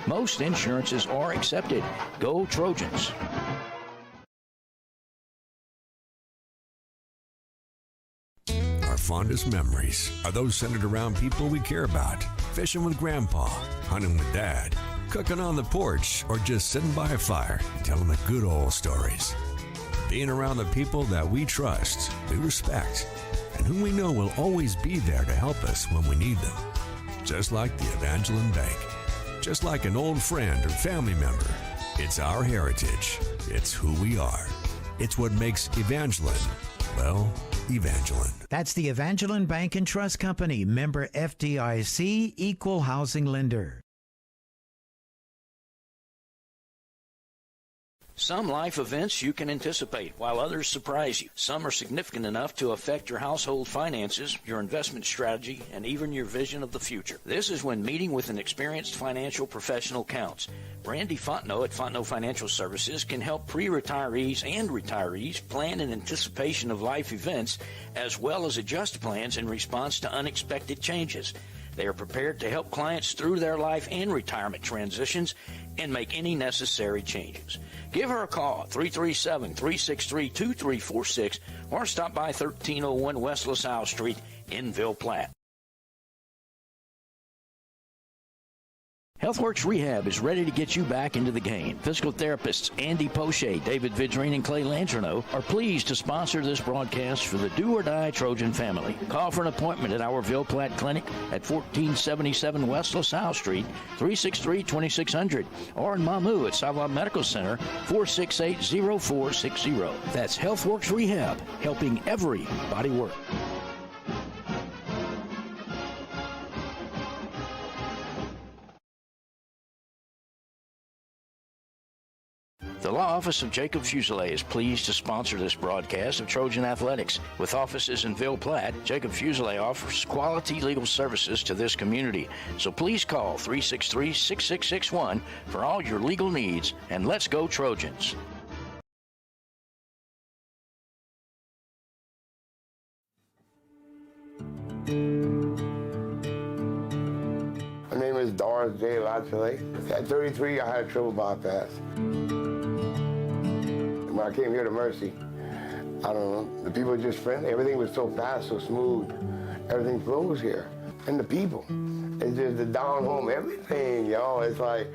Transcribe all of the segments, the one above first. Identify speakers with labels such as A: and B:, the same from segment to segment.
A: Most insurances are accepted. Go Trojans.
B: Our fondest memories are those centered around people we care about. Fishing with Grandpa, hunting with Dad, cooking on the porch, or just sitting by a fire and telling the good old stories. Being around the people that we trust, we respect, and whom we know will always be there to help us when we need them. Just like the Evangeline Bank. Just like an old friend or family member. It's our heritage. It's who we are. It's what makes Evangeline, well, Evangeline.
C: That's the Evangeline Bank and Trust Company, member FDIC, equal housing lender.
A: Some life events you can anticipate, while others surprise you. Some are significant enough to affect your household finances, your investment strategy, and even your vision of the future. This is when meeting with an experienced financial professional counts. Brandy Fontenot at Fontenot Financial Services can help pre-retirees and retirees plan in anticipation of life events, as well as adjust plans in response to unexpected changes. They are prepared to help clients through their life and retirement transitions and make any necessary changes. Give her a call at 337-363-2346 or stop by 1301 West LaSalle Street in Ville Platte. HealthWorks Rehab is ready to get you back into the game. Physical therapists Andy Poche, David Vidrine, and Clay Langerneau are pleased to sponsor this broadcast for the do-or-die Trojan family. Call for an appointment at our Ville Platte Clinic at 1477 West LaSalle Street, 363-2600, or in Mamou at Sava Medical Center, 468-0460. That's HealthWorks Rehab, helping everybody work. The Law Office of Jacob Fuselier is pleased to sponsor this broadcast of Trojan Athletics. With offices in Ville Platte, Jacob Fuselier offers quality legal services to this community. So please call 363-6661 for all your legal needs, and let's go Trojans.
D: My name is Doris J. Latchley. At 33, I had a triple bypass. When I came here to Mercy, I don't know, the people were just friendly. Everything was so fast, so smooth. Everything flows here. And the people, it's just the down home, everything, y'all. It's like,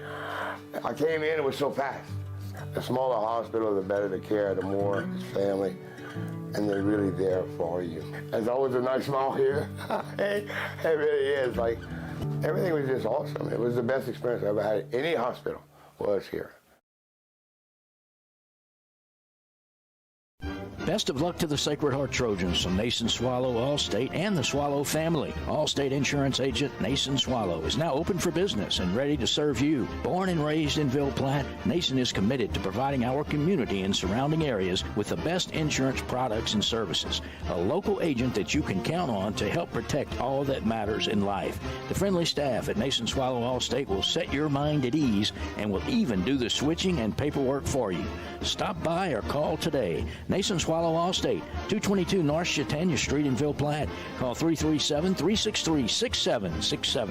D: I came in, it was so fast. The smaller hospital, the better the care, the more family, and they're really there for you. There's always a nice smile here. It really is. Like, everything was just awesome. It was the best experience I ever had at any hospital was here.
A: Best of luck to the Sacred Heart Trojans from Nason Swallow Allstate and the Swallow family. Allstate Insurance Agent Nason Swallow is now open for business and ready to serve you. Born and raised in Ville Platte, Nason is committed to providing our community and surrounding areas with the best insurance products and services. A local agent that you can count on to help protect all that matters in life. The friendly staff at Nason Swallow Allstate will set your mind at ease and will even do the switching and paperwork for you. Stop by or call today. Nason Swallow Allstate, 222 North Chautauqua Street in Ville Platte. Call 337-363-6767.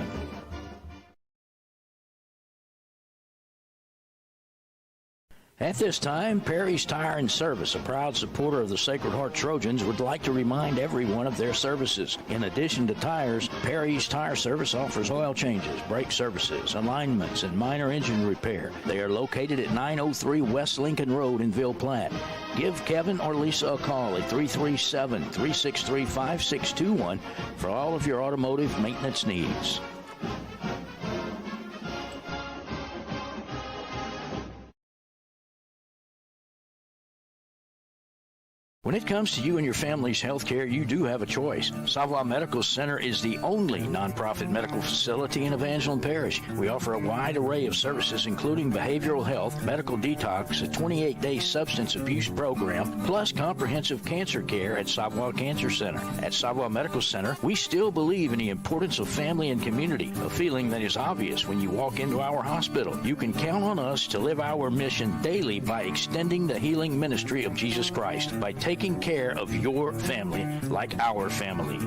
A: At this time, Perry's Tire and Service, a proud supporter of the Sacred Heart Trojans, would like to remind everyone of their services. In addition to tires, Perry's Tire Service offers oil changes, brake services, alignments, and minor engine repair. They are located at 903 West Lincoln Road in Ville Platte. Give Kevin or Lisa a call at 337-363-5621 for all of your automotive maintenance needs. When it comes to you and your family's health care, you do have a choice. Savoy Medical Center is the only nonprofit medical facility in Evangeline Parish. We offer a wide array of services, including behavioral health, medical detox, a 28-day substance abuse program, plus comprehensive cancer care at Savoy Cancer Center. At Savoy Medical Center, we still believe in the importance of family and community, a feeling that is obvious when you walk into our hospital. You can count on us to live our mission daily by extending the healing ministry of Jesus Christ, by taking care of your family like our family.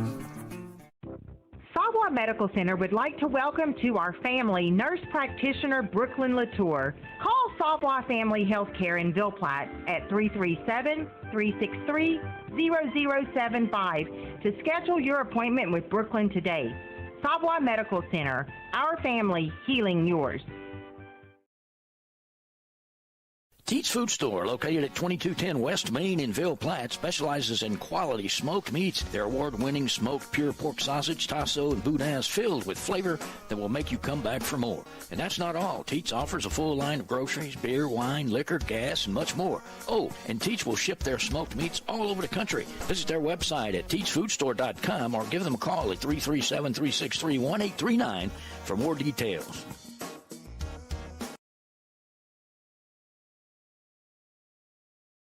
E: Savoy Medical Center would like to welcome to our family nurse practitioner Brooklyn Latour. Call Savoy Family Healthcare in Ville Platte at 337-363-0075 to schedule your appointment with Brooklyn today. Savoy Medical Center, our family healing yours.
A: Teats Food Store, located at 2210 West Main in Ville Platte, specializes in quality smoked meats. Their award-winning smoked pure pork sausage, tasso, and boudin is filled with flavor that will make you come back for more. And that's not all. Teats offers a full line of groceries, beer, wine, liquor, gas, and much more. Oh, and Teats will ship their smoked meats all over the country. Visit their website at teatsfoodstore.com or give them a call at 337-363-1839 for more details.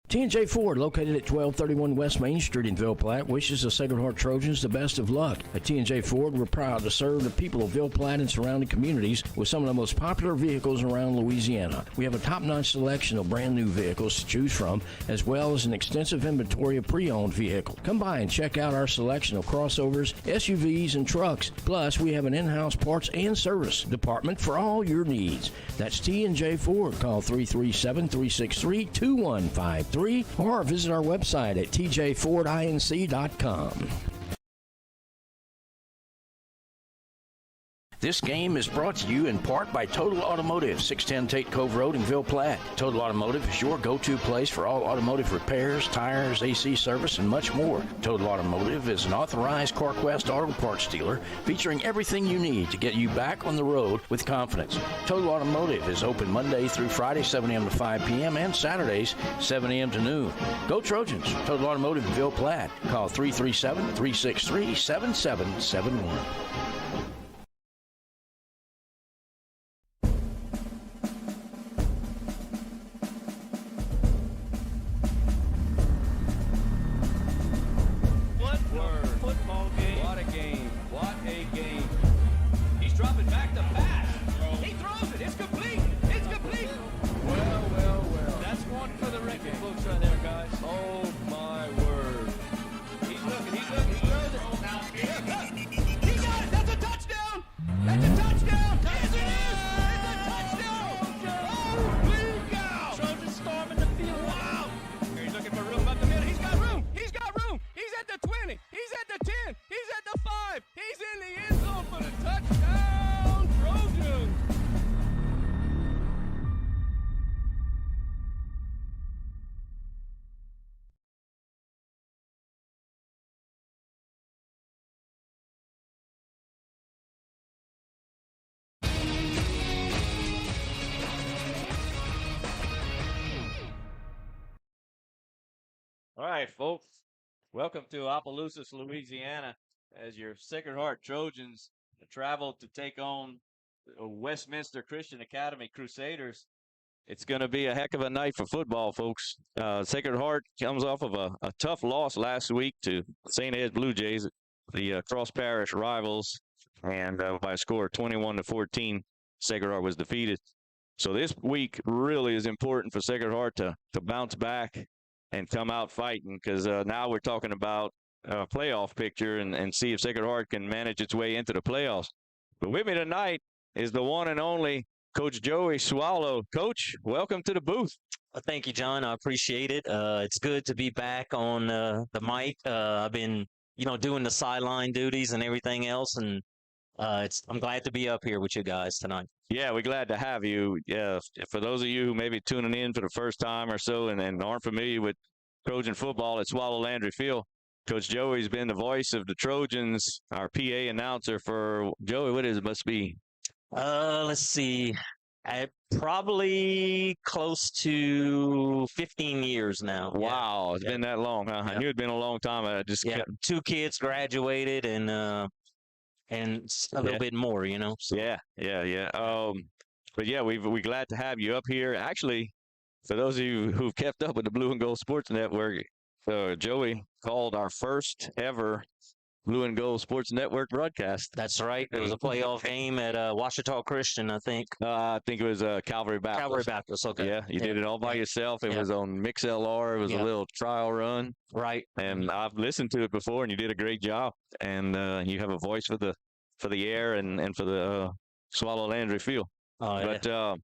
A: T&J Ford, located at 1231 West Main Street in Ville Platte, wishes the Sacred Heart Trojans the best of luck. At T&J Ford, we're proud to serve the people of Ville Platte and surrounding communities with some of the most popular vehicles around Louisiana. We have a top-notch selection of brand-new vehicles to choose from, as well as an extensive inventory of pre-owned vehicles. Come by and check out our selection of crossovers, SUVs, and trucks. Plus, we have an in-house parts and service department for all your needs. That's T&J Ford. Call 337-363-2153. Or visit our website at tjfordinc.com. This game is brought to you in part by Total Automotive, 610 Tate Cove Road in Ville Platte. Total Automotive is your go-to place for all automotive repairs, tires, AC service, and much more. Total Automotive is an authorized CarQuest auto parts dealer featuring everything you need to get you back on the road with confidence. Total Automotive is open Monday through Friday, 7 a.m. to 5 p.m., and Saturdays, 7 a.m. to noon. Go Trojans! Total Automotive in Ville Platte. Call 337-363-7771.
F: All right, folks. Welcome to Opelousas, Louisiana, as your Sacred Heart Trojans travel to take on Westminster Christian Academy Crusaders. It's going to be a heck of a night for football, folks. Sacred Heart comes off of a tough loss last week to St. Ed's Blue Jays, the cross-parish rivals, and by a score of 21-14, Sacred Heart was defeated. So this week really is important for Sacred Heart to bounce back and come out fighting, because now we're talking about a playoff picture and see if Sacred Heart can manage its way into the playoffs. But with me tonight is the one and only Coach Joey Swallow. Coach, welcome to the booth.
G: Thank you, John. I appreciate it. It's good to be back on the mic. I've been, doing the sideline duties and everything else, and I'm glad to be up here with you guys tonight.
F: Yeah, we're glad to have you. Yeah, for those of you who may be tuning in for the first time or so and aren't familiar with Trojan football at Swallow Landry Field, Coach Joey's been the voice of the Trojans, our PA announcer for Joey. What is it? Must be.
G: Let's see. Probably close to 15 years now.
F: Wow, it's been that long, huh? I knew it'd been a long time. I just kept...
G: 2 kids graduated and a little bit more, you know. So.
F: Yeah. But yeah, we're glad to have you up here. Actually, for those of you who've kept up with the Blue and Gold Sports Network, Joey called our first ever Blue and Gold Sports Network broadcast.
G: That's right. It was a playoff game at Washita Christian, I think.
F: I think it was Calvary Baptist.
G: Calvary Baptist, okay.
F: Yeah, you did it all by yourself. It was on MixLR. It was a little trial run.
G: Right.
F: And I've listened to it before, and you did a great job. And you have a voice for the air and for the Swallow Landry Field. But I'll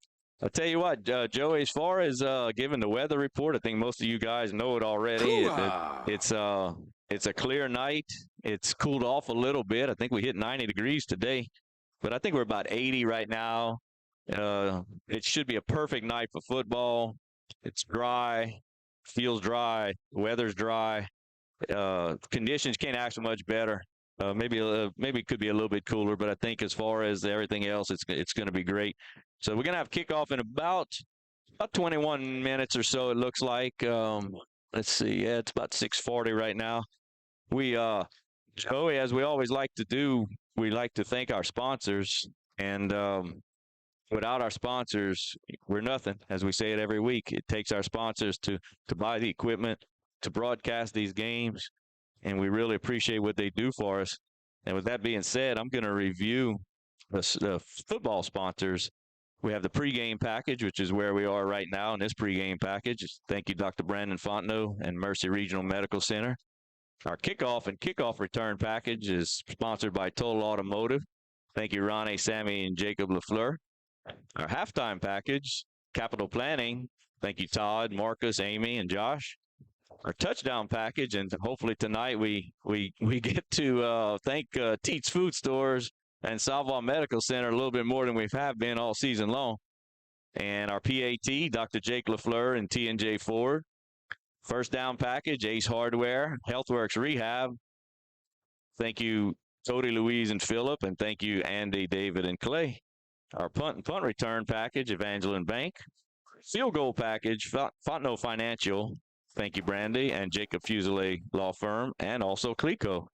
F: tell you what, Joey, as far as giving the weather report, I think most of you guys know it already. It's a clear night. It's cooled off a little bit. I think we hit 90 degrees today, but I think we're about 80 right now. It should be a perfect night for football. It's dry, feels dry, the weather's dry. Conditions can't ask for much better. Maybe it could be a little bit cooler, but I think as far as everything else, it's going to be great. So we're going to have kickoff in about 21 minutes or so, it looks like. Let's see. Yeah, it's about 6:40 right now. Joey, as we always like to do, we like to thank our sponsors. And without our sponsors, we're nothing, as we say it every week. It takes our sponsors to buy the equipment, to broadcast these games, and we really appreciate what they do for us. And with that being said, I'm going to review the football sponsors. We have the pregame package, which is where we are right now in this pregame package. Thank you, Dr. Brandon Fontenot and Mercy Regional Medical Center. Our kickoff and kickoff return package is sponsored by Total Automotive. Thank you, Ronnie, Sammy, and Jacob LaFleur. Our halftime package, Capital Planning. Thank you, Todd, Marcus, Amy, and Josh. Our touchdown package, and hopefully tonight we get to thank Teats Food Stores and Savoy Medical Center a little bit more than we have been all season long. And our PAT, Dr. Jake LaFleur and T&J Ford. First down package, Ace Hardware, HealthWorks Rehab. Thank you, Cody, Louise, and Phillip, and thank you, Andy, David, and Clay. Our punt and punt return package, Evangeline Bank. Field goal package, Fontenot Financial. Thank you, Brandy, and Jacob Fuselier Law Firm, and also Clico.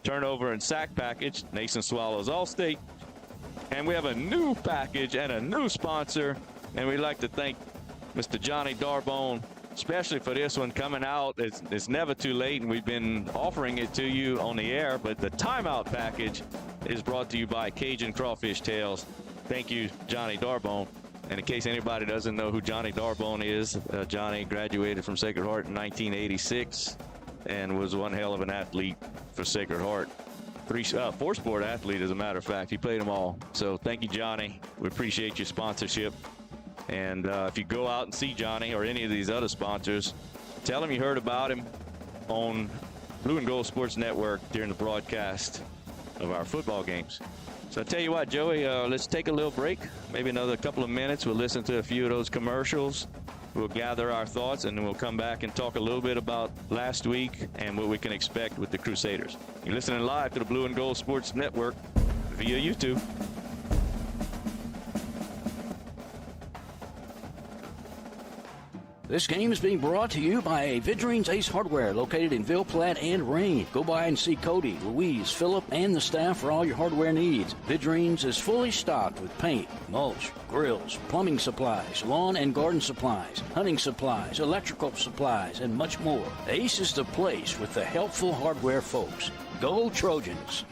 F: Turnover and sack package, Nason Swallows Allstate. And we have a new package and a new sponsor, and we'd like to thank Mr. Johnny Darbone, especially for this one coming out. It's never too late, and we've been offering it to you on the air, but the timeout package is brought to you by Cajun Crawfish Tails. Thank you, Johnny Darbone. And in case anybody doesn't know who Johnny Darbone is, Johnny graduated from Sacred Heart in 1986 and was one hell of an athlete for Sacred Heart. Four-sport athlete, as a matter of fact. He played them all. So thank you, Johnny. We appreciate your sponsorship. And if you go out and see Johnny or any of these other sponsors, tell him you heard about him on Blue and Gold Sports Network during the broadcast of our football games. So I tell you what, Joey, let's take a little break, maybe another couple of minutes. We'll listen to a few of those commercials. We'll gather our thoughts, and then we'll come back and talk a little bit about last week and what we can expect with the Crusaders. You're listening live to the Blue and Gold Sports Network via YouTube.
A: This game is being brought to you by Vidrine's Ace Hardware, located in Ville Platte and Rain. Go by and see Cody, Louise, Phillip, and the staff for all your hardware needs. Vidrine's is fully stocked with paint, mulch, grills, plumbing supplies, lawn and garden supplies, hunting supplies, electrical supplies, and much more. Ace is the place with the helpful hardware folks. Go Trojans!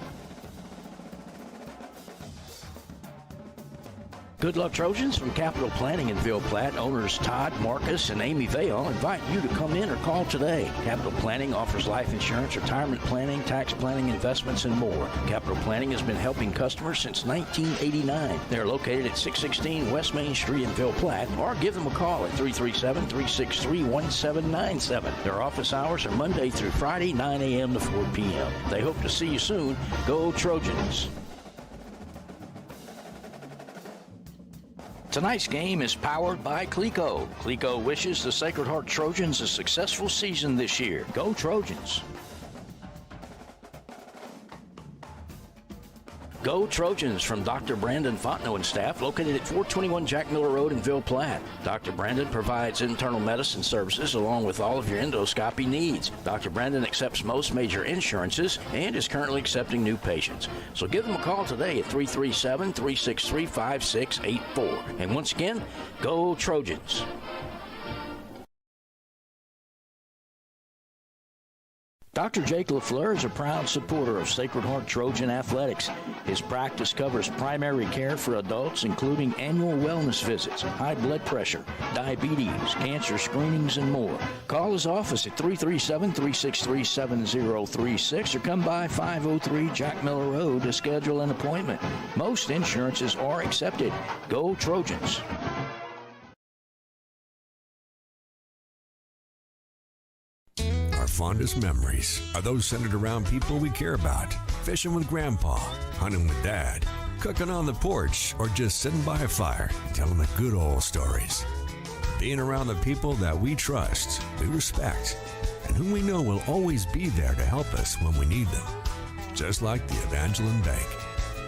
A: Good luck, Trojans. From Capital Planning in Ville Platte, owners Todd, Marcus, and Amy Vale invite you to come in or call today. Capital Planning offers life insurance, retirement planning, tax planning, investments, and more. Capital Planning has been helping customers since 1989. They're located at 616 West Main Street in Ville Platte, or give them a call at 337-363-1797. Their office hours are Monday through Friday, 9 a.m. to 4 p.m. They hope to see you soon. Go Trojans! Tonight's game is powered by Clico. Clico wishes the Sacred Heart Trojans a successful season this year. Go Trojans! Go Go Trojans from Dr. Brandon Fontenot and staff, located at 421 Jack Miller Road in Ville Platte. Dr. Brandon provides internal medicine services along with all of your endoscopy needs. Dr. Brandon accepts most major insurances and is currently accepting new patients. So give them a call today at 337-363-5684. And once again, go Trojans. Dr. Jake LaFleur is a proud supporter of Sacred Heart Trojan Athletics. His practice covers primary care for adults, including annual wellness visits, high blood pressure, diabetes, cancer screenings, and more. Call his office at 337-363-7036 or come by 503 Jack Miller Road to schedule an appointment. Most insurances are accepted. Go Trojans.
B: Our fondest memories are those centered around people we care about. Fishing with Grandpa, hunting with Dad, cooking on the porch, or just sitting by a fire telling the good old stories. Being around the people that we trust, we respect, and whom we know will always be there to help us when we need them. Just like the Evangeline Bank.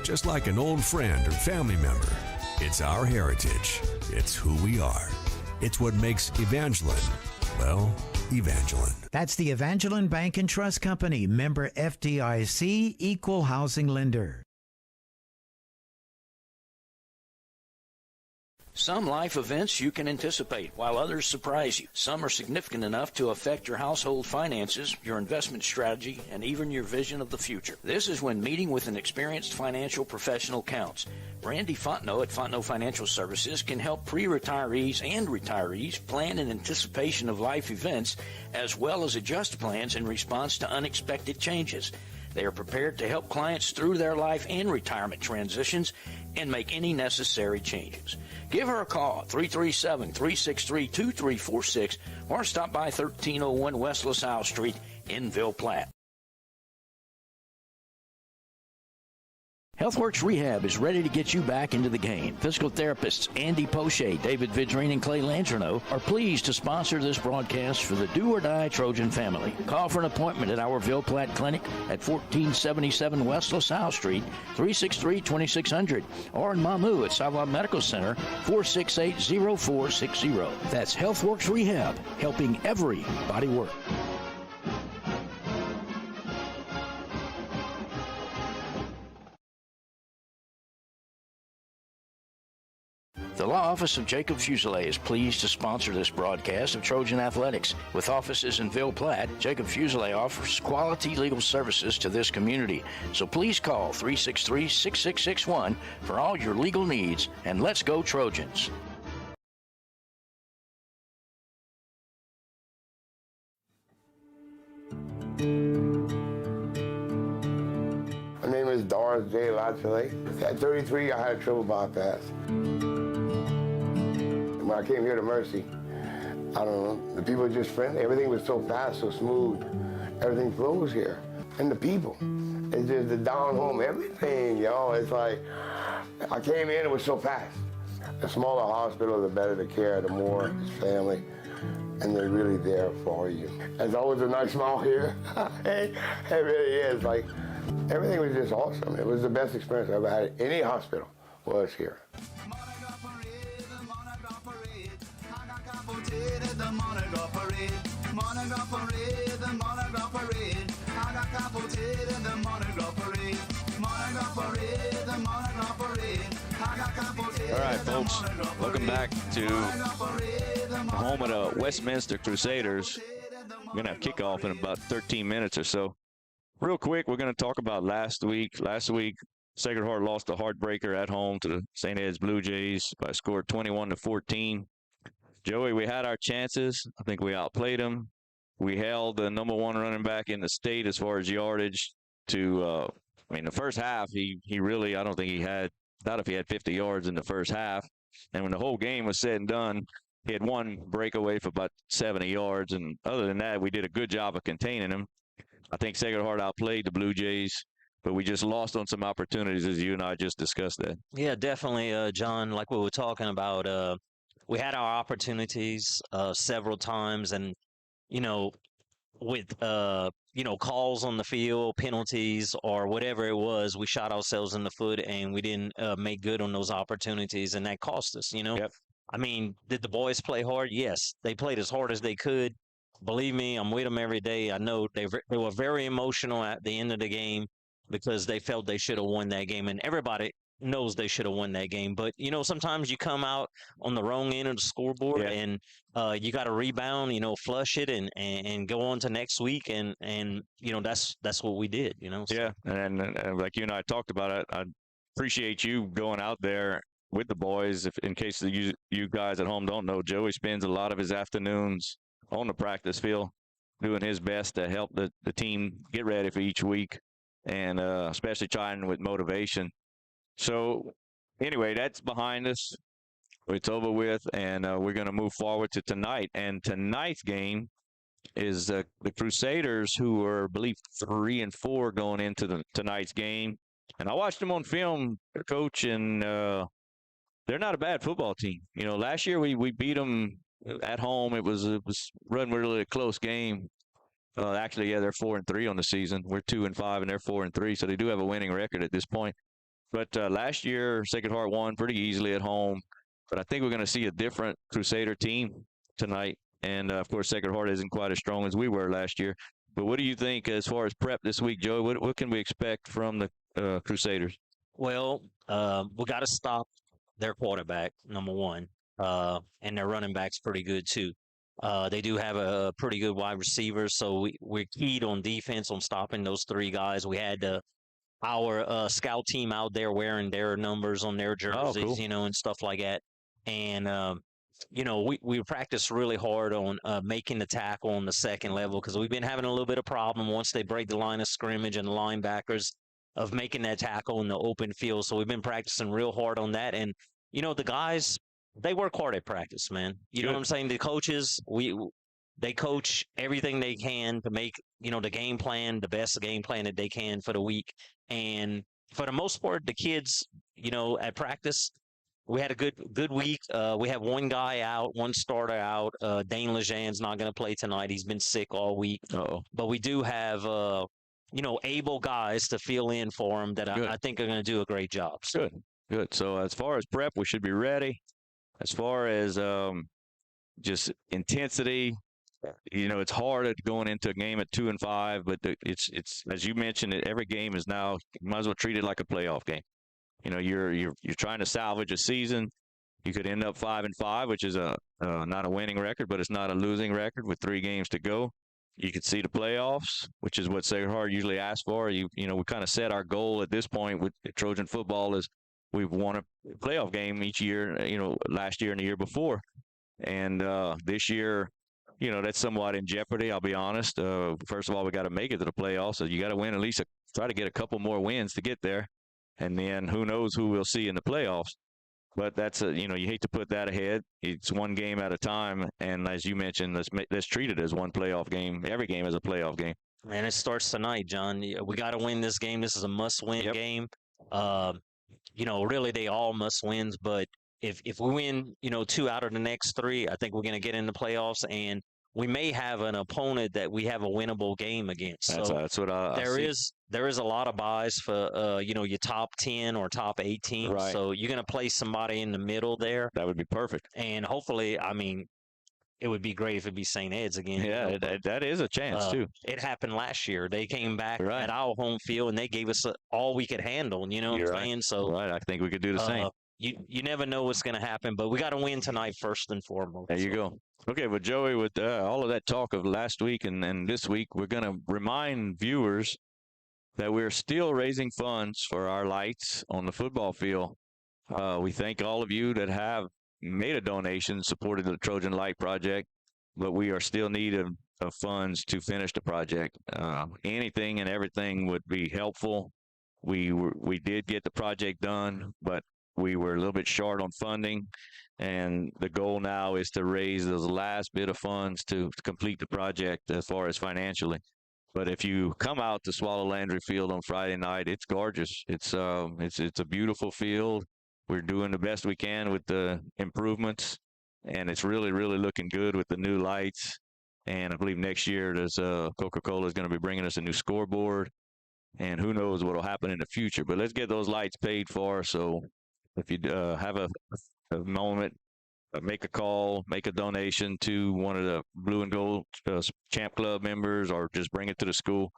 B: Just like an old friend or family member. It's our heritage. It's who we are. It's what makes Evangeline, well, Evangeline.
C: That's the Evangeline Bank and Trust Company, member FDIC, equal housing lender.
A: Some life events you can anticipate, while others surprise you. Some are significant enough to affect your household finances, your investment strategy, and even your vision of the future. This is when meeting with an experienced financial professional counts. Randy Fontenot at Fontenot Financial Services can help pre-retirees and retirees plan in anticipation of life events, as well as adjust plans in response to unexpected changes. They are prepared to help clients through their life and retirement transitions and make any necessary changes. Give her a call, 337-363-2346, or stop by 1301 West LaSalle Street in Ville Platte. HealthWorks Rehab is ready to get you back into the game. Physical therapists Andy Poche, David Vidrine, and Clay Landreneau are pleased to sponsor this broadcast for the do-or-die Trojan family. Call for an appointment at our Ville Platte Clinic at 1477 West LaSalle Street, 363-2600, or in Mamou at Sava Medical Center, 468-0460. That's HealthWorks Rehab, helping everybody work. The Law Office of Jacob Fuselier is pleased to sponsor this broadcast of Trojan Athletics. With offices in Ville Platte, Jacob Fuselier offers quality legal services to this community. So please call 363-6661 for all your legal needs, and let's go Trojans.
D: My name is Doris J. Lachele. At 33, I had a triple bypass. When I came here to Mercy, I don't know, the people were just friendly. Everything was so fast, so smooth. Everything flows here. And the people, it's just the down home, everything, y'all. It's like, I came in, it was so fast. The smaller hospital, the better the care, the more it's family. And they're really there for you. There's always a nice smile here. It really is. Like, everything was just awesome. It was the best experience I ever had at any hospital was here.
F: All right, folks, welcome back to home of the Westminster Crusaders. We're going to have kickoff in about 13 minutes or so. Real quick, we're going to talk about last week. Last week, Sacred Heart lost a heartbreaker at home to the St. Ed's Blue Jays by a score of 21-14. Joey, we had our chances. I think we outplayed them. We held the number one running back in the state as far as yardage to, the first half, he really, I don't think he had, not if he had 50 yards in the first half. And when the whole game was said and done, he had one breakaway for about 70 yards. And other than that, we did a good job of containing him. I think Sacred Heart outplayed the Blue Jays, but we just lost on some opportunities, as you and I just discussed that.
G: Yeah, definitely, John, like we were talking about, we had our opportunities several times, and, with calls on the field, penalties, or whatever it was, we shot ourselves in the foot and we didn't make good on those opportunities, and that cost us.
F: Yep.
G: I mean, did the boys play hard? Yes, they played as hard as they could. Believe me, I'm with them every day. I know they were very emotional at the end of the game because they felt they should have won that game, and everybody knows they should have won that game. But sometimes you come out on the wrong end of the scoreboard,
F: Yeah.
G: and you got to rebound, flush it, and go on to next week, and that's what we did. So.
F: Yeah, and like you and I talked about it, I appreciate you going out there with the boys. If in case you guys at home don't know, Joey spends a lot of his afternoons on the practice field doing his best to help the team get ready for each week, and especially trying with motivation. So anyway, that's behind us. It's over with, and we're going to move forward to tonight. And tonight's game is the Crusaders, who are, I believe, 3-4 going into tonight's game. And I watched them on film, Coach, and they're not a bad football team. Last year we beat them at home. It was run really a close game. Actually, yeah, they're 4-3 on the season. We're 2-5, and they're 4-3, so they do have a winning record at this point. But last year, Sacred Heart won pretty easily at home. But I think we're going to see a different Crusader team tonight. And, of course, Sacred Heart isn't quite as strong as we were last year. But what do you think as far as prep this week, Joey? What can we expect from the Crusaders?
G: Well, we got to stop their quarterback, number one, and their running back's pretty good too. They do have a pretty good wide receiver, so we're keyed on defense on stopping those three guys. We had our scout team out there wearing their numbers on their jerseys,
F: cool.
G: And stuff like that. And we practice really hard on making the tackle on the second level because we've been having a little bit of problem once they break the line of scrimmage and the linebackers of making that tackle in the open field. So we've been practicing real hard on that. And, the guys, they work hard at practice, man. You know what I'm saying? The coaches, they coach everything they can to make, the game plan, the best game plan that they can for the week. And for the most part, the kids, at practice, we had a good week. We have one guy out, one starter out. Dane Lejean's not going to play tonight. He's been sick all week. But we do have, able guys to fill in for him that I think are going to do a great job. So.
F: Good. So as far as prep, we should be ready. As far as just intensity, it's hard going into a game at 2-5, but it's as you mentioned, every game is now, you might as well treat it like a playoff game. You're trying to salvage a season. You could end up 5-5, which is not a winning record, but it's not a losing record with 3 games to go. You could see the playoffs, which is what Sacred Heart usually asks for. We kind of set our goal at this point with Trojan football is we've won a playoff game each year, last year and the year before. And this year, that's somewhat in jeopardy, I'll be honest. First of all, we got to make it to the playoffs. So you got to win at least try to get a couple more wins to get there. And then who knows who we'll see in the playoffs. But that's you hate to put that ahead. It's one game at a time. And as you mentioned, let's treat it as one playoff game. Every game is a playoff game.
G: Man, it starts tonight, John. We got to win this game. This is a must-win game. Really they all must wins, but if we win, 2 out of the next 3, I think we're going to get in the playoffs, and we may have an opponent that we have a winnable game against.
F: That's what I see.
G: There is a lot of buys for your top 10 or top 8 teams.
F: Right.
G: So you're going to play somebody in the middle there.
F: That would be perfect.
G: And hopefully, it would be great if it'd be St. Ed's again.
F: Yeah, that is a chance too.
G: It happened last year. They came back
F: right.
G: at our home field and they gave us all we could handle. You know what I'm saying? So
F: I think we could do the same.
G: You never know what's going to happen, but we got to win tonight first and foremost.
F: There you go. Okay, well, Joey, with all of that talk of last week and this week, we're going to remind viewers that we're still raising funds for our lights on the football field. We thank all of you that have made a donation, supported the Trojan Light Project, but we are still in need of funds to finish the project. Anything and everything would be helpful. We did get the project done, but we were a little bit short on funding, and the goal now is to raise those last bit of funds to complete the project as far as financially. But if you come out to Swallow Landry Field on Friday night, it's gorgeous. It's a beautiful field. We're doing the best we can with the improvements, and it's really, really looking good with the new lights.
H: And I believe next year there's Coca-Cola is going to be bringing us a new scoreboard, and who knows what will happen in the future. But let's get those lights paid for. So if you have a moment, make a call, make a donation to one of the Blue and Gold Champ Club members, or just bring it to the school.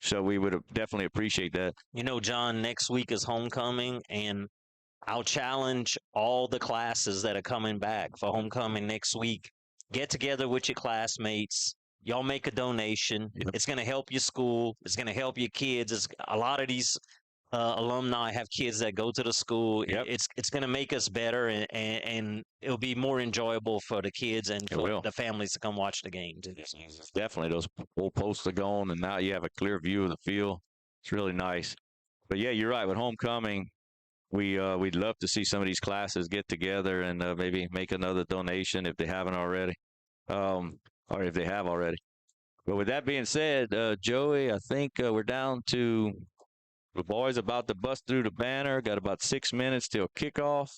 H: So we would definitely appreciate that.
G: You know, John, next week is homecoming, and I'll challenge all the classes that are coming back for homecoming next week. Get together with your classmates. Y'all make a donation.
H: Yep.
G: It's going to help your school. It's going to help your kids. A lot of these alumni have kids that go to the school.
H: Yep.
G: It's going to make us better, and it'll be more enjoyable for the kids and for the families to come watch the game too.
H: Definitely, those old posts are gone, and now you have a clear view of the field. It's really nice. But yeah, you're right. With homecoming, we'd love to see some of these classes get together and maybe make another donation if they haven't already, or if they have already. But with that being said, Joey, I think we're down to the boys about to bust through the banner. Got about 6 minutes till kickoff.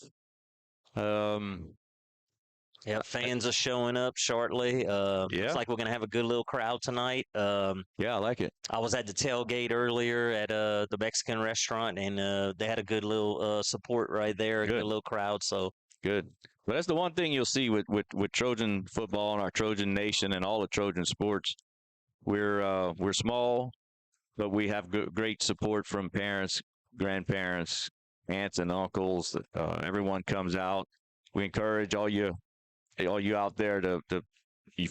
G: Yeah, fans are showing up shortly. Looks like we're going to have a good little crowd tonight.
H: Yeah, I like it.
G: I was at the tailgate earlier at the Mexican restaurant, and they had a good little support right there, a good little crowd. So
H: good. But that's the one thing you'll see with Trojan football and our Trojan Nation and all the Trojan sports. We're small, but we have great support from parents, grandparents, aunts and uncles. Everyone comes out. We encourage all you out there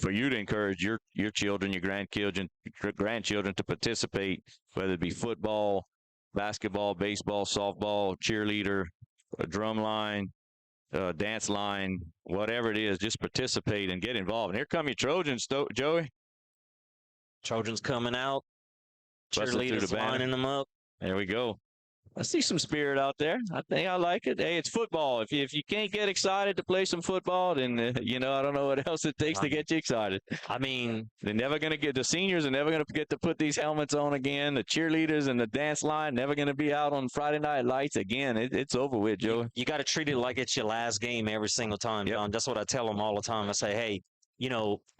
H: for you to encourage your children, your grandchildren to participate, whether it be football, basketball, baseball, softball, cheerleader, drum line, dance line, whatever it is. Just participate and get involved. And here come your Trojans, Joey.
G: Trojans coming out. Cheerleaders lining them up.
H: There we go. I see some spirit out there. I think I like it. Hey, it's football. If you can't get excited to play some football, then I don't know what else it takes to get you excited.
G: I mean,
H: they're never going to get the seniors are never going to get to put these helmets on again. The cheerleaders and the dance line never going to be out on Friday Night Lights again. It's over with, Joey.
G: You got to treat it like it's your last game every single time, John. That's what I tell them all the time. I say, hey,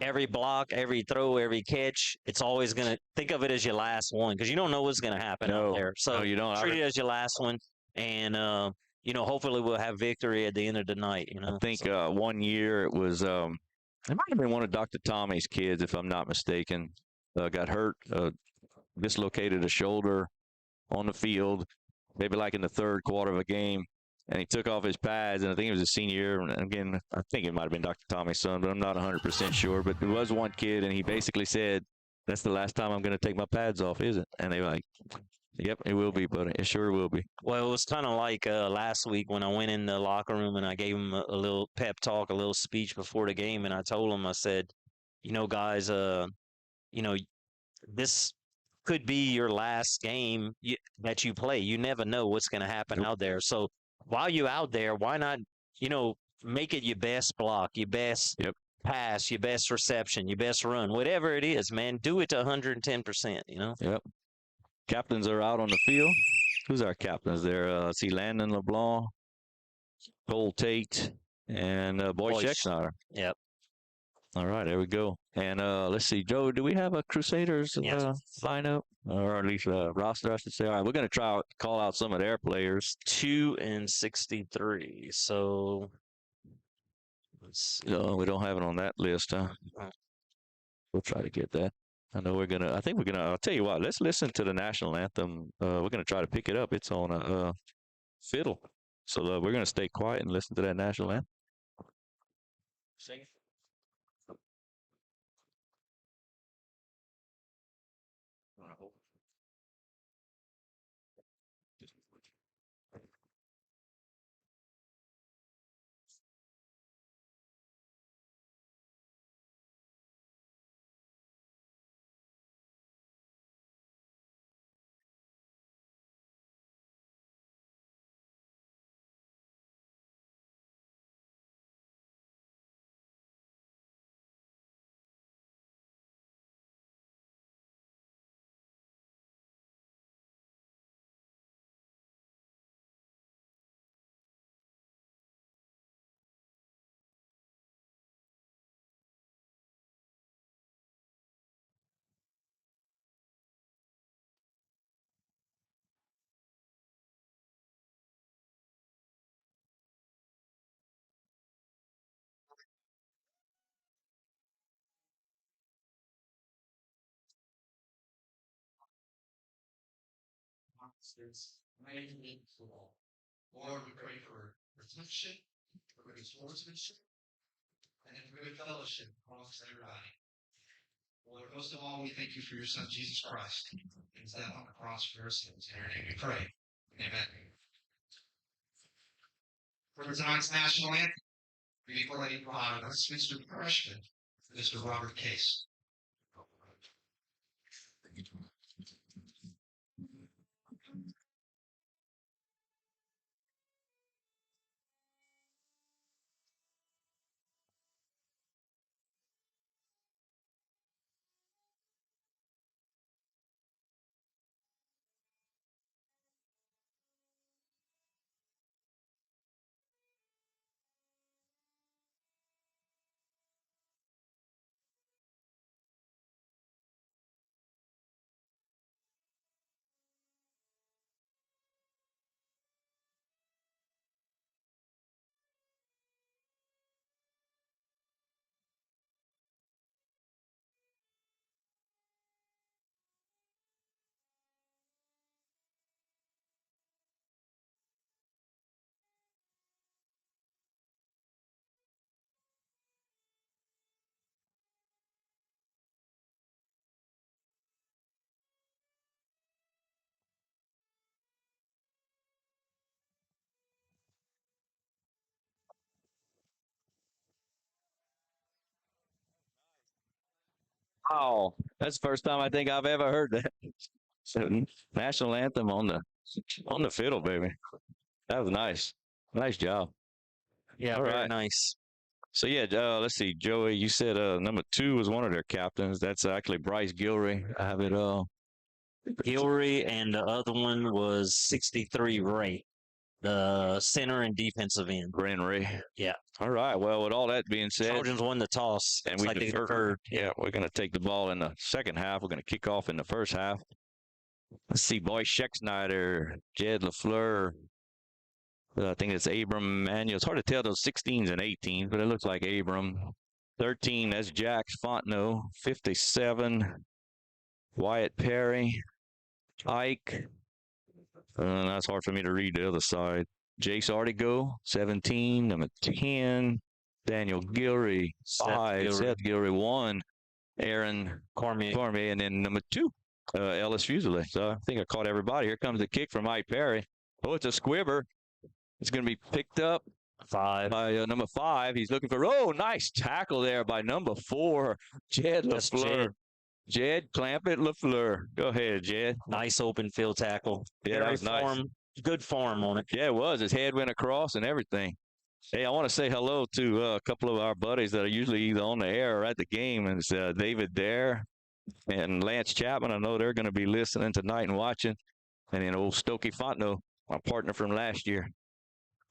G: every block, every throw, every catch, it's always going to think of it as your last one, because you don't know what's going to happen out there. So
H: you don't.
G: Treat it as your last one, and, hopefully we'll have victory at the end of the night. I
H: think 1 year it was, it might have been one of Dr. Tommy's kids, if I'm not mistaken, got hurt, dislocated a shoulder on the field, maybe like in the third quarter of a game. And he took off his pads, and I think it was his senior year. And again, I think it might have been Dr. Tommy's son, but I'm not 100% sure. But there was one kid, and he basically said, "That's the last time I'm going to take my pads off, is it?" And they were like, "Yep, it will be, buddy. It sure will be."
G: Well, it was kind of like last week when I went in the locker room and I gave him a little pep talk, a little speech before the game, and I told him, I said, guys, this could be your last game that you play. You never know what's going to happen out there. So while you're out there, why not, make it your best block, your best pass, your best reception, your best run, whatever it is, man. Do it to 110%,
H: Yep. Captains are out on the field. Who's our captains there? See Landon LeBlanc, Cole Tate, and Boyd Scheckschneider.
G: Yep.
H: All right, there we go. And let's see, Joe, do we have a Crusaders lineup? Or at least a roster, I should say. All right, we're going to try to call out some of their players.
G: 2-63. So let's see.
H: No, we don't have it on that list, huh? We'll try to get that. I'll tell you what, let's listen to the national anthem. We're going to try to pick it up. It's on a fiddle. So we're going to stay quiet and listen to that national anthem.
F: Sing it.
I: It's amazing. Lord, we pray for protection, for good sportsmanship, and for good fellowship amongst everybody. Lord, most of all, we thank you for your Son, Jesus Christ, and his death on the cross for our sins. In your name we pray. Amen. For tonight's national anthem, we play Westminster freshman, Mr. Robert Case.
H: Wow, that's the first time I think I've ever heard that. So, national anthem on the fiddle, baby. That was nice. Nice job.
G: Yeah,
H: All
G: very
H: right.
G: nice.
H: So yeah, let's see, Joey. You said number 2 was one of their captains. That's actually Bryce Gilry. I have it.
G: Gilry, and the other one was 63 Ray, the center and defensive end.
H: Ren Ray.
G: Yeah.
H: All right. Well, with all that being said,
G: Trojans won the toss.
H: and
G: It's
H: we
G: like they
H: deferred.
G: deferred.
H: Yeah, we're going to take the ball in the second half. We're going to kick off in the first half. Let's see, Boyce Scheckschneider, Jed LaFleur. I think it's Abram Manuel. It's hard to tell those 16s and 18s, but it looks like Abram. 13, that's Jack Fontenot. 57, Wyatt Perry. Ike. That's hard for me to read the other side. Jace Artigo, 17. Number 10, Daniel Gilry. 5, Seth Gilry. 1, Aaron Cormier. And then number 2, Ellis Fuselier. So I think I caught everybody. Here comes the kick from Ike Perry. Oh, it's a squibber. It's going to be picked up by number 5. He's looking for, nice tackle there by number 4, Jed LaFleur. Jed Clampett LaFleur. Go ahead, Jed.
G: Nice open field tackle.
H: Yeah, that was nice.
G: Good form on it.
H: Yeah, it was. His head went across and everything. Hey, I want to say hello to a couple of our buddies that are usually either on the air or at the game. And it's David Dare and Lance Chapman. I know they're going to be listening tonight and watching. And then old Stokey Fontenot, my partner from last year.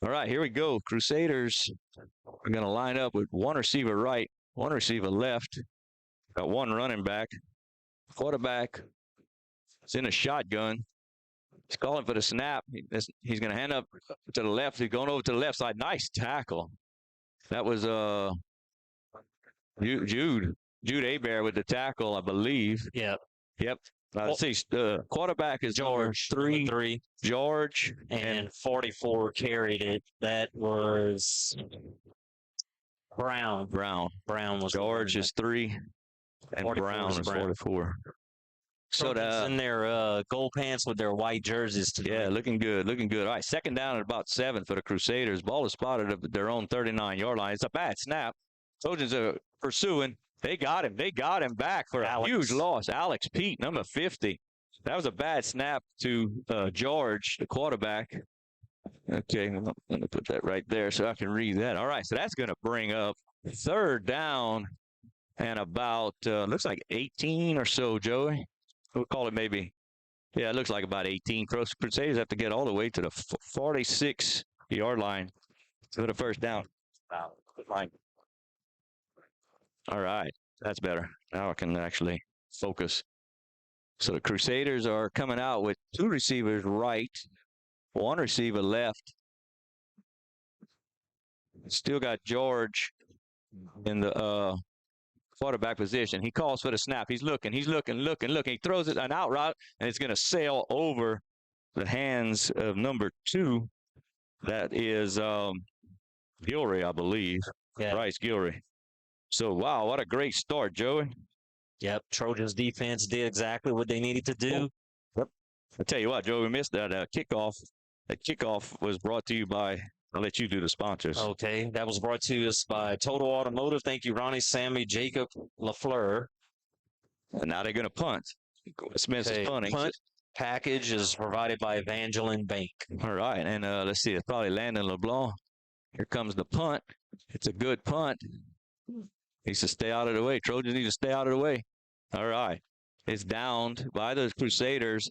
H: All right, here we go. Crusaders are going to line up with one receiver right, one receiver left. Got one running back. Quarterback is in a shotgun. He's calling for the snap. He's going to hand up to the left. He's going over to the left side. Nice tackle. That was Jude Hebert with the tackle, I believe.
G: Yep.
H: Let's see. Quarterback is
G: George,
H: 3. George.
G: And 44 carried it. That was Brown. Brown was
H: George is 3. And Brown is 44. So
G: in their gold pants with their white jerseys tonight.
H: Yeah, looking good. All right, second down at about 7 for the Crusaders. Ball is spotted at their own 39-yard line. It's a bad snap. Trojans are pursuing. They got him back for a huge loss. Alex Pete, number 50. That was a bad snap to George, the quarterback. Okay, I'm going to put that right there so I can read that. All right, so that's going to bring up third down and about, looks like 18 or so, Joey. We'll call it maybe, it looks like about 18. Crusaders have to get all the way to the 46-yard line for the first down. Wow, fine. All right, that's better. Now I can actually focus. So the Crusaders are coming out with 2 receivers right, 1 receiver left. Still got George in the quarterback position. He calls for the snap. He's looking. He throws it an out route, and it's going to sail over the hands of number 2. That is Gilray, I believe.
G: Yeah.
H: Bryce Gilray. So, wow, what a great start, Joey.
G: Yep. Trojans defense did exactly what they needed to do.
H: Yep. I tell you what, Joey, we missed that kickoff. That kickoff was brought to you by, I'll let you do the sponsors.
G: Okay. That was brought to us by Total Automotive. Thank you, Ronnie, Sammy, Jacob, LaFleur.
H: And now they're going to punt. Smith is punting.
G: Punt package is provided by Evangeline Bank.
H: All right. And let's see. It's probably Landon LeBlanc. Here comes the punt. It's a good punt. Needs to stay out of the way. Trojans need to stay out of the way. All right. It's downed by the Crusaders.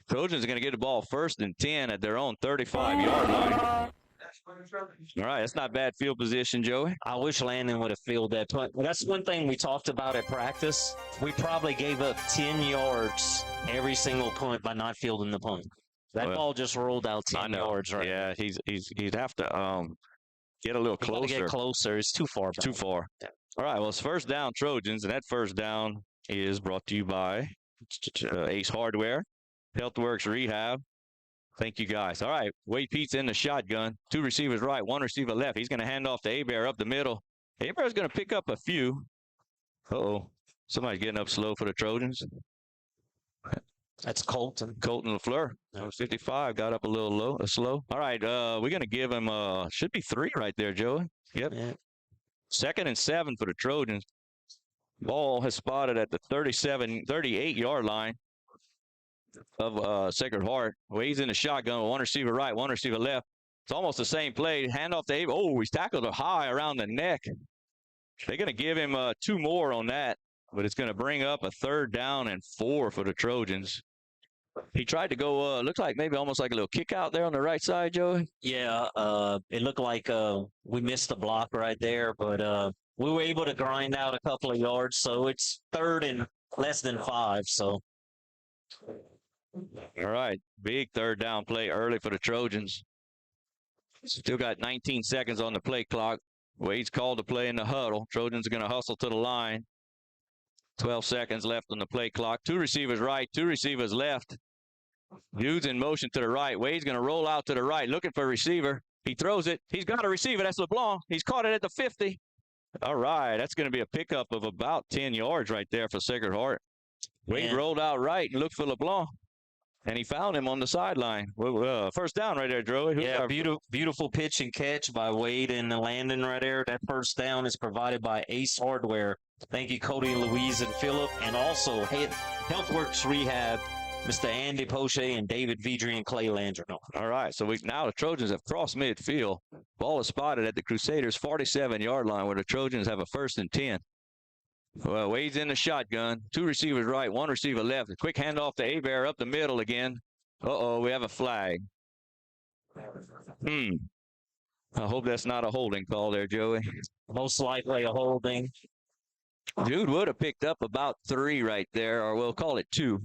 H: Trojans are going to get the ball 1st and 10 at their own 35-yard line. All right. That's not bad field position, Joey.
G: I wish Landon would have fielded that punt. That's one thing we talked about at practice. We probably gave up 10 yards every single punt by not fielding the punt. That ball just rolled out 10 yards, right?
H: Yeah, he'd have to get a little closer.
G: Get closer. It's too far back.
H: Too far. Yeah. All right, well, it's 1st down Trojans, and that 1st down is brought to you by Ace Hardware, HealthWorks Rehab. Thank you, guys. All right, Wade Pete's in the shotgun. 2 receivers right, 1 receiver left. He's going to hand off to Abear up the middle. Abear's going to pick up a few. Uh-oh. Somebody's getting up slow for the Trojans.
G: That's Colton.
H: Colton LaFleur. 55 got up a little slow. All right, we're going to give him should be 3 right there, Joey. Yep.
G: Yeah.
H: 2nd and 7 for the Trojans. Ball has spotted at the 38-yard line of Sacred Heart. Wade's in the shotgun. 1 receiver right, 1 receiver left. It's almost the same play. Handoff to Abe. Oh, he's tackled high around the neck. They're going to give him 2 more on that, but it's going to bring up a 3rd down and 4 for the Trojans. He tried to go, looks like maybe almost like a little kick out there on the right side, Joey.
G: Yeah, it looked like we missed the block right there, but we were able to grind out a couple of yards, so it's 3rd and less than 5, so.
H: All right, big 3rd down play early for the Trojans. Still got 19 seconds on the play clock. Wade's called to play in the huddle. Trojans are going to hustle to the line. 12 seconds left on the play clock. 2 receivers right, 2 receivers left. Dude's in motion to the right. Wade's going to roll out to the right, looking for a receiver. He throws it. He's got a receiver. That's LeBlanc. He's caught it at the 50. All right, that's going to be a pickup of about 10 yards right there for Sacred Heart. Wade rolled out right and looked for LeBlanc, and he found him on the sideline. 1st down right there, Joey.
G: Yeah, beautiful pitch and catch by Wade and Landon right there. That 1st down is provided by Ace Hardware. Thank you, Cody, Louise, and Phillip, and also HealthWorks Rehab, Mr. Andy Poche and David Vidri and Clay Landrino.
H: All right, so now the Trojans have crossed midfield. Ball is spotted at the Crusaders' 47-yard line where the Trojans have a 1st and 10. Well, Wade's in the shotgun. 2 receivers right, 1 receiver left. A quick handoff to Abear up the middle again. Uh-oh, we have a flag. I hope that's not a holding call there, Joey.
G: Most likely a holding.
H: Dude would have picked up about 3 right there, or we'll call it 2.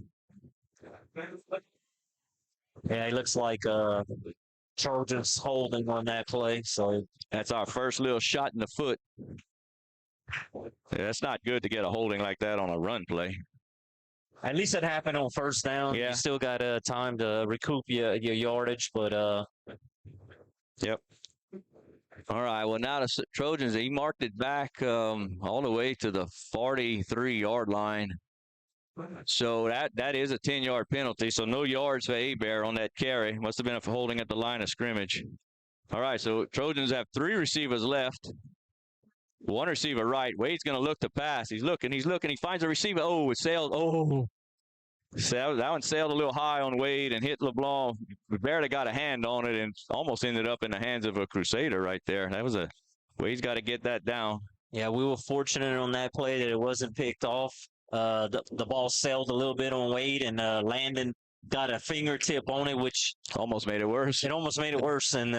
G: Yeah, it looks like Trojans holding on that play. So
H: that's our first little shot in the foot. Yeah, that's not good to get a holding like that on a run play.
G: At least it happened on 1st down.
H: Yeah.
G: You still got time to recoup your yardage, but
H: Yep. All right. Well, now the Trojans, he marked it back all the way to the 43-yard line. So that is a 10-yard penalty. So no yards for Abear on that carry. Must have been a holding at the line of scrimmage. All right. So Trojans have 3 receivers left. 1 receiver right. Wade's going to look to pass. He's looking. He finds a receiver. Oh, it sailed. Oh. That one sailed a little high on Wade and hit LeBlanc. We barely got a hand on it and almost ended up in the hands of a Crusader right there. Wade's got to get that down.
G: Yeah, we were fortunate on that play that it wasn't picked off. The ball sailed a little bit on Wade, and Landon got a fingertip on it, which
H: almost made it worse.
G: It almost made it worse, and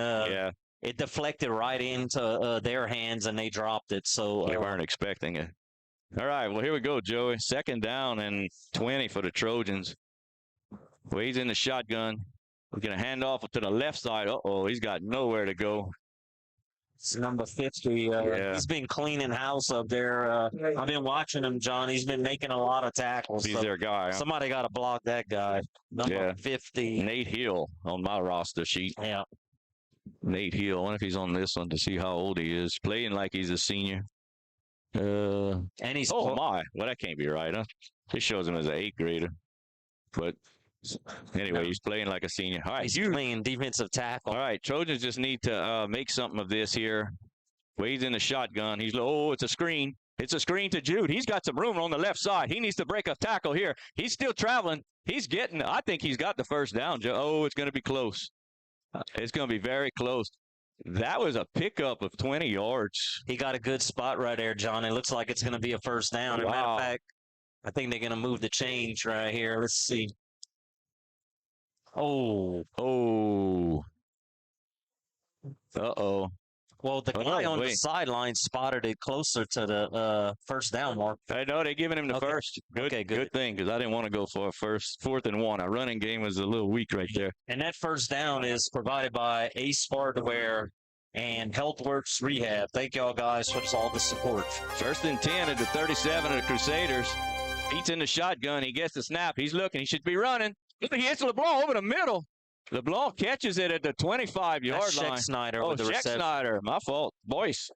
G: it deflected right into their hands, and they dropped it. So
H: they weren't expecting it. All right, well, here we go, Joey. 2nd down and 20 for the Trojans. Wade's in the shotgun. We're going to hand off to the left side. Uh-oh, he's got nowhere to go.
G: It's number 50. He's been cleaning house up there. I've been watching him, John. He's been making a lot of tackles.
H: He's their guy. Huh?
G: Somebody got to block that guy. Number 50.
H: Nate Hill on my roster sheet.
G: Yeah.
H: Nate Hill. I wonder if he's on this one to see how old he is. Playing like he's a senior. And he's well, that can't be right, huh? It shows him as an 8th grader. But anyway, he's playing like a senior. All right,
G: he's playing defensive tackle.
H: All right, Trojans just need to make something of this here. Wade's in the shotgun. It's a screen. It's a screen to Jude. He's got some room on the left side. He needs to break a tackle here. He's still traveling. I think he's got the first down, Joe. Oh, it's going to be close. It's going to be very close. That was a pickup of 20 yards.
G: He got a good spot right there, John. It looks like it's going to be a first down. As a matter of fact, I think they're going to move the change right here. Let's see. Oh.
H: Uh-oh.
G: Well, the guy on the sideline spotted it closer to the first down mark.
H: I know they're giving him the first. Good thing, because I didn't want to go for a 4th and 1. Our running game was a little weak right there.
G: And that first down is provided by Ace Hardware and HealthWorks Rehab. Thank y'all guys for all the support.
H: 1st and 10 at the 37 of the Crusaders. He's in the shotgun. He gets the snap. He's looking. He should be running. He hits LeBlanc over the middle. LeBlanc catches it at the 25-yard line.
G: Scheck-Snyder
H: with the reception. Scheck-Snyder. My fault. Boyce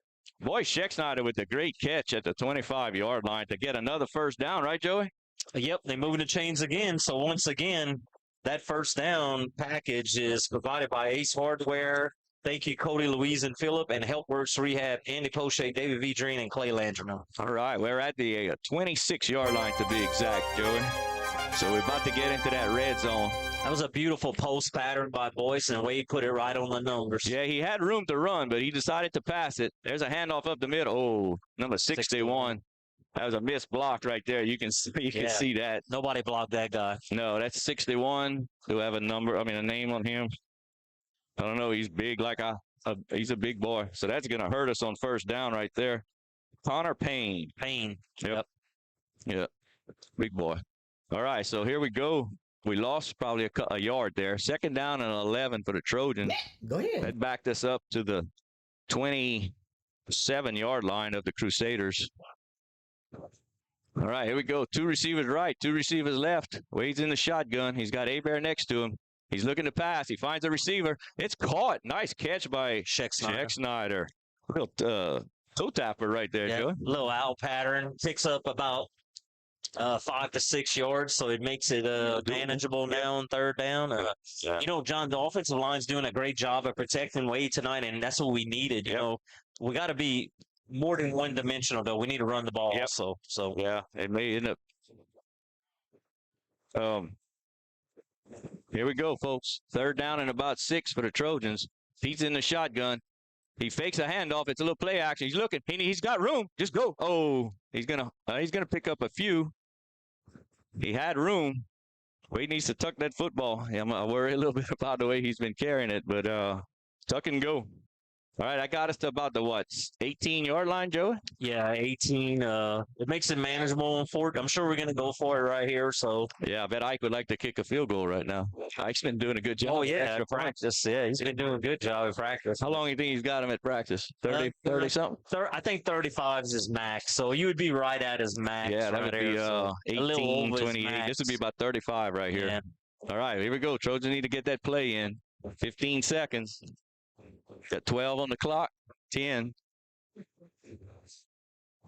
H: Scheck-Snyder with the great catch at the 25-yard line to get another first down, right, Joey?
G: Yep, they moved the chains again. So once again, that first down package is provided by Ace Hardware. Thank you, Cody, Louise, and Phillip, and HealthWorks Rehab, Andy Poche, David V. Dreen, and Clay Landrum.
H: All right, we're at the 26-yard line to be exact, Joey. So we're about to get into that red zone.
G: That was a beautiful post pattern by Boyce, and Wade put it right on the numbers.
H: Yeah, he had room to run, but he decided to pass it. There's a handoff up the middle. Oh, number 61. That was a missed block right there. You can see that.
G: Nobody blocked that guy.
H: No, that's 61. Do we have a name on him? I don't know. He's big he's a big boy. So that's going to hurt us on first down right there. Connor Payne. Yep. Big boy. All right, so here we go. We lost probably a yard there. 2nd down and 11 for the Trojans.
J: Go ahead.
H: That backed us up to the 27-yard line of the Crusaders. All right, here we go. 2 receivers right, 2 receivers left. Wade's in the shotgun. He's got Hebert next to him. He's looking to pass. He finds a receiver. It's caught. Nice catch by Scheck-Snyder. Little toe tapper right there, Joe.
G: Little owl pattern. Picks up about 5 to 6 yards, so it makes it manageable now on 3rd down. John, the offensive line's doing a great job of protecting Wade tonight, and that's what we needed. You know, we got to be more than one-dimensional, though. We need to run the ball also. So
H: yeah, it may end up. Here we go, folks. 3rd down and about 6 for the Trojans. He's in the shotgun. He fakes a handoff. It's a little play action. He's looking. He's got room. Just go. Oh, he's gonna pick up a few. He had room. Wade needs to tuck that football. I worry a little bit about the way he's been carrying it, but tuck and go. All right, I got us to about the 18-yard line, Joey?
G: Yeah, 18. It makes it manageable on 4th. I'm sure we're going to go for it right here. So
H: yeah, I bet Ike would like to kick a field goal right now. Ike's been doing a good job.
G: Oh, yeah, at practice. Yeah, he's been doing a good job at practice.
H: How long do you think he's got him at practice? 30 something?
G: I think 35 is his max. So you would be right at his max.
H: Yeah, that would be 18, 28. This would be about 35 right here.
G: Yeah.
H: All right, here we go. Trojans need to get that play in. 15 seconds. Got 12 on the clock. 10.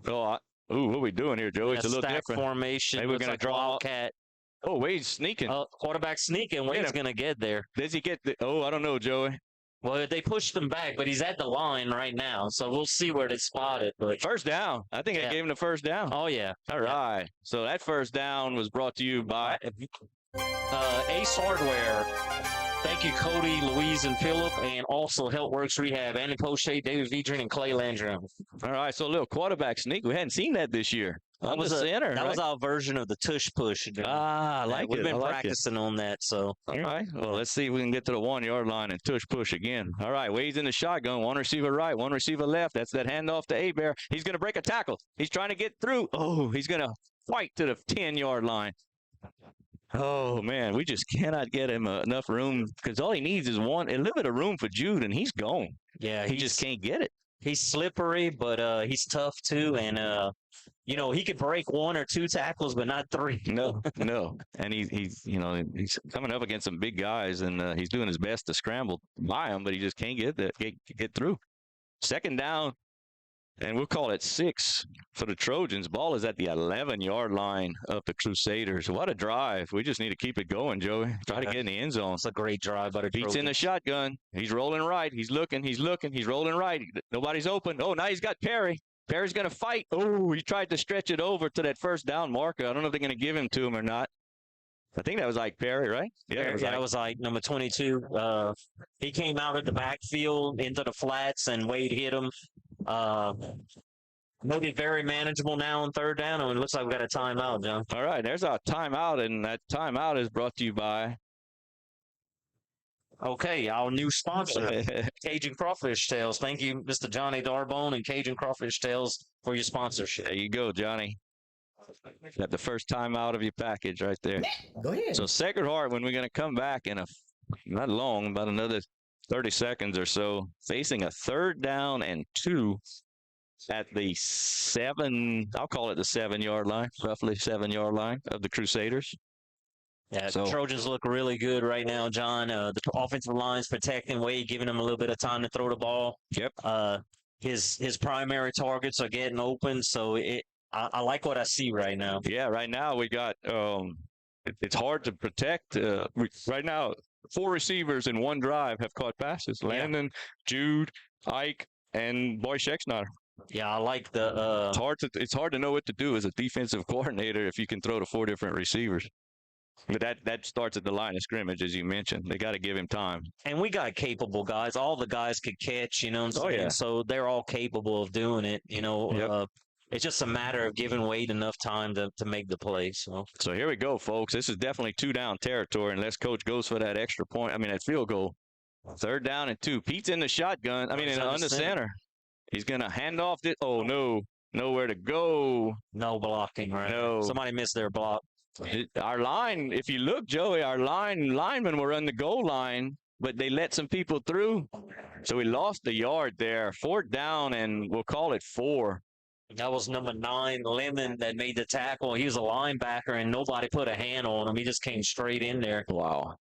H: What are we doing here, Joey? It's a little different.
G: Formation.
H: Maybe we're going to draw.
G: Wildcat.
H: Oh, Wade's sneaking.
G: Quarterback sneaking. Wade's going to get there.
H: Does he get I don't know, Joey.
G: Well, they pushed him back, but he's at the line right now, so we'll see where they spot it. But
H: first down. I think I gave him the first down.
G: Oh, yeah.
H: All right. So that first down was brought to you by
G: Ace Hardware. Thank you, Cody, Louise, and Phillip, and also HealthWorks Rehab, Andy Poche, David Vedrin, and Clay Landrum.
H: All right, so a little quarterback sneak. We hadn't seen that this year. That was
G: our version of the tush push.
H: I like it.
G: We've been practicing on that. So
H: all right, well, let's see if we can get to the 1-yard line and tush push again. All right, Wade's in the shotgun. 1 receiver right, 1 receiver left. That's that handoff to Hebert. He's going to break a tackle. He's trying to get through. Oh, he's going to fight to the 10-yard line. Oh, man, we just cannot get him enough room because all he needs is a little bit of room for Jude, and he's gone.
G: Yeah,
H: he just can't get it.
G: He's slippery, but he's tough too, and he could break 1 or 2 tackles, but not 3.
H: No, no. And he's coming up against some big guys, and he's doing his best to scramble by them, but he just can't get through. Second down, and we'll call it 6 for the Trojans. Ball is at the 11-yard line of the Crusaders. What a drive. We just need to keep it going, Joey. Try to get in the end zone.
G: It's a great drive by the
H: Beats
G: Trojans.
H: in the shotgun. He's rolling right. He's looking. He's rolling right. Nobody's open. Oh, now he's got Perry. Perry's going to fight. Oh, he tried to stretch it over to that first down marker. I don't know if they're going to give him to him or not. I think that was Ike Perry, right?
G: Yeah, that was Ike, number 22. He came out of the backfield into the flats, and Wade hit him. Made it very manageable now on third down, and it looks like we got a timeout, John.
H: All right, there's our timeout, and that timeout is brought to you by...
G: Okay, our new sponsor, Cajun Crawfish Tails. Thank you, Mr. Johnny Darbone and Cajun Crawfish Tails, for your sponsorship.
H: There you go, Johnny. Got the first timeout of your package right there.
J: Go ahead.
H: So Sacred Heart, when we're going to come back in not long, about another 30 seconds or so, facing a 3rd down and 2 at the 7-yard line, roughly 7-yard line of the Crusaders.
G: Yeah, the Trojans look really good right now, John. The offensive line's protecting Wade, giving him a little bit of time to throw the ball.
H: Yep.
G: His primary targets are getting open, so I like what I see right now.
H: Yeah, right now we got it's hard to protect. Right now, 4 receivers in one drive have caught passes. Landon, Jude, Ike, and Boy Schexnayder.
G: Yeah, I like the.
H: It's hard to know what to do as a defensive coordinator if you can throw to 4 different receivers. But that starts at the line of scrimmage, as you mentioned. They got to give him time.
G: And we got capable guys. All the guys could catch, you know what I'm saying?
H: Yeah.
G: So they're all capable of doing it, you know.
H: Yep.
G: It's just a matter of giving Wade enough time to make the play. So
H: here we go, folks. This is definitely 2-down territory unless Coach goes for that extra point. I mean, that field goal. 3rd down and 2. Pete's in the shotgun. On the center. He's going to hand off this. Oh, no. Nowhere to go.
G: No blocking, right?
H: No.
G: Somebody missed their block.
H: Our line, if you look, Joey, our linemen were on the goal line, but they let some people through. So we lost the yard there. 4th down, and we'll call it 4.
G: That was number 9, Lemon, that made the tackle. He was a linebacker, and nobody put a hand on him. He just came straight in there.
H: Wow.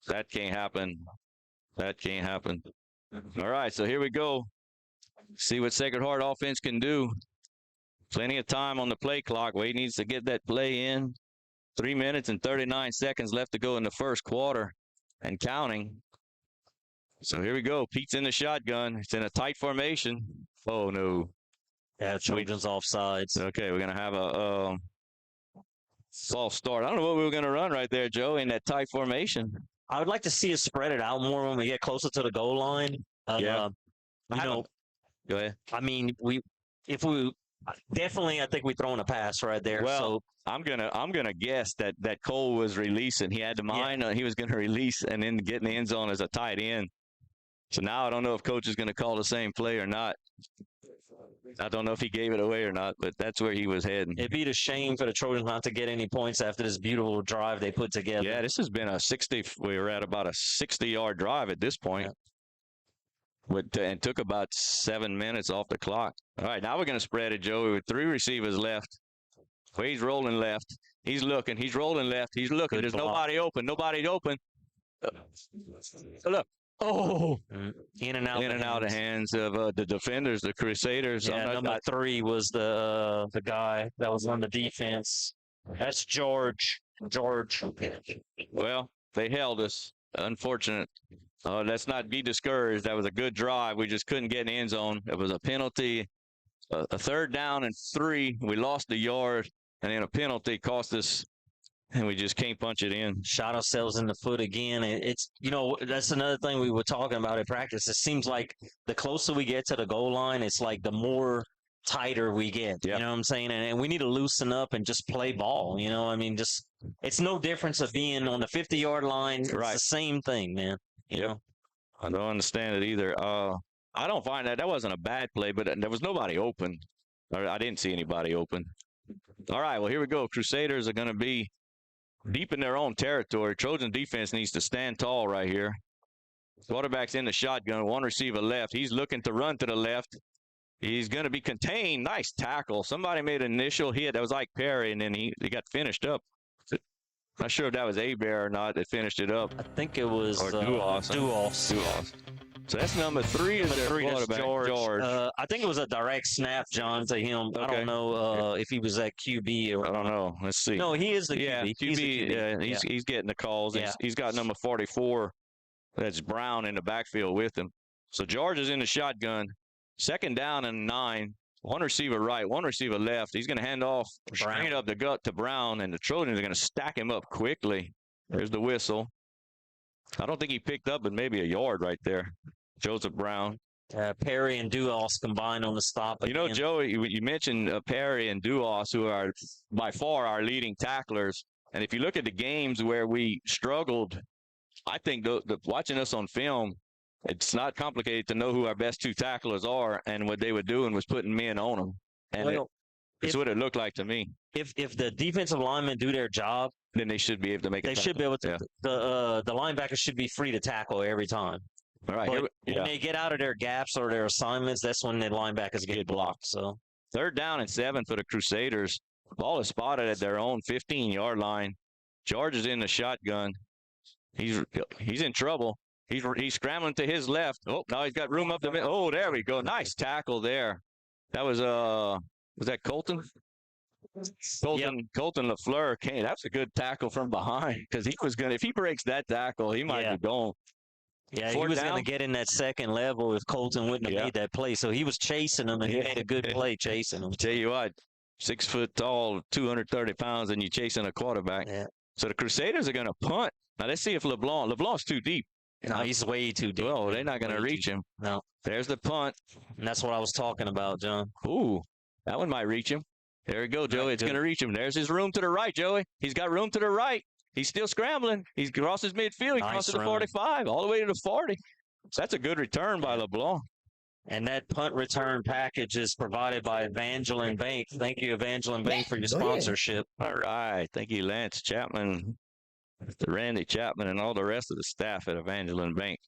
H: That can't happen. That can't happen. All right, so here we go. See what Sacred Heart offense can do. Plenty of time on the play clock. Wade needs to get that play in. 3 minutes and 39 seconds left to go in the first quarter and counting. So here we go. Pete's in the shotgun. It's in a tight formation. Oh, no.
G: Yeah, Trojans offsides.
H: Okay, we're going to have a false start. I don't know what we were going to run right there, Joe, in that tight formation.
G: I would like to see us spread it out more when we get closer to the goal line.
H: Yeah.
G: Go
H: ahead.
G: I mean, I think we throwing a pass right there.
H: Well,
G: so
H: I'm gonna guess that Cole was releasing. He had the mind. He was gonna release and then get in the end zone as a tight end. So now I don't know if Coach is gonna call the same play or not. I don't know if he gave it away or not, but that's where he was heading.
G: It'd be a shame for the Trojans not to get any points after this beautiful drive they put together.
H: Yeah, this has been we were at about a 60-yard drive at this point. And took about 7 minutes off the clock. All right, now we're going to spread it, Joey, with 3 receivers left. Wade's rolling left. He's looking. He's rolling left. He's looking. There's nobody open. Nobody open. Look. Oh.
G: In and out
H: of hands of the defenders, the Crusaders.
G: Yeah, number 3 was the guy that was on the defense. That's George.
H: Well, they held us. Unfortunate. Let's not be discouraged. That was a good drive. We just couldn't get in the end zone. It was a penalty, a 3rd down and 3. We lost the yard, and then a penalty cost us, and we just can't punch it in.
G: Shot ourselves in the foot again. It's, that's another thing we were talking about in practice. It seems like the closer we get to the goal line, it's like the more tighter we get.
H: Yep.
G: You know what I'm saying? And we need to loosen up and just play ball. It's no difference of being on the 50-yard line. It's the same thing, man. You know?
H: I don't understand it either. I don't find that wasn't a bad play, but there was nobody open. I didn't see anybody open. All right, well, here we go. Crusaders are going to be deep in their own territory. Trojan defense needs to stand tall right here. Quarterback's in the shotgun. 1 receiver left. He's looking to run to the left. He's going to be contained. Nice tackle. Somebody made an initial hit. That was like Perry, and then he got finished up. Not sure if that was Abear or not that finished it up.
G: I think it was
H: Duos.
G: Duos.
H: So that's number 3 is their quarterback, George.
G: I think it was a direct snap, John, to him. Okay. I don't know if he was at QB or.
H: I don't know. Let's see.
G: No, he is the QB.
H: Yeah, QB. He's getting the calls. Yeah. He's got number 44. That's Brown in the backfield with him. So George is in the shotgun. 2nd down and 9. One receiver right, one receiver left. He's going to hand off straight up the gut to Brown, and the Trojans are going to stack him up quickly. There's the whistle. I don't think he picked up, but maybe a yard right there. Joseph Brown.
G: Perry and Duos combined on the stop.
H: You know, Joey, you mentioned Perry and Duos, who are by far our leading tacklers. And if you look at the games where we struggled, I think watching us on film, it's not complicated to know who our best 2 tacklers are, and what they were doing was putting men on them. And it's what it looked like to me.
G: If the defensive linemen do their job,
H: then they should be able to make it.
G: They should be able to. Yeah. The linebackers should be free to tackle every time.
H: All right.
G: But when they get out of their gaps or their assignments, that's when the linebackers get blocked. So
H: 3rd down and 7 for the Crusaders. Ball is spotted at their own 15-yard line. George is in the shotgun. He's in trouble. He's scrambling to his left. Oh, now he's got room up the middle. Oh, there we go. Nice tackle there. That was that Colton? Colton LaFleur came. That's a good tackle from behind, because he was if he breaks that tackle, he might be gone.
G: Yeah, he was going to get in that second level if Colton wouldn't have made that play. So he was chasing him, and he made a good play chasing him.
H: Tell you what, 6 foot tall, 230 pounds, and you're chasing a quarterback.
G: Yeah.
H: So the Crusaders are going to punt. Now let's see if LeBlanc's too deep.
G: No, he's way too deep.
H: Well, they're not going to reach him.
G: No.
H: There's the punt.
G: And that's what I was talking about, John.
H: Ooh, that one might reach him. There we go, Joey. It's going to reach him. There's his room to the right, Joey. He's got room to the right. He's still scrambling. He crosses midfield. He crosses the 45, all the way to the 40. So that's a good return by LeBlanc.
G: And that punt return package is provided by Evangeline Bank. Thank you, Evangeline Bank, for your sponsorship.
H: All right. Thank you, Lance Chapman, Randy Chapman, and all the rest of the staff at Evangeline Bank.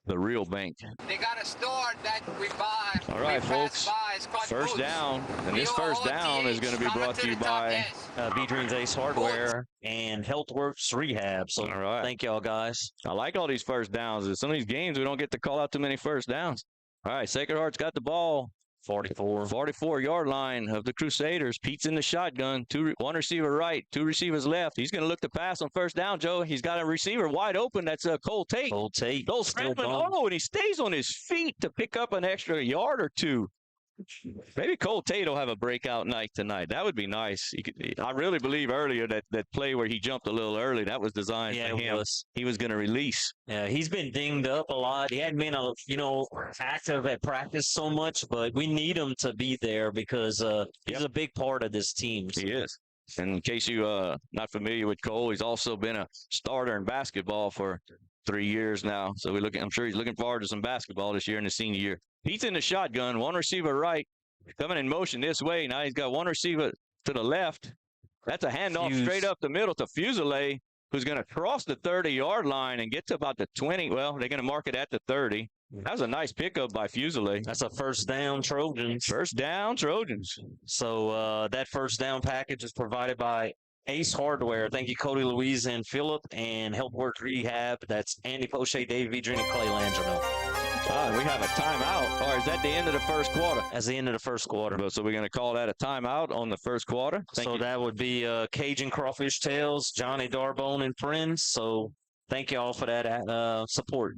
H: The real bank.
J: They got a store that we buy.
H: All right, folks. First down. And this first down is going to be brought to you by
G: B-Dreams Ace Hardware and HealthWorks Rehab. So thank y'all, guys.
H: I like all these first downs. In some of these games, we don't get to call out too many first downs. All right, Sacred Heart's got the ball. 44-yard line of the Crusaders. Pete's in the shotgun. One receiver right, 2 receivers left. He's going to look to pass on first down, Joe. He's got a receiver wide open. That's Cole Tate. Cole scrambling. Oh, and he stays on his feet to pick up an extra yard or 2. Maybe Cole Tate will have a breakout night tonight. That would be nice. I really believe earlier that play where he jumped a little early, that was designed for him. He was going to release.
G: Yeah, he's been dinged up a lot. He hadn't been, active at practice so much, but we need him to be there because he's a big part of this team.
H: He is. And in case you're not familiar with Cole, he's also been a starter in basketball for 3 years now. So I'm sure he's looking forward to some basketball this year in the senior year. He's in the shotgun, one receiver right, coming in motion this way. Now he's got one receiver to the left. That's a handoff straight up the middle to Fusilier, who's going to cross the 30-yard line and get to about the 20. Well, they're going to mark it at the 30. That was a nice pickup by Fusilier.
G: That's a first down Trojans.
H: First down Trojans.
G: So that first down package is provided by Ace Hardware. Thank you, Cody, Louise, and Phillip, and HealthWorks Rehab. That's Andy Poche, Dave Vidrin, and Clay Langino.
H: We have a timeout. Or is that the end of the first quarter?
G: That's the end of the first quarter.
H: So we're going to call that a timeout on the first quarter.
G: Thank you. That would be Cajun Crawfish Tales, Johnny Darbone, and friends. So thank you all for that support.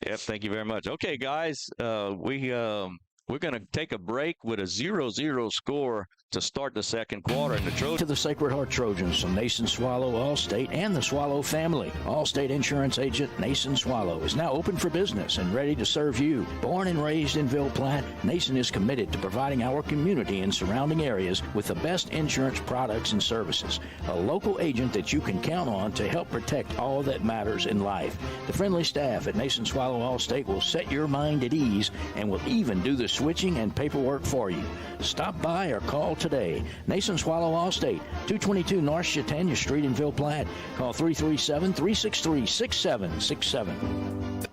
H: Yep, thank you very much. Okay, guys, we're going to take a break with a 0-0 score to start the second quarter. And
A: to the Sacred Heart Trojans from Nason Swallow Allstate and the Swallow family. Allstate Insurance Agent Nason Swallow is now open for business and ready to serve you. Born and raised in Ville Platte, Nason is committed to providing our community and surrounding areas with the best insurance products and services. A local agent that you can count on to help protect all that matters in life. The friendly staff at Nason Swallow Allstate will set your mind at ease and will even do the switching and paperwork for you. Stop by or call today. Nason Swallow Allstate, 222 North Chautauqua Street in Ville Platte. Call 337-363-6767.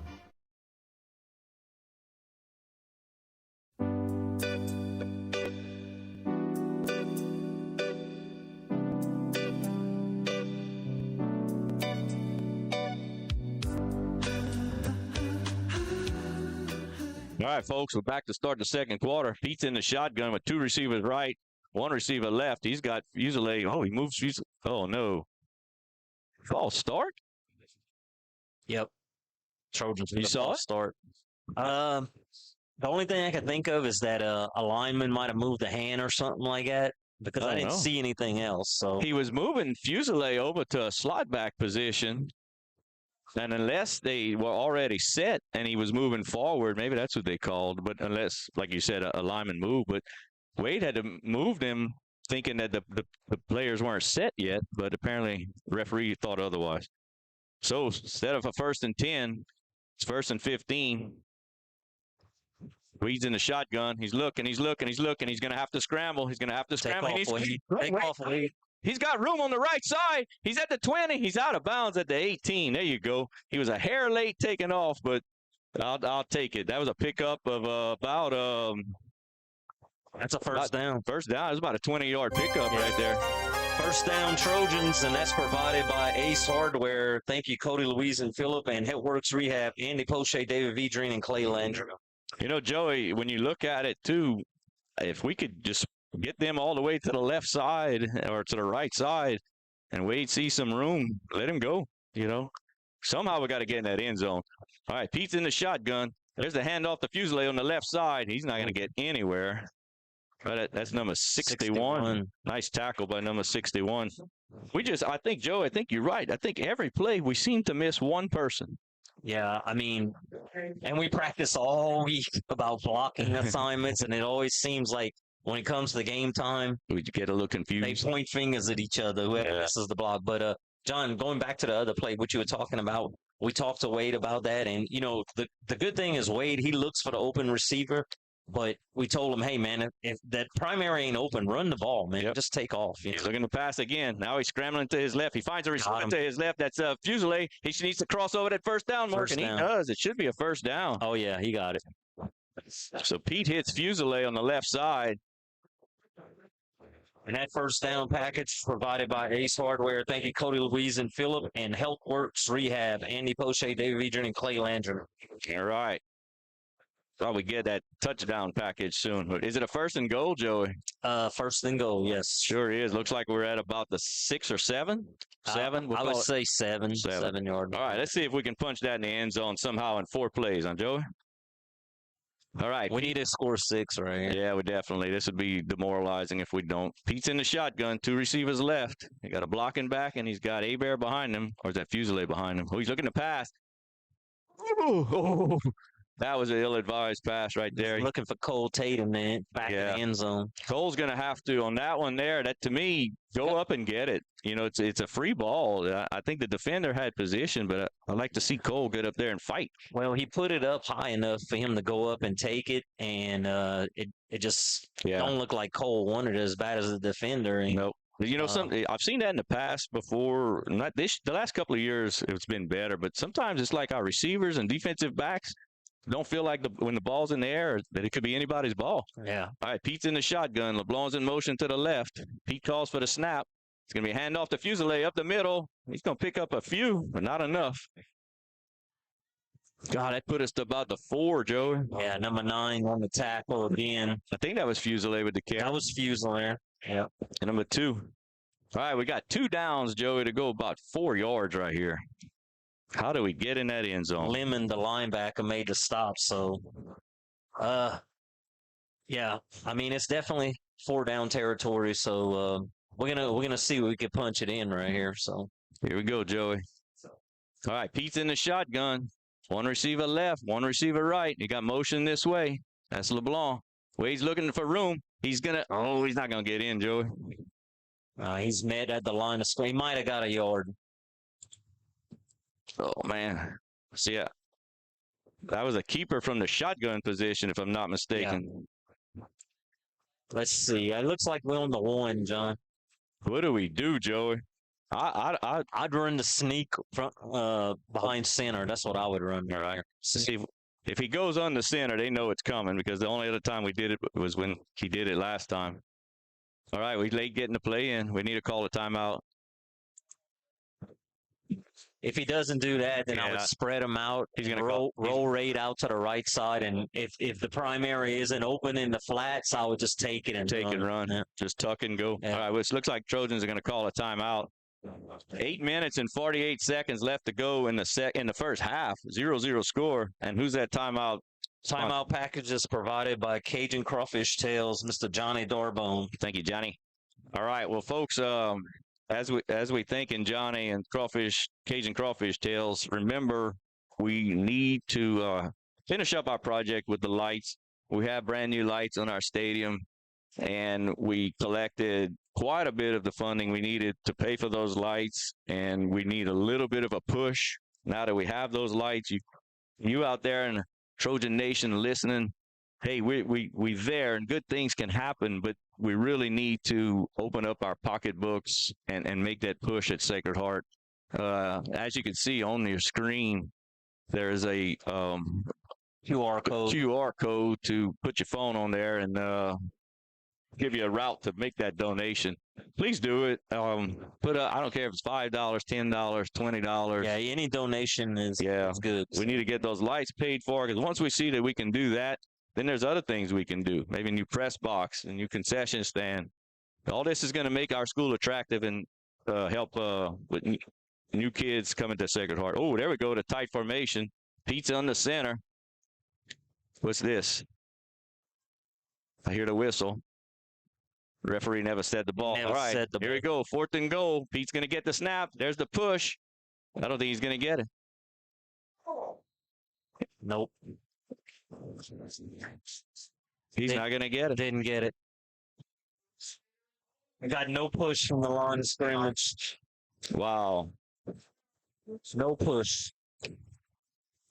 H: All right, folks, we're back to start the second quarter. Pete's in the shotgun with 2 receivers right, 1 receiver left. He's got Fusilier. Oh, he moves. Oh, no. False start?
G: Yep. Trojans.
H: You saw it?
G: Start. The only thing I can think of is that a lineman might have moved the hand or something like that because I didn't see anything else. So
H: he was moving Fusilier over to a slot back position. And unless they were already set and he was moving forward, maybe that's what they called. But unless, like you said, a lineman moved. But Wade had to move them thinking that the players weren't set yet. But apparently the referee thought otherwise. So instead of a 1st and 10, it's 1st and 15. Weed's in the shotgun. He's looking. He's going to have to scramble. Take
G: off, Wade.
H: He's got room on the right side. He's at the 20. He's out of bounds at the 18. There you go. He was a hair late taking off, but I'll take it. That was a pickup of about
G: that's a first down.
H: First down. It was about a 20-yard pickup right there.
G: First down, Trojans, and that's provided by Ace Hardware. Thank you, Cody, Louise, and Phillip, and Healthworks Rehab, Andy Poche, David Vedrine, and Clay Landry.
H: You know, Joey, when you look at it, too, if we could just get them all the way to the left side or to the right side and Wade see some room, let him go, you know. Somehow we got to get in that end zone. All right, Pete's in the shotgun. There's the handoff to Fusilier on the left side. He's not going to get anywhere. But that's number 61. Nice tackle by number 61. I think, Joe, I think you're right. I think every play we seem to miss one person.
G: Yeah, I mean, and we practice all week about blocking assignments, and it always seems like when it comes to the game time,
H: we get a little confused.
G: They point fingers at each other. Whoever misses the block. But, John, going back to the other play, what you were talking about, we talked to Wade about that. And, you know, the good thing is Wade, he looks for the open receiver. But we told him, hey, man, if that primary ain't open, run the ball, man. Just take off.
H: He's looking to pass again. Now he's scrambling to his left. He finds a receiver to his left. That's Fusilier. He needs to cross over that first down mark, and he does. It should be a first down.
G: Oh, yeah, he got it.
H: So Pete hits Fusilier on the left side.
G: And that first down package provided by Ace Hardware. Thank you, Cody, Louise, and Phillip. And Healthworks Rehab, Andy Poche, David Vedrine, and Clay Landry.
H: All right. Thought we get that touchdown package soon. But is it a 1st and goal, Joey?
G: 1st and goal, yes.
H: Sure is. Looks like we're at about the 6 or 7. 7?
G: I would say 7. 7 yard.
H: All right, let's see if we can punch that in the end zone somehow in 4 plays, huh, Joey? All right.
G: We need to score 6 right here.
H: Yeah, we definitely. This would be demoralizing if we don't. Pete's in the shotgun. 2 receivers left. He got a blocking back, and he's got Hebert behind him. Or is that Fusilier behind him? Oh, he's looking to pass. Oh. That was an ill-advised pass right there.
G: Looking for Cole Tatum, man, back in the end zone.
H: Cole's going to have to, on that one there, that to me, go up and get it. You know, it's a free ball. I think the defender had position, but I'd like to see Cole get up there and fight.
G: Well, he put it up high enough for him to go up and take it, and it just don't look like Cole wanted it as bad as the defender. And,
H: nope. You know, I've seen that in the past before. The last couple of years, it's been better, but sometimes it's like our receivers and defensive backs don't feel like when the ball's in the air that it could be anybody's ball.
G: Yeah.
H: All right, Pete's in the shotgun. LeBlanc's in motion to the left. Pete calls for the snap. It's going to be a handoff to Fusilier up the middle. He's going to pick up a few, but not enough. God, that put us to about the 4, Joey.
G: Yeah, number 9 on the tackle again.
H: I think that was Fusilier with the carry.
G: That was Fusilier. Yeah.
H: And number 2. All right, we got 2 downs, Joey, to go about 4 yards right here. How do we get in that end zone?
G: Lemon, the linebacker, made the stop. So, yeah, I mean, it's definitely 4 down territory. So we're gonna see if we can punch it in right here. So
H: here we go, Joey. All right, Pete's in the shotgun. 1 receiver left, 1 receiver right. He got motion this way. That's LeBlanc. Wade's looking for room. He's not gonna get in, Joey.
G: He's met at the line of scrimmage. He might have got a yard.
H: Oh, man. So, yeah. That was a keeper from the shotgun position, if I'm not mistaken.
G: Yeah. Let's see. It looks like we're on the 1, John.
H: What do we do, Joey?
G: I'd run the sneak behind center. That's what I would run right here.
H: See, if he goes on the center, they know it's coming because the only other time we did it was when he did it last time. All right, we late getting the play in. We need to call a timeout.
G: If he doesn't do that, then I would spread him out.
H: He's going to
G: roll rate out to the right side, and if the primary isn't open in the flats, I would just take it and
H: run.
G: Yeah.
H: Just tuck and go.
G: Yeah.
H: All right, well, it looks like Trojans are going to call a timeout. 8 minutes and 48 seconds left to go in the first half. 0-0 score. And who's that timeout?
G: Timeout package is provided by Cajun Crawfish Tails, Mr. Johnny Darbone.
H: Thank you, Johnny. All right, well, folks, as we think in Johnny and Cajun Crawfish Tails, remember we need to finish up our project with the lights. We have brand new lights on our stadium, and we collected quite a bit of the funding we needed to pay for those lights, and we need a little bit of a push. Now that we have those lights, you out there in Trojan Nation listening, hey, we there, and good things can happen, but we really need to open up our pocketbooks and make that push at Sacred Heart. As you can see on your screen, there's a QR code to put your phone on there and give you a route to make that donation. Please do it. I don't care if it's $5, $10, $20.
G: Yeah, any donation is good.
H: We need to get those lights paid for, because once we see that we can do that, then there's other things we can do. Maybe a new press box, a new concession stand. All this is going to make our school attractive and help with new kids coming to Sacred Heart. Oh, there we go, to tight formation. Pizza on the center. What's this? I hear the whistle. Referee never set the ball. All right, here we go. 4th and goal. Pete's going to get the snap. There's the push. I don't think he's going to get it.
G: Nope.
H: He's not going to get it.
G: Didn't get it. Got no push from the line of scrimmage.
H: Wow.
G: No push.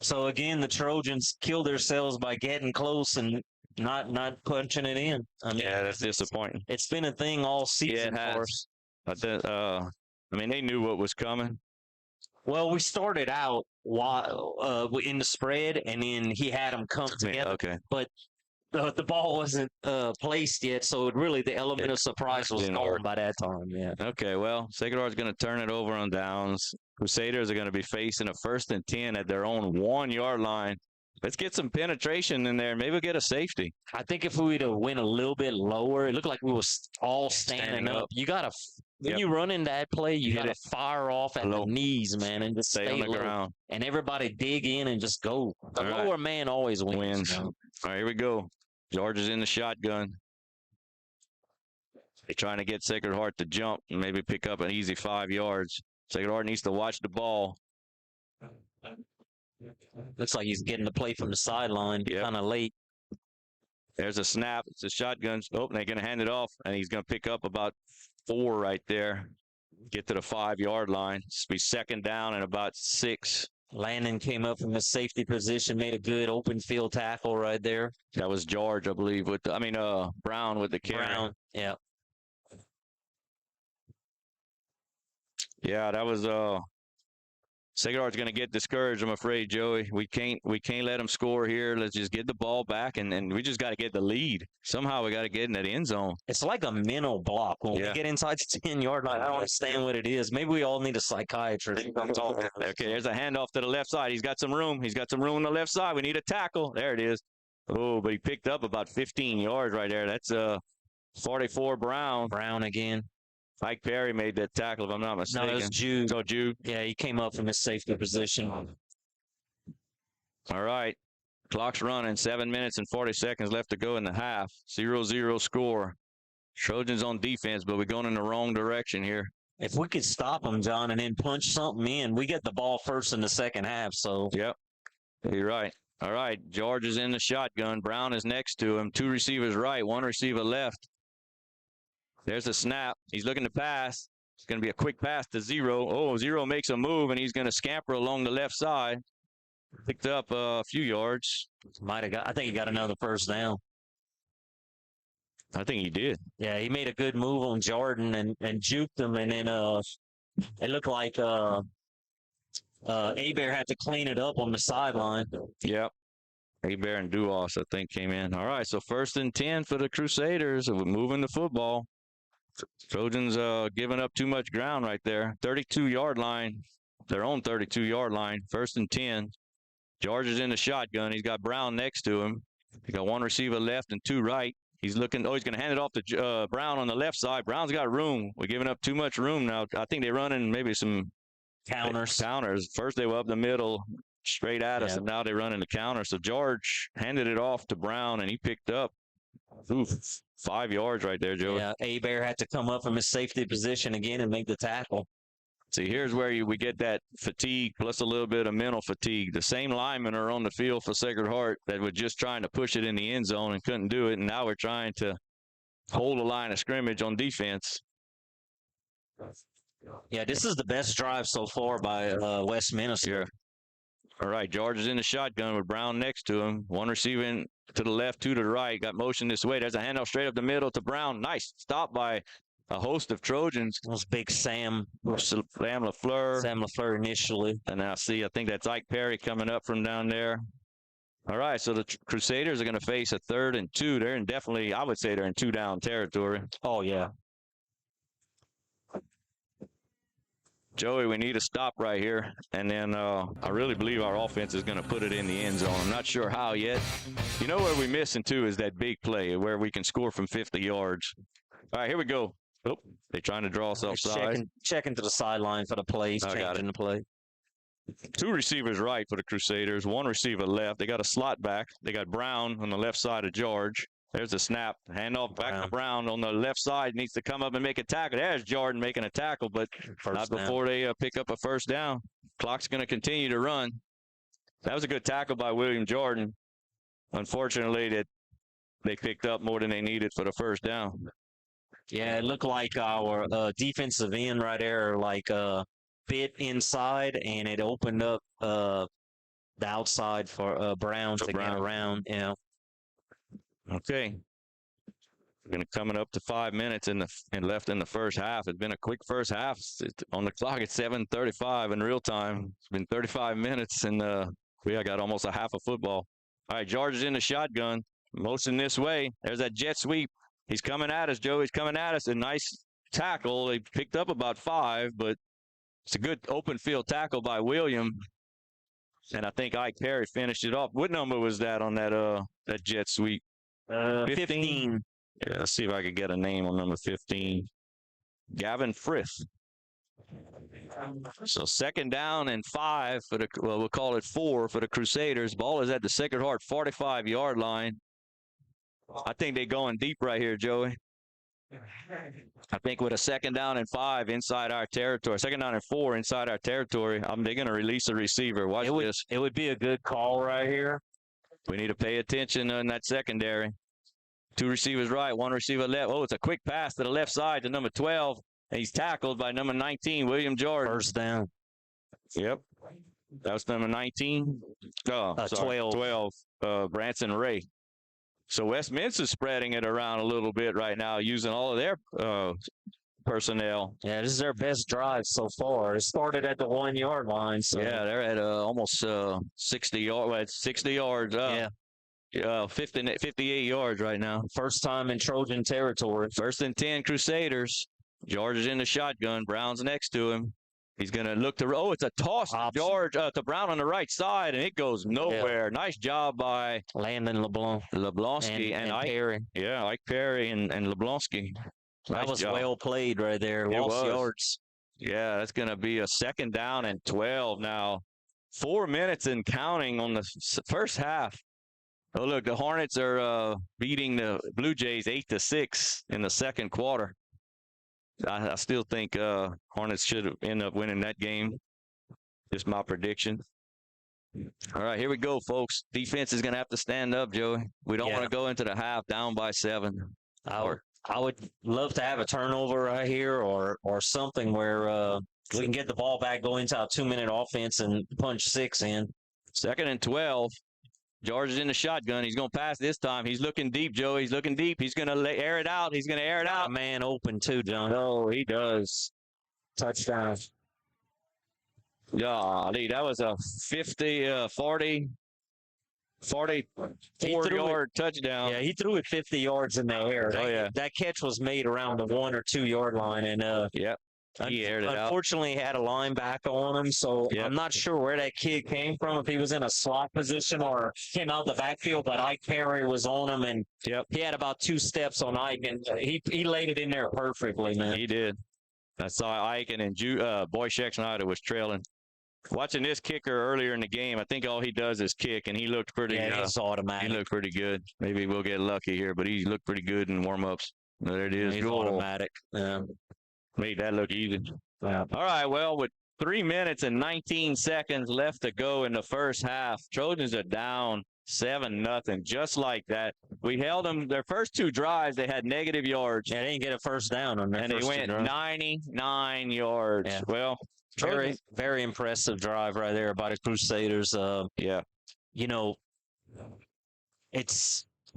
G: So again, the Trojans killed themselves by getting close and not punching it in. I mean,
H: yeah, that's disappointing.
G: It's been a thing all season for us.
H: I mean, they knew what was coming.
G: Well, we started out in the spread, and then he had them come together.
H: Okay.
G: But the ball wasn't placed yet, so the element of surprise was gone by that time. Yeah.
H: Okay, well, Sacred Heart's going to turn it over on downs. Crusaders are going to be facing a 1st and 10 at their own 1-yard line. Let's get some penetration in there, and maybe we'll get a safety.
G: I think if we would have went a little bit lower, it looked like we were all standing up. You got to, when you run in that play, you got to fire off at the knees, man, and just stay
H: on the ground.
G: And everybody dig in and just go. The lower man always wins.
H: All right, here we go. George is in the shotgun. They're trying to get Sacred Heart to jump and maybe pick up an easy 5 yards. Sacred Heart needs to watch the ball.
G: Looks like he's getting the play from the sideline. Kind of late.
H: There's a snap. It's a shotgun. Oh, they're going to hand it off, and he's going to pick up about 4 right there. Get to the 5-yard line. It's be 2nd down and about 6.
G: Landon came up from the safety position, made a good open field tackle right there.
H: That was George, I believe. Brown with the carry.
G: Brown, yeah.
H: Yeah, that was Sacred Heart's going to get discouraged, I'm afraid, Joey. We can't let them score here. Let's just get the ball back, and we just got to get the lead. Somehow we got to get in that end zone.
G: It's like a mental block. When we get inside the 10-yard line, I don't understand what it is. Maybe we all need a psychiatrist.
H: Okay, there's a handoff to the left side. He's got some room. He's got some room on the left side. We need a tackle. There it is. Oh, but he picked up about 15 yards right there. That's 44 Brown.
G: Brown again.
H: Mike Perry made that tackle, if I'm not mistaken.
G: No, it was Jude.
H: Oh, Jude.
G: Yeah, he came up from his safety position.
H: All right. Clock's running. 7 minutes and 40 seconds left to go in the half. 0-0 score. Trojans on defense, but we're going in the wrong direction here.
G: If we could stop them, John, and then punch something in, we get the ball first in the second half. So.
H: Yep. You're right. All right. George is in the shotgun. Brown is next to him. 2 receivers right, 1 receiver left. There's the snap. He's looking to pass. It's going to be a quick pass to Zero. Oh, Zero makes a move, and he's going to scamper along the left side. Picked up a few yards.
G: I think he got another first down.
H: I think he did.
G: Yeah, he made a good move on Jordan and juked him, and then it looked like Abear had to clean it up on the sideline.
H: Yep. Abear and Duos, I think, came in. All right, so 1st and 10 for the Crusaders. We're moving the football. Trojans giving up too much ground right there. 32-yard line. their own 32-yard line. 1st and 10. George is in the shotgun. He's got Brown next to him. He got one receiver left and two right. He's looking. Oh, he's going to hand it off to Brown on the left side. Brown's got room. We're giving up too much room now. I think they're running maybe some
G: Counters.
H: First they were up the middle, straight at us, and now they're running the counter. So George handed it off to Brown, and he picked up 5 yards right there, Joey.
G: Yeah, A-Bear had to come up from his safety position again and make the tackle.
H: See, here's where we get that fatigue plus a little bit of mental fatigue. The same linemen are on the field for Sacred Heart that were just trying to push it in the end zone and couldn't do it, and now we're trying to hold a line of scrimmage on defense.
G: Yeah, this is the best drive so far by Westminster.
H: All right, George is in the shotgun with Brown next to him. One receiver to the left, two to the right. Got motion this way. There's a handoff straight up the middle to Brown. Nice stop by a host of Trojans.
G: Those big Sam
H: LaFleur.
G: Sam LaFleur initially.
H: And I think that's Ike Perry coming up from down there. All right, so the Crusaders are going to face a 3rd and 2. They're in definitely, I would say they're in 2-down territory.
G: Oh, yeah.
H: Joey, we need a stop right here. And then I really believe our offense is going to put it in the end zone. I'm not sure how yet. You know where we're missing, too, is that big play where we can score from 50 yards. All right, here we go. Oh, they're trying to draw us offside.
G: Checking to the sideline for the plays, changing the play.
H: 2 receivers right for the Crusaders, 1 receiver left. They got a slot back. They got Brown on the left side of George. There's a snap. Handoff back to Brown on the left side. Needs to come up and make a tackle. There's Jordan making a tackle, but not before they pick up a first down. Clock's going to continue to run. That was a good tackle by William Jordan. Unfortunately, that they picked up more than they needed for the first down.
G: Yeah, it looked like our defensive end right there, like bit inside, and it opened up the outside for Brown to get around. Yeah.
H: Okay. We're going to coming up to 5 minutes and left in the first half. It's been a quick first half. On the clock, it's 7:35 in real time. It's been 35 minutes, and we got almost a half of football. All right, George is in the shotgun. Motion this way. There's that jet sweep. He's coming at us, Joe. He's coming at us. A nice tackle. They picked up about 5, but it's a good open field tackle by William. And I think Ike Perry finished it off. What number was that on that jet sweep?
G: 15.
H: Yeah, let's see if I can get a name on number 15. Gavin Frith. So 2nd down and 5 for we'll call it 4 for the Crusaders. Ball is at the Sacred Heart 45-yard line. I think they're going deep right here, Joey. I think with a 2nd down and 5 inside our territory, 2nd down and 4 inside our territory, they're going to release a receiver. Watch this.
G: It would be a good call right here.
H: We need to pay attention in that secondary. 2 receivers right, 1 receiver left. Oh, it's a quick pass to the left side to number 12. And he's tackled by number 19, William Jordan.
G: First down.
H: Yep. That was number 19. Oh, sorry, 12. Branson Ray. So Westminster's spreading it around a little bit right now, using all of their personnel.
G: Yeah, this is their best drive so far. It started at the 1-yard line. So.
H: Yeah, they're at almost 60 yards. Well, 60 yards.
G: Yeah.
H: 58 yards right now.
G: First time in Trojan territory.
H: 1st and 10 Crusaders. George is in the shotgun. Brown's next to him. He's going to look to, it's a toss to George, to Brown on the right side, and it goes nowhere. Yeah. Nice job by
G: Landon
H: Leblonsky and Ike Perry. Yeah, Ike Perry and Leblonsky.
G: That was well played right there. Lost yards.
H: Yeah, that's going to be a 2nd down and 12 now. 4 minutes and counting on the first half. Oh, look, the Hornets are beating the Blue Jays 8-6 in the 2nd quarter. I still think Hornets should end up winning that game. Just my prediction. All right, here we go, folks. Defense is going to have to stand up, Joey. We don't want to go into the half down by 7.
G: I would love to have a turnover right here or something where we can get the ball back, go into our 2-minute offense and punch 6 in.
H: 2nd and 12. George is in the shotgun. He's going to pass this time. He's looking deep, Joe. He's looking deep. He's going to air it out. He's going to air it out.
G: A man open too, John.
H: Oh, he does.
G: Touchdown.
H: Golly, that was a 44-yard touchdown.
G: Yeah, he threw it 50 yards in the air.
H: Oh, yeah.
G: That catch was made around the 1 or 2 yard line. And
H: yep. He aired it out.
G: Unfortunately, he had a linebacker on him, so
H: Yep.
G: I'm not sure where that kid came from, if he was in a slot position or came out the backfield, but Ike Perry was on him, and he had about 2 steps on Ike, and he laid it in there perfectly, man.
H: He did. I saw Ike, and then Boychek Snyder was trailing. Watching this kicker earlier in the game, I think all he does is kick, and he looked pretty.
G: It's automatic.
H: He looked pretty good. Maybe we'll get lucky here, but he looked pretty good in warm-ups. There it is.
G: He's automatic. Yeah.
H: Made that look easy.
G: Yeah.
H: All right, well, with 3 minutes and 19 seconds left to go in the first half, Trojans are down 7-0, just like that. We held them their first 2 drives. They had negative yards.
G: Yeah, they didn't get a first down on their
H: and they went 99 yards.
G: Yeah.
H: Well,
G: very, very impressive drive right there by the Crusaders.
H: Yeah.
G: You know,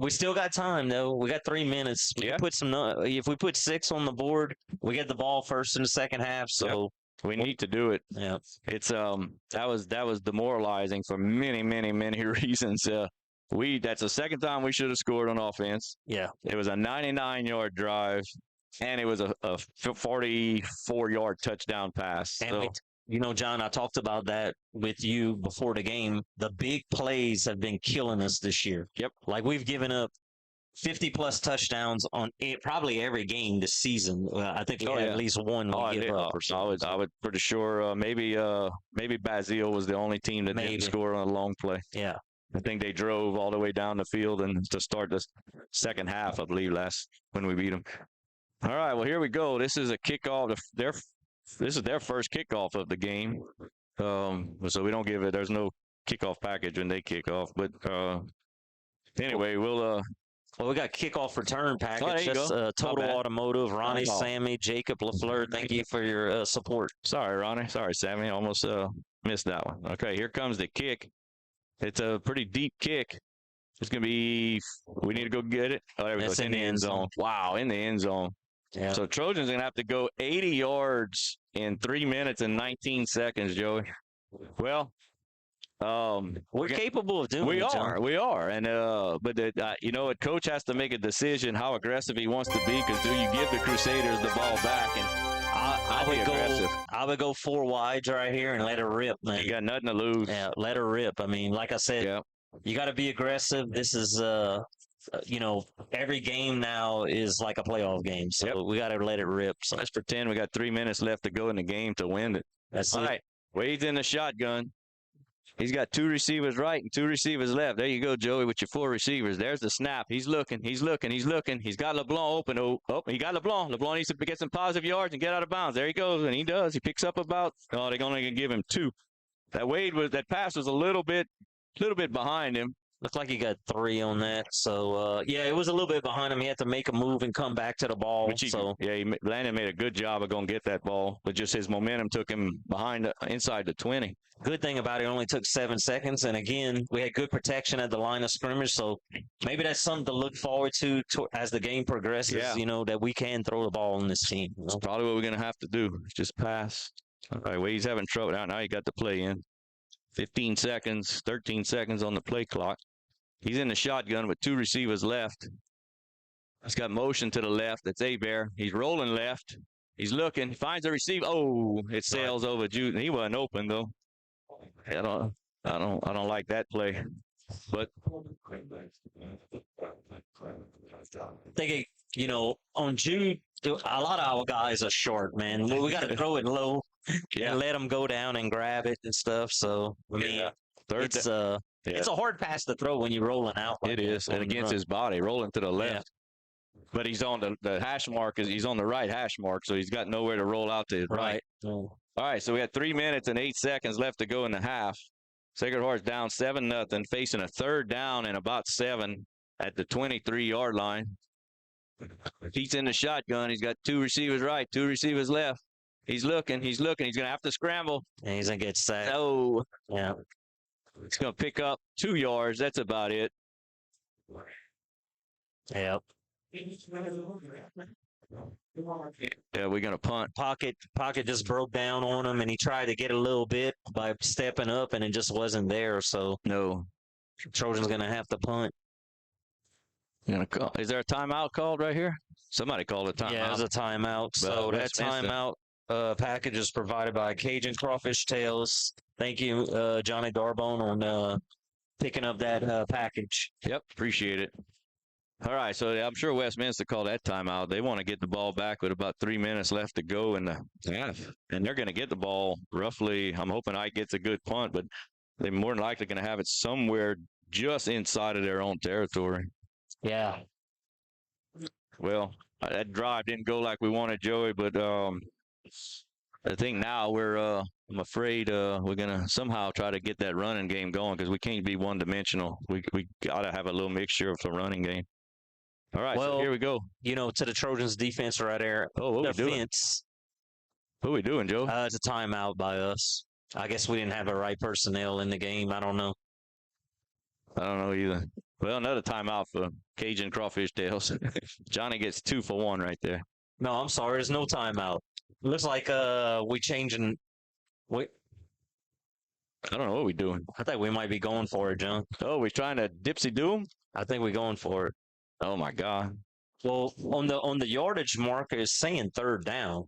G: we still got time though. We got 3 minutes. We can put if we put 6 on the board, we get the ball first in the second half. So
H: we need to do it.
G: Yeah.
H: It's that was demoralizing for many reasons. That's the second time we should have scored on offense.
G: Yeah.
H: It was a 99-yard drive, and it was a 44-yard touchdown pass.
G: And you know, John, I talked about that with you before the game. The big plays have been killing us this year.
H: Yep.
G: Like we've given up 50-plus touchdowns on probably every game this season. I think we had at least one we give up.
H: I was pretty sure maybe Bazile was the only team that didn't score on a long play.
G: Yeah.
H: I think they drove all the way down the field and to start the second half, I believe, when we beat them. All right, well, here we go. This is a kickoff. This is their first kickoff of the game. So we don't give it. There's no kickoff package when they kick off. But anyway, well,
G: we got kickoff return package.
H: Oh, there you go.
G: Total Automotive, Ronnie, Sammy, Jacob LaFleur. Thank you for your support.
H: Sorry, Ronnie. Sorry, Sammy. Almost missed that one. Okay, here comes the kick. It's a pretty deep kick. It's going to be – we need to go get it. Oh, there we go. It's in the end zone. Wow, in the end zone.
G: Yeah.
H: So Trojans are going to have to go 80 yards in 3 minutes and 19 seconds, Joey. Well,
G: we're capable of doing it.
H: We are. And but a coach has to make a decision how aggressive he wants to be, because do you give the Crusaders the ball back? And
G: I would go 4 wides right here and let her rip, man.
H: You got nothing to lose.
G: Yeah, let her rip. I mean, like I said, you got to be aggressive. This is every game now is like a playoff game, so we got to let it rip. So
H: let's pretend we got 3 minutes left to go in the game to win it.
G: That's
H: all right. Wade's in the shotgun. He's got 2 receivers right and 2 receivers left. There you go, Joey, with your 4 receivers. There's the snap. He's looking. He's got LeBlanc open. Oh, he got LeBlanc. LeBlanc needs to get some positive yards and get out of bounds. There he goes, and he does. He picks up they're only going to give him 2. That pass was a little bit behind him.
G: Looked like he got 3 on that. So, it was a little bit behind him. He had to make a move and come back to the ball.
H: Landon made a good job of going to get that ball, but just his momentum took him inside the 20.
G: Good thing about it only took 7 seconds. And again, we had good protection at the line of scrimmage. So maybe that's something to look forward to as the game progresses, that we can throw the ball on this team.
H: That's probably what we're going to have to do. Just pass. All right, he's having trouble. Now he got the play in. 13 seconds on the play clock. He's in the shotgun with 2 receivers left. He's got motion to the left. That's Abear. He's rolling left. He's looking. He finds a receiver. Oh, it sails over Jude. He wasn't open though. I don't like that play. But
G: I think on Jude, a lot of our guys are short, man. We got to throw it low and let them go down and grab it and stuff. So I mean, it's a hard pass to throw when you're rolling out.
H: It is, and against his body, rolling to the left. Yeah. But he's on the hash mark. He's on the right hash mark, so he's got nowhere to roll out to his right. All right, so we had 3 minutes and 8 seconds left to go in the half. Sacred Heart's down 7-0, facing a 3rd down and about 7 at the 23-yard line. He's in the shotgun. He's got 2 receivers right, 2 receivers left. He's looking. He's going to have to scramble.
G: And he's going to get sacked.
H: Oh.
G: Yeah.
H: He's going to pick up 2 yards. That's about it.
G: Yep.
H: Yeah, we're going to punt.
G: Pocket just broke down on him, and he tried to get a little bit by stepping up, and it just wasn't there. So
H: no,
G: Trojan's going to have to punt.
H: Is there a timeout called right here? Somebody called a timeout.
G: Yeah, there's a timeout. So that timeout package is provided by Cajun Crawfish Tails. Thank you, Johnny Darbone, on picking up that package.
H: Yep, appreciate it. All right, so I'm sure Westminster called that timeout. They want to get the ball back with about 3 minutes left to go in the half, and they're going to get the ball roughly. I'm hoping Ike gets a good punt, but they're more than likely going to have it somewhere just inside of their own territory.
G: Yeah.
H: Well, that drive didn't go like we wanted, Joey, but I think now I'm afraid we're going to somehow try to get that running game going because we can't be one-dimensional. We got to have a little mixture of the running game. All right,
G: well,
H: so here we go.
G: To the Trojans defense right there.
H: Oh, what we doing? What we doing, Joe?
G: It's a timeout by us. I guess we didn't have the right personnel in the game. I don't know.
H: I don't know either. Well, another timeout for Cajun Crawfish Tails. Johnny gets 2 for 1 right there.
G: No, I'm sorry. There's no timeout. Looks like we changing. Wait.
H: I don't know what we're doing.
G: I think we might be going for it, John.
H: Oh, we're trying to dipsy do them?
G: I think we're going for it.
H: Oh my God.
G: Well, on the yardage marker is saying 3rd down.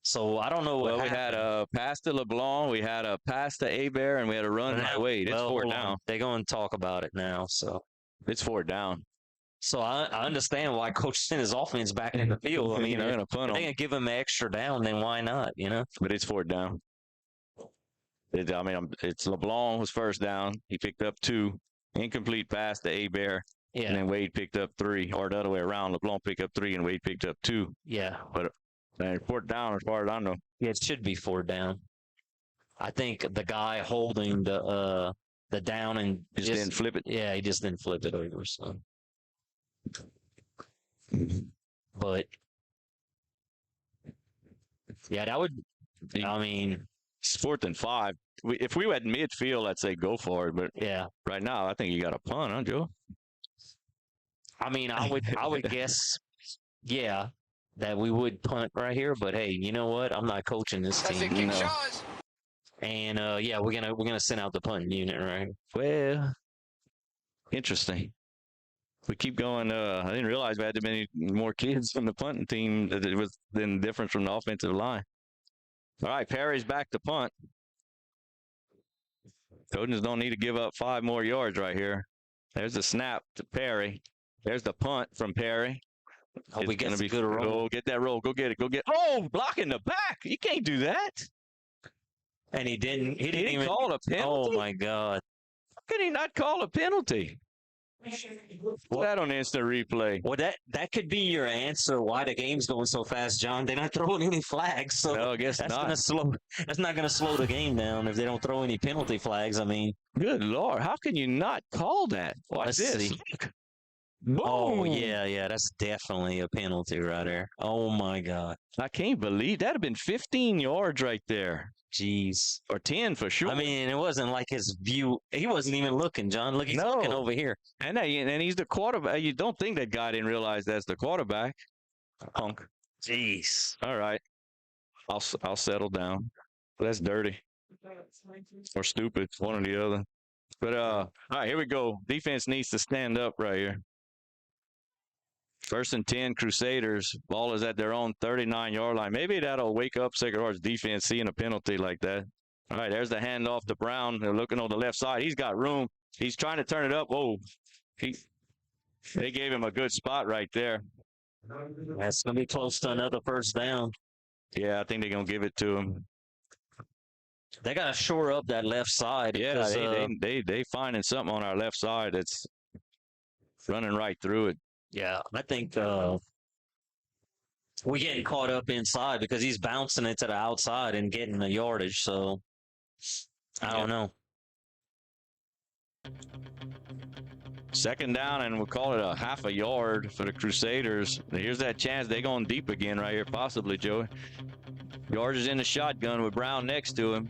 G: So I don't know what
H: we had a pass to LeBlanc, we had a pass to Hebert, and we had a run by Wade. It's 4th down.
G: They're going to talk about it now. So
H: it's 4th down.
G: So I understand why Coach sent his offense back in the field. I mean,
H: they're going to punt
G: if they're going to give him an extra down, then why not?
H: But it's 4th down. It's LeBlanc was 1st down. He picked up 2. Incomplete pass to Hebert.
G: Yeah.
H: And then Wade picked up 3, or the other way around. LeBlanc picked up 3, and Wade picked up 2.
G: Yeah.
H: But 4th down, as far as I know.
G: Yeah, it should be 4th down. I think the guy holding the down and
H: just didn't flip it.
G: Yeah, he just didn't flip it over. So, but yeah, that would. I mean,
H: it's 4th and 5. If we were at midfield, I'd say go for it. But
G: yeah,
H: right now, I think you got a punt, huh, Joe?
G: I mean, I would guess, yeah, that we would punt right here. But hey, you know what? I'm not coaching this team. And yeah, we're gonna send out the punting unit, right?
H: Well, interesting. We keep going. I didn't realize we had that many more kids from the punting team. That it was then different from the offensive line. All right, Perry's back to punt. Trojans don't need to give up 5 more yards right here. There's the snap to Perry. There's the punt from Perry.
G: Hope we get a good roll.
H: Go get that roll. Go get it. Go get. Oh, blocking the back. You can't do that.
G: And he didn't. He didn't even
H: call a penalty.
G: Oh my God!
H: How could he not call a penalty? Put that on instant replay.
G: Well, that could be your answer why the game's going so fast, John. They're not throwing any flags, so
H: no, I guess
G: that's
H: not.
G: That's not going to slow the game down if they don't throw any penalty flags. I mean,
H: good Lord, how can you not call that? Watch this. Boom.
G: Oh yeah, that's definitely a penalty right there. Oh my God,
H: I can't believe that'd have been 15 yards right there.
G: Jeez.
H: Or 10 for sure.
G: I mean, it wasn't like his view. He wasn't even looking, John. Look, he's looking over here.
H: And he's the quarterback. You don't think that guy didn't realize that's the quarterback. Punk.
G: Jeez.
H: All right. I'll settle down. That's dirty. Or stupid. One or the other. But, all right, here we go. Defense needs to stand up right here. 1st and 10, Crusaders. Ball is at their own 39-yard line. Maybe that'll wake up Sacred Heart's defense seeing a penalty like that. All right, there's the handoff to Brown. They're looking on the left side. He's got room. He's trying to turn it up. Whoa. They gave him a good spot right there.
G: That's going to be close to another 1st down.
H: Yeah, I think they're going to give it to him.
G: They got to shore up that left side.
H: Yeah, they finding something on our left side that's running right through it.
G: Yeah, I think we're getting caught up inside because he's bouncing it to the outside and getting the yardage. So I don't know.
H: 2nd down, and we'll call it a half a yard for the Crusaders. Here's that chance. They're going deep again right here, possibly, Joey. George is in the shotgun with Brown next to him.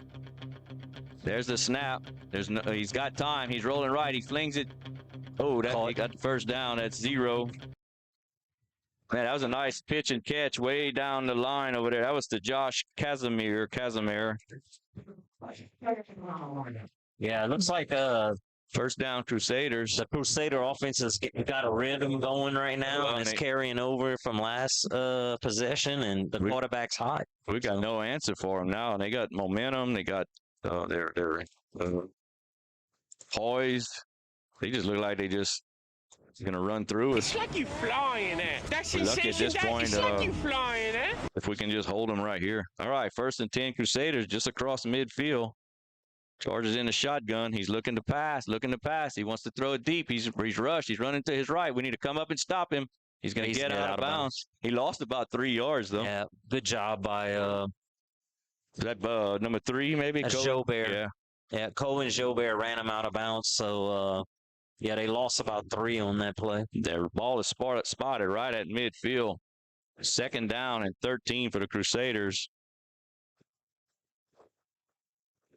H: There's the snap. He's got time. He's rolling right. He flings it. Oh, he got the 1st down. That's 0. Man, that was a nice pitch and catch way down the line over there. That was to Josh Casimir.
G: Yeah, it looks like
H: First down, Crusaders.
G: The Crusader offense has got a rhythm going right now, and it's carrying over from last possession, and the quarterback's hot.
H: We got no answer for them now. They got momentum. They got they're poised. They just look like they just going to run through us.
K: It's like you flying, eh? That's
H: lucky at this point.
K: It's like you flying, eh?
H: If we can just hold them right here. All right, 1st and 10 Crusaders just across midfield. Charges in the shotgun. He's looking to pass. He wants to throw it deep. He's rushed. He's running to his right. We need to come up and stop him. He's going to get out of bounds. He lost about 3 yards, though.
G: Yeah, good job by
H: is that number 3, maybe?
G: That's Jobert. Yeah, Cole and Jobert ran him out of bounds. So, yeah, they lost about 3 on that play.
H: Their ball is spotted right at midfield. 2nd down and 13 for the Crusaders.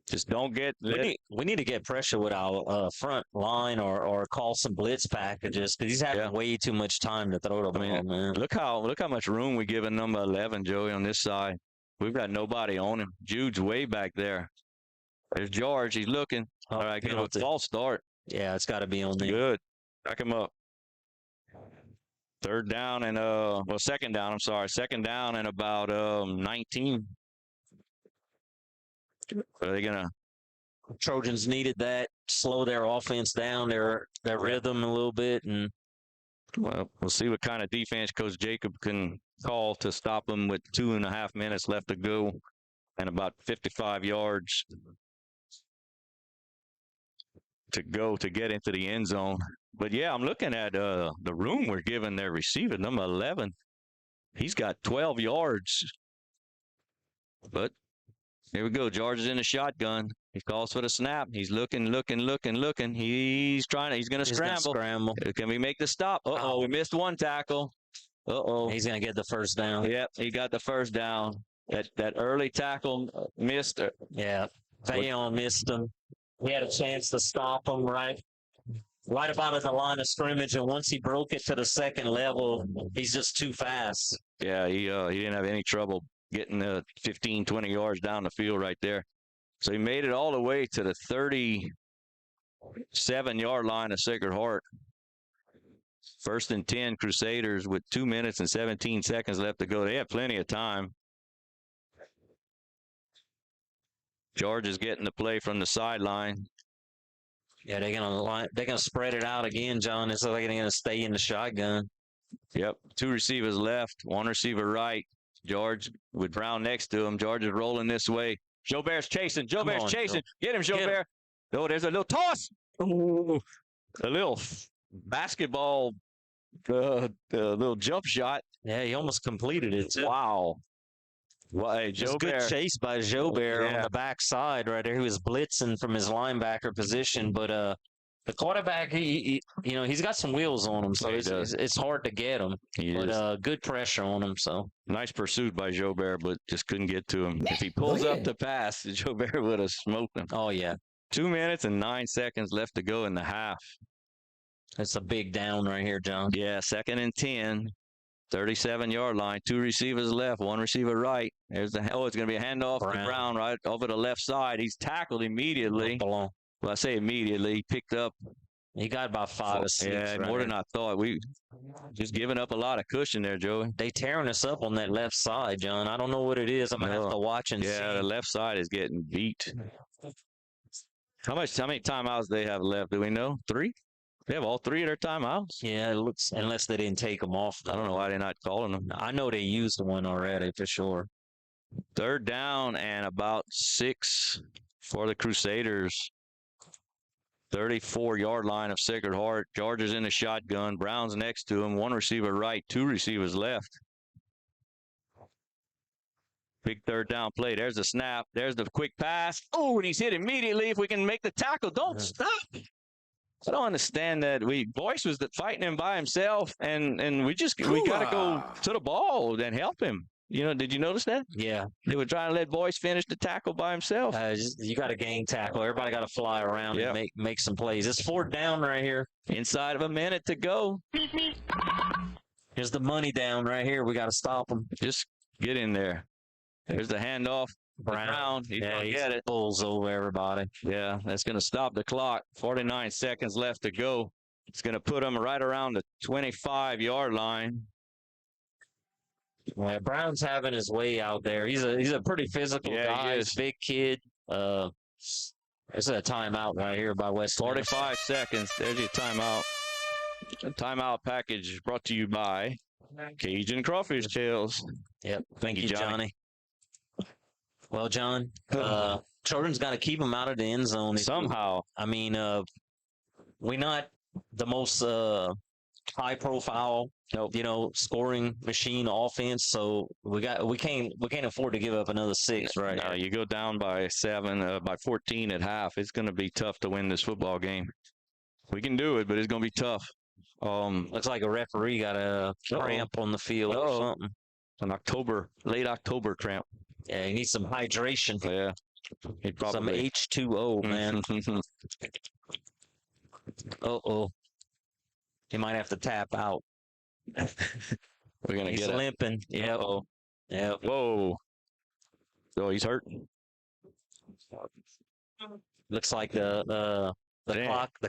H: Just don't get.
G: We need to get pressure with our front line or call some blitz packages because he's having way too much time to throw the ball, man.
H: Look how much room we giving number 11, Joey, on this side. We've got nobody on him. Jude's way back there. There's George. He's looking. All right, get a false start.
G: Yeah, it's got to be on there.
H: Good. Back him up. 3rd down and 2nd down. I'm sorry, 2nd down and about 19. Are they gonna?
G: Trojans needed that, slow their offense down, their rhythm a little bit, and
H: well, we'll see what kind of defense Coach Jacob can call to stop them with 2.5 minutes left to go and about 55 yards to go to get into the end zone. But yeah, I'm looking at the room we're giving their receiver, number 11. He's got 12 yards, but. Here we go. George is in the shotgun. He calls for the snap. He's looking. He's going to scramble. Can we make the stop? Uh-oh, we missed one tackle. Uh-oh.
G: He's going to get the 1st down.
H: Yep, he got the 1st down. That early tackle missed.
G: Yeah, Vayon missed him. He had a chance to stop him right about at the line of scrimmage, and once he broke it to the 2nd level, he's just too fast.
H: Yeah, he didn't have any trouble getting 15, 20 yards down the field right there. So he made it all the way to the 37-yard line of Sacred Heart. 1st and 10 Crusaders with 2 minutes and 17 seconds left to go. They have plenty of time. George is getting the play from the sideline.
G: Yeah, they're gonna spread it out again, John. It's like they're gonna stay in the shotgun.
H: Yep, 2 receivers left, 1 receiver right. George with Brown next to him. George is rolling this way. Jobert's chasing. Get him, Jobert. Oh, there's a little toss. Ooh, a little basketball, little jump shot.
G: Yeah, he almost completed it, too.
H: Wow. Well, hey,
G: Jobert. Good chase by Jobert on the backside right there. He was blitzing from his linebacker position, but the quarterback, he's got some wheels on him, so it's hard to get him. But good pressure on him. So
H: nice pursuit by Jobert, but just couldn't get to him. If he pulls up the pass, Jobert would have smoked him.
G: Oh yeah,
H: 2 minutes and 9 seconds left to go in the half.
G: That's a big down right here, John.
H: Yeah, 2nd and 10, 37-yard line. 2 receivers left, 1 receiver right. There's it's going to be a handoff to Brown right over the left side. He's tackled immediately. Well, I say immediately. He picked up.
G: He got about 5 or 6.
H: Yeah, more than I thought. We just giving up a lot of cushion there, Joey.
G: They tearing us up on that left side, John. I don't know what it is. I'm going to have to watch and see.
H: Yeah, the left side is getting beat. How many timeouts they have left? Do we know? 3? They have all 3 of their timeouts?
G: Yeah, it looks, unless they didn't take them off.
H: I don't know why they're not calling them.
G: I know they used one already for sure.
H: 3rd down and about 6 for the Crusaders. 34-yard line of Sacred Heart. George is in the shotgun. Brown's next to him. 1 receiver right, 2 receivers left. Big 3rd down play. There's the snap. There's the quick pass. Oh, and he's hit immediately. If we can make the tackle, don't stop. I don't understand that. Boyce was fighting him by himself, and we got to go to the ball and help him. Did you notice that?
G: Yeah.
H: They were trying to let Boyce finish the tackle by himself.
G: You got to gang tackle. Everybody got to fly around and make some plays. It's 4th down right here.
H: Inside of a minute to go.
G: Here's the money down right here. We got to stop them.
H: Just get in there. There's the handoff.
G: Brown.
H: He's
G: Yeah,
H: gonna
G: he
H: get it.
G: pulls over everybody.
H: Yeah, that's going to stop the clock. 49 seconds left to go. It's going to put him right around the 25-yard line.
G: Yeah, Brown's having his way out there. He's a pretty physical guy. He's a big kid. This is a timeout right here by West.
H: 45 seconds. There's your timeout. A timeout package brought to you by Cajun Crawfish Tails.
G: Yep. Thank you, Johnny. Well, John, Trojans got to keep him out of the end zone
H: somehow.
G: I mean, we're not the most high profile, scoring machine offense. So we can't afford to give up another 6, right?
H: No, you go down by 7, by 14 at half. It's going to be tough to win this football game. We can do it, but it's going to be tough.
G: Looks like a referee got a cramp on the field or something.
H: An late October cramp.
G: Yeah, he needs some hydration.
H: Yeah.
G: Some H2O, man. Uh-oh. He might have to tap out.
H: We're going to
G: He's
H: get it.
G: limping. Yep. Yep.
H: Whoa. Oh, he's hurt.
G: Looks like the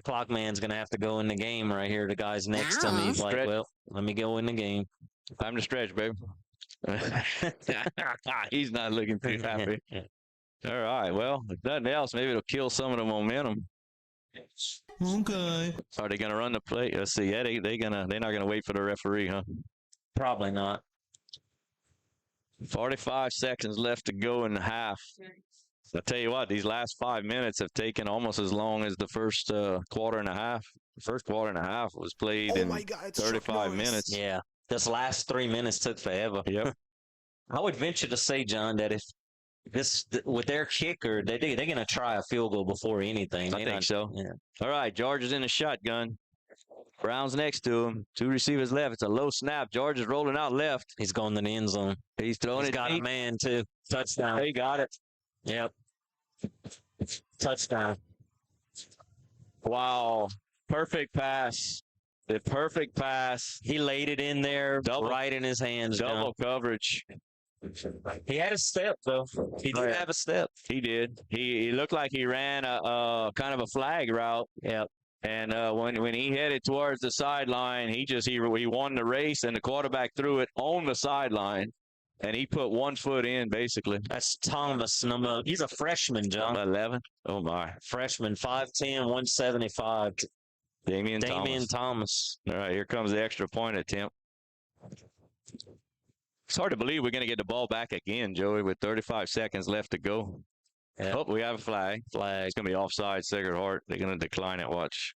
G: clock man's gonna have to go in the game right here. The guy's next to me. He's like, well, let me go in the game.
H: Time to stretch, baby. He's not looking too happy. All right. Well, if nothing else, maybe it'll kill some of the momentum.
C: Okay.
H: Are they gonna run the play? Let's see. Yeah, they're not gonna wait for the referee, huh?
G: Probably not.
H: 45 seconds left to go in the half. I'll tell you what, these last 5 minutes have taken almost as long as the first quarter and a half. The first quarter and a half was played in 35 minutes.
G: Yeah, this last 3 minutes took forever.
H: Yep.
G: I would venture to say, John, that if with their kicker, they're going to try a field goal before anything.
H: I think so.
G: Yeah.
H: All right, George is in the shotgun. Brown's next to him. 2 receivers left. It's a low snap. George is rolling out left.
G: He's going to the end zone.
H: He's throwing
G: He's
H: it
G: got
H: deep.
G: a man, too. Touchdown.
H: He got it.
G: Yep. Touchdown.
H: Wow. Perfect pass. The perfect pass.
G: He laid it in there right in his hands.
H: Double coverage.
G: He had a step, though. He did have a step.
H: He did. He looked like he ran a kind of a flag route.
G: Yep.
H: And when he headed towards the sideline, he won the race, and the quarterback threw it on the sideline. And he put 1 foot in, basically.
G: That's Thomas. He's a freshman, John.
H: 11. Oh, my.
G: Freshman, 5'10", 175.
H: Damian
G: Thomas.
H: All right, here comes the extra point attempt. It's hard to believe we're going to get the ball back again, Joey, with 35 seconds left to go.
G: Yeah.
H: Oh, we have a flag. It's going to be offside, Sacred Heart. They're going to decline it. Watch.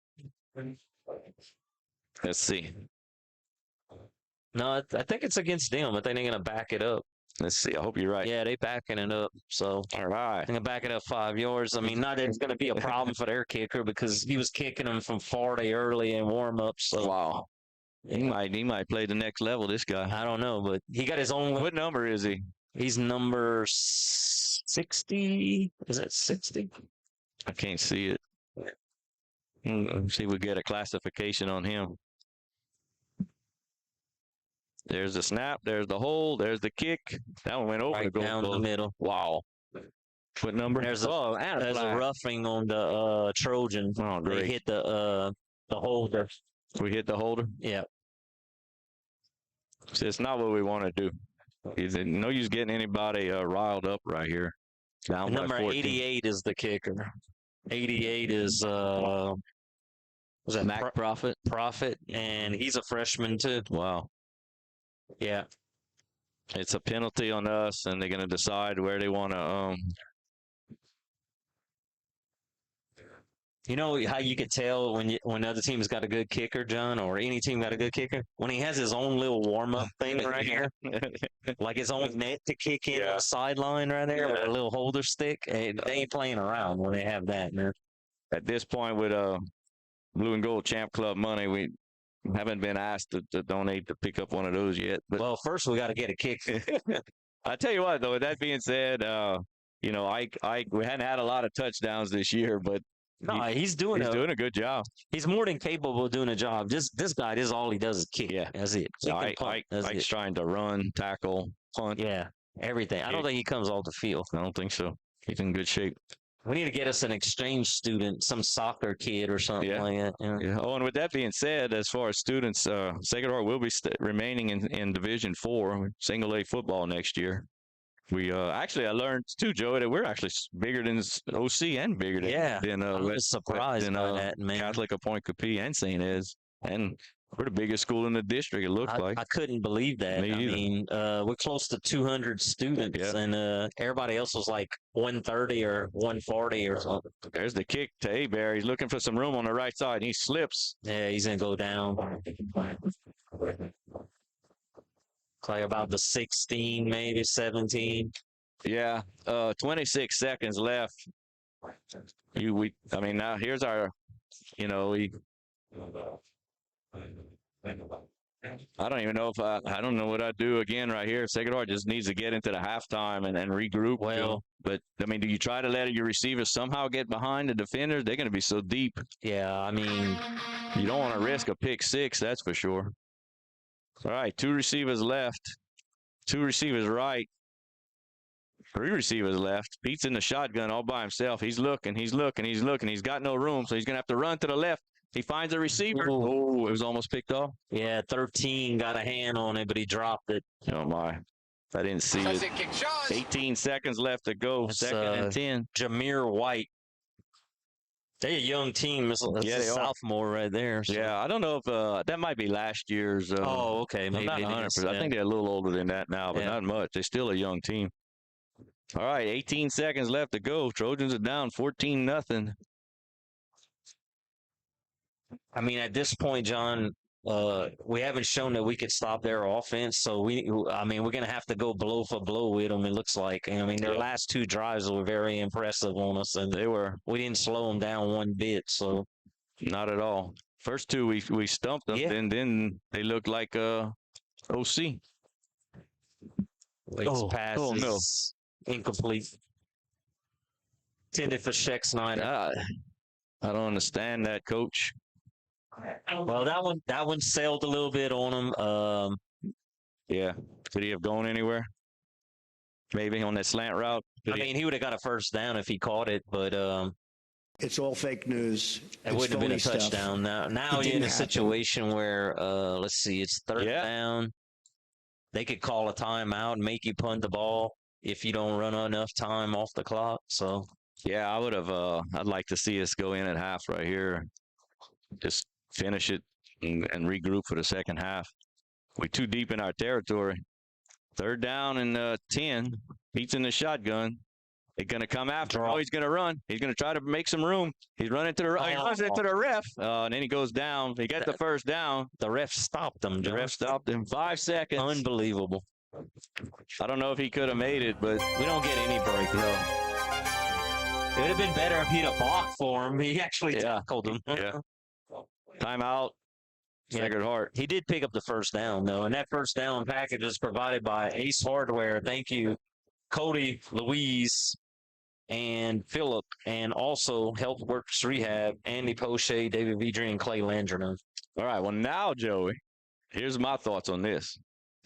H: Let's see.
G: No, I think it's against them. I think they're going to back it up.
H: Let's see. I hope you're right.
G: Yeah, they backing it up. So,
H: all right.
G: They're going to back it up 5 yards. I mean, not that it's going to be a problem for their kicker because he was kicking them from 40 early in warm-up. So.
H: Wow. He might play the next level, this guy.
G: I don't know, but he got his own.
H: What number is he?
G: He's number 60. Is it 60?
H: I can't see it. Let's see if we get a classification on him. There's the snap. There's the hold. There's the kick. That one went over
G: right
H: the goal
G: down the middle.
H: Wow. What number?
G: There's a roughing on the Trojan.
H: Oh, great.
G: They hit the holder.
H: We hit the holder?
G: Yeah.
H: See, it's not what we want to do. No use getting anybody riled up right here. Down
G: Number
H: by 14.
G: 88 is the kicker. 88 is was that
H: Mac Prophet?
G: Prophet, and he's a freshman too.
H: Wow.
G: Yeah.
H: It's a penalty on us, and they're going to decide where they want to.
G: You know how you could tell when the other team's got a good kicker, John, or any team got a good kicker? When he has his own little warm-up thing right here, like his own net to kick in on the sideline right there with a little holder stick. They ain't playing around when they have that, man.
H: At this point, with Blue and Gold Champ Club money, we haven't been asked to donate to pick up one of those yet. But
G: well, first we got to get a kicker.
H: I tell you what, though, with that being said, we hadn't had a lot of touchdowns this year, but
G: no, he's doing
H: a good job.
G: He's more than capable of doing a job. This guy, all he does is kick.
H: Yeah,
G: that's it.
H: Ike's trying to run, tackle, punt.
G: Yeah, Everything. I don't think he comes off the field.
H: I don't think so. He's in good shape.
G: We need to get us an exchange student, some soccer kid or something like that.
H: Yeah. Oh, and with that being said, as far as students, Sacred Heart will be remaining in Division 4, single A football next year. We actually, I learned too, Joey, that we're actually bigger than OC and bigger than
G: I was surprised by that, man.
H: Catholic, Point Capee, and St. Ed's, and we're the biggest school in the district. It looks like.
G: I couldn't believe that.
H: Me
G: I
H: either.
G: mean, we're close to 200 students, and everybody else was like 130 or 140 or something.
H: There's the kick to Abear. He's looking for some room on the right side, and he slips.
G: Yeah, he's gonna go down. Like about the 16, maybe 17.
H: Yeah, 26 seconds left. I mean, now here's our, I don't even know if I don't know what I'd do again right here. Sacred Heart just needs to get into the halftime and regroup.
G: Well,
H: but I mean, do you try to let your receivers somehow get behind the defenders? They're going to be so deep.
G: Yeah, I mean,
H: you don't want to risk a pick six, that's for sure. All right, 2 receivers left, 2 receivers right, 3 receivers left. Pete's in the shotgun all by himself. He's looking. He's got no room, so he's going to have to run to the left. He finds a receiver. Oh, it was almost picked off.
G: Yeah, 13 got a hand on it, but he dropped it.
H: Oh, my. I didn't see it. 18 seconds left to go.
G: It's,
H: 2nd and 10.
G: Jameer White. They're a young team. That's a sophomore right there. So.
H: Yeah, I don't know if that might be last year's.
G: Okay. Maybe
H: not 100%. I think they're a little older than that now, but not much. They're still a young team. All right, 18 seconds left to go. Trojans are down 14-0.
G: I mean, at this point, John, we haven't shown that we could stop their offense. So we're going to have to go blow for blow with them. It looks like. I mean, their last 2 drives were very impressive on us, and we didn't slow them down one bit. So
H: not at all. First 2 we stumped them, and then they looked like OC.
G: Pass is incomplete. Intended for Sheck Snyder.
H: I don't understand that, Coach.
G: Well, that one sailed a little bit on him.
H: Yeah. Could he have gone anywhere? Maybe on that slant route?
G: I mean, he would have got a first down if he caught it, but
L: it's all fake news.
G: It wouldn't have been a touchdown. Now you're in a situation where let's see, it's 3rd down. They could call a timeout and make you punt the ball if you don't run enough time off the clock. So
H: yeah, I would have. I'd like to see us go in at half right here. Just finish it and regroup for the second half. We're too deep in our territory. 3rd down and 10. Pete's in the shotgun. They're going to come after him. Oh, he's going to run. He's going to try to make some room. He's running to the right. He runs into the ref. And then he goes down. He got the first down.
G: The ref stopped him.
H: The ref stopped him. 5 seconds.
G: Unbelievable.
H: I don't know if he could have made it, but
G: we don't get any break. No. It would have been better if he'd have blocked for him. He actually tackled him.
H: Yeah. Timeout. Sacred Heart.
G: He did pick up the first down, though, and that first down package is provided by Ace Hardware. Thank you, Cody, Louise, and Philip, and also Health Works Rehab, Andy Poche, David Vidri, and Clay Landry.
H: All right, well, now, Joey, here's my thoughts on this.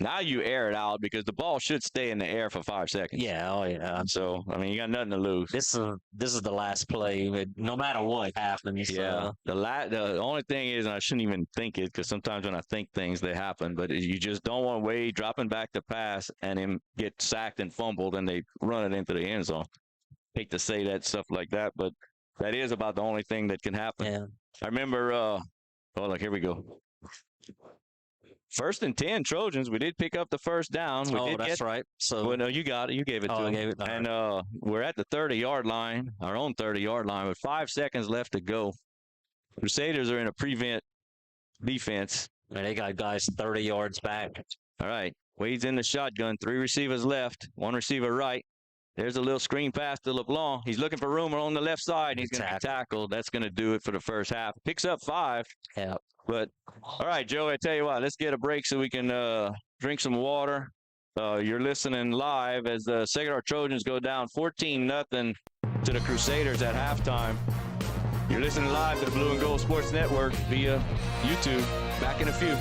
H: Now you air it out because the ball should stay in the air for 5 seconds.
G: Yeah,
H: So, I mean, you got nothing to lose.
G: This is the last play, no matter what happens.
H: Yeah. The only thing is, and I shouldn't even think it because sometimes when I think things, they happen, but you just don't want Wade dropping back to pass and him get sacked and fumbled and they run it into the end zone. Hate to say that stuff like that, but that is about the only thing that can happen.
G: Yeah.
H: I remember, look, here we go. 1st and 10 Trojans. We did pick up the first down.
G: That's right. So,
H: well, no, you got it. You gave it to him.
G: I gave it.
H: And we're at the 30-yard line, our own 30-yard line, with 5 seconds left to go. Crusaders are in a prevent defense.
G: And they got guys 30 yards back.
H: All right. Wade's in the shotgun. 3 receivers left. 1 receiver right. There's a little screen pass to LeBlanc. He's looking for room on the left side. He's going to be tackled. That's going to do it for the first half. Picks up 5.
G: Yeah.
H: But, all right, Joey, I tell you what, let's get a break so we can drink some water. You're listening live as the Sacred Heart Trojans go down 14-0 to the Crusaders at halftime. You're listening live to the Blue and Gold Sports Network via YouTube. Back in a few.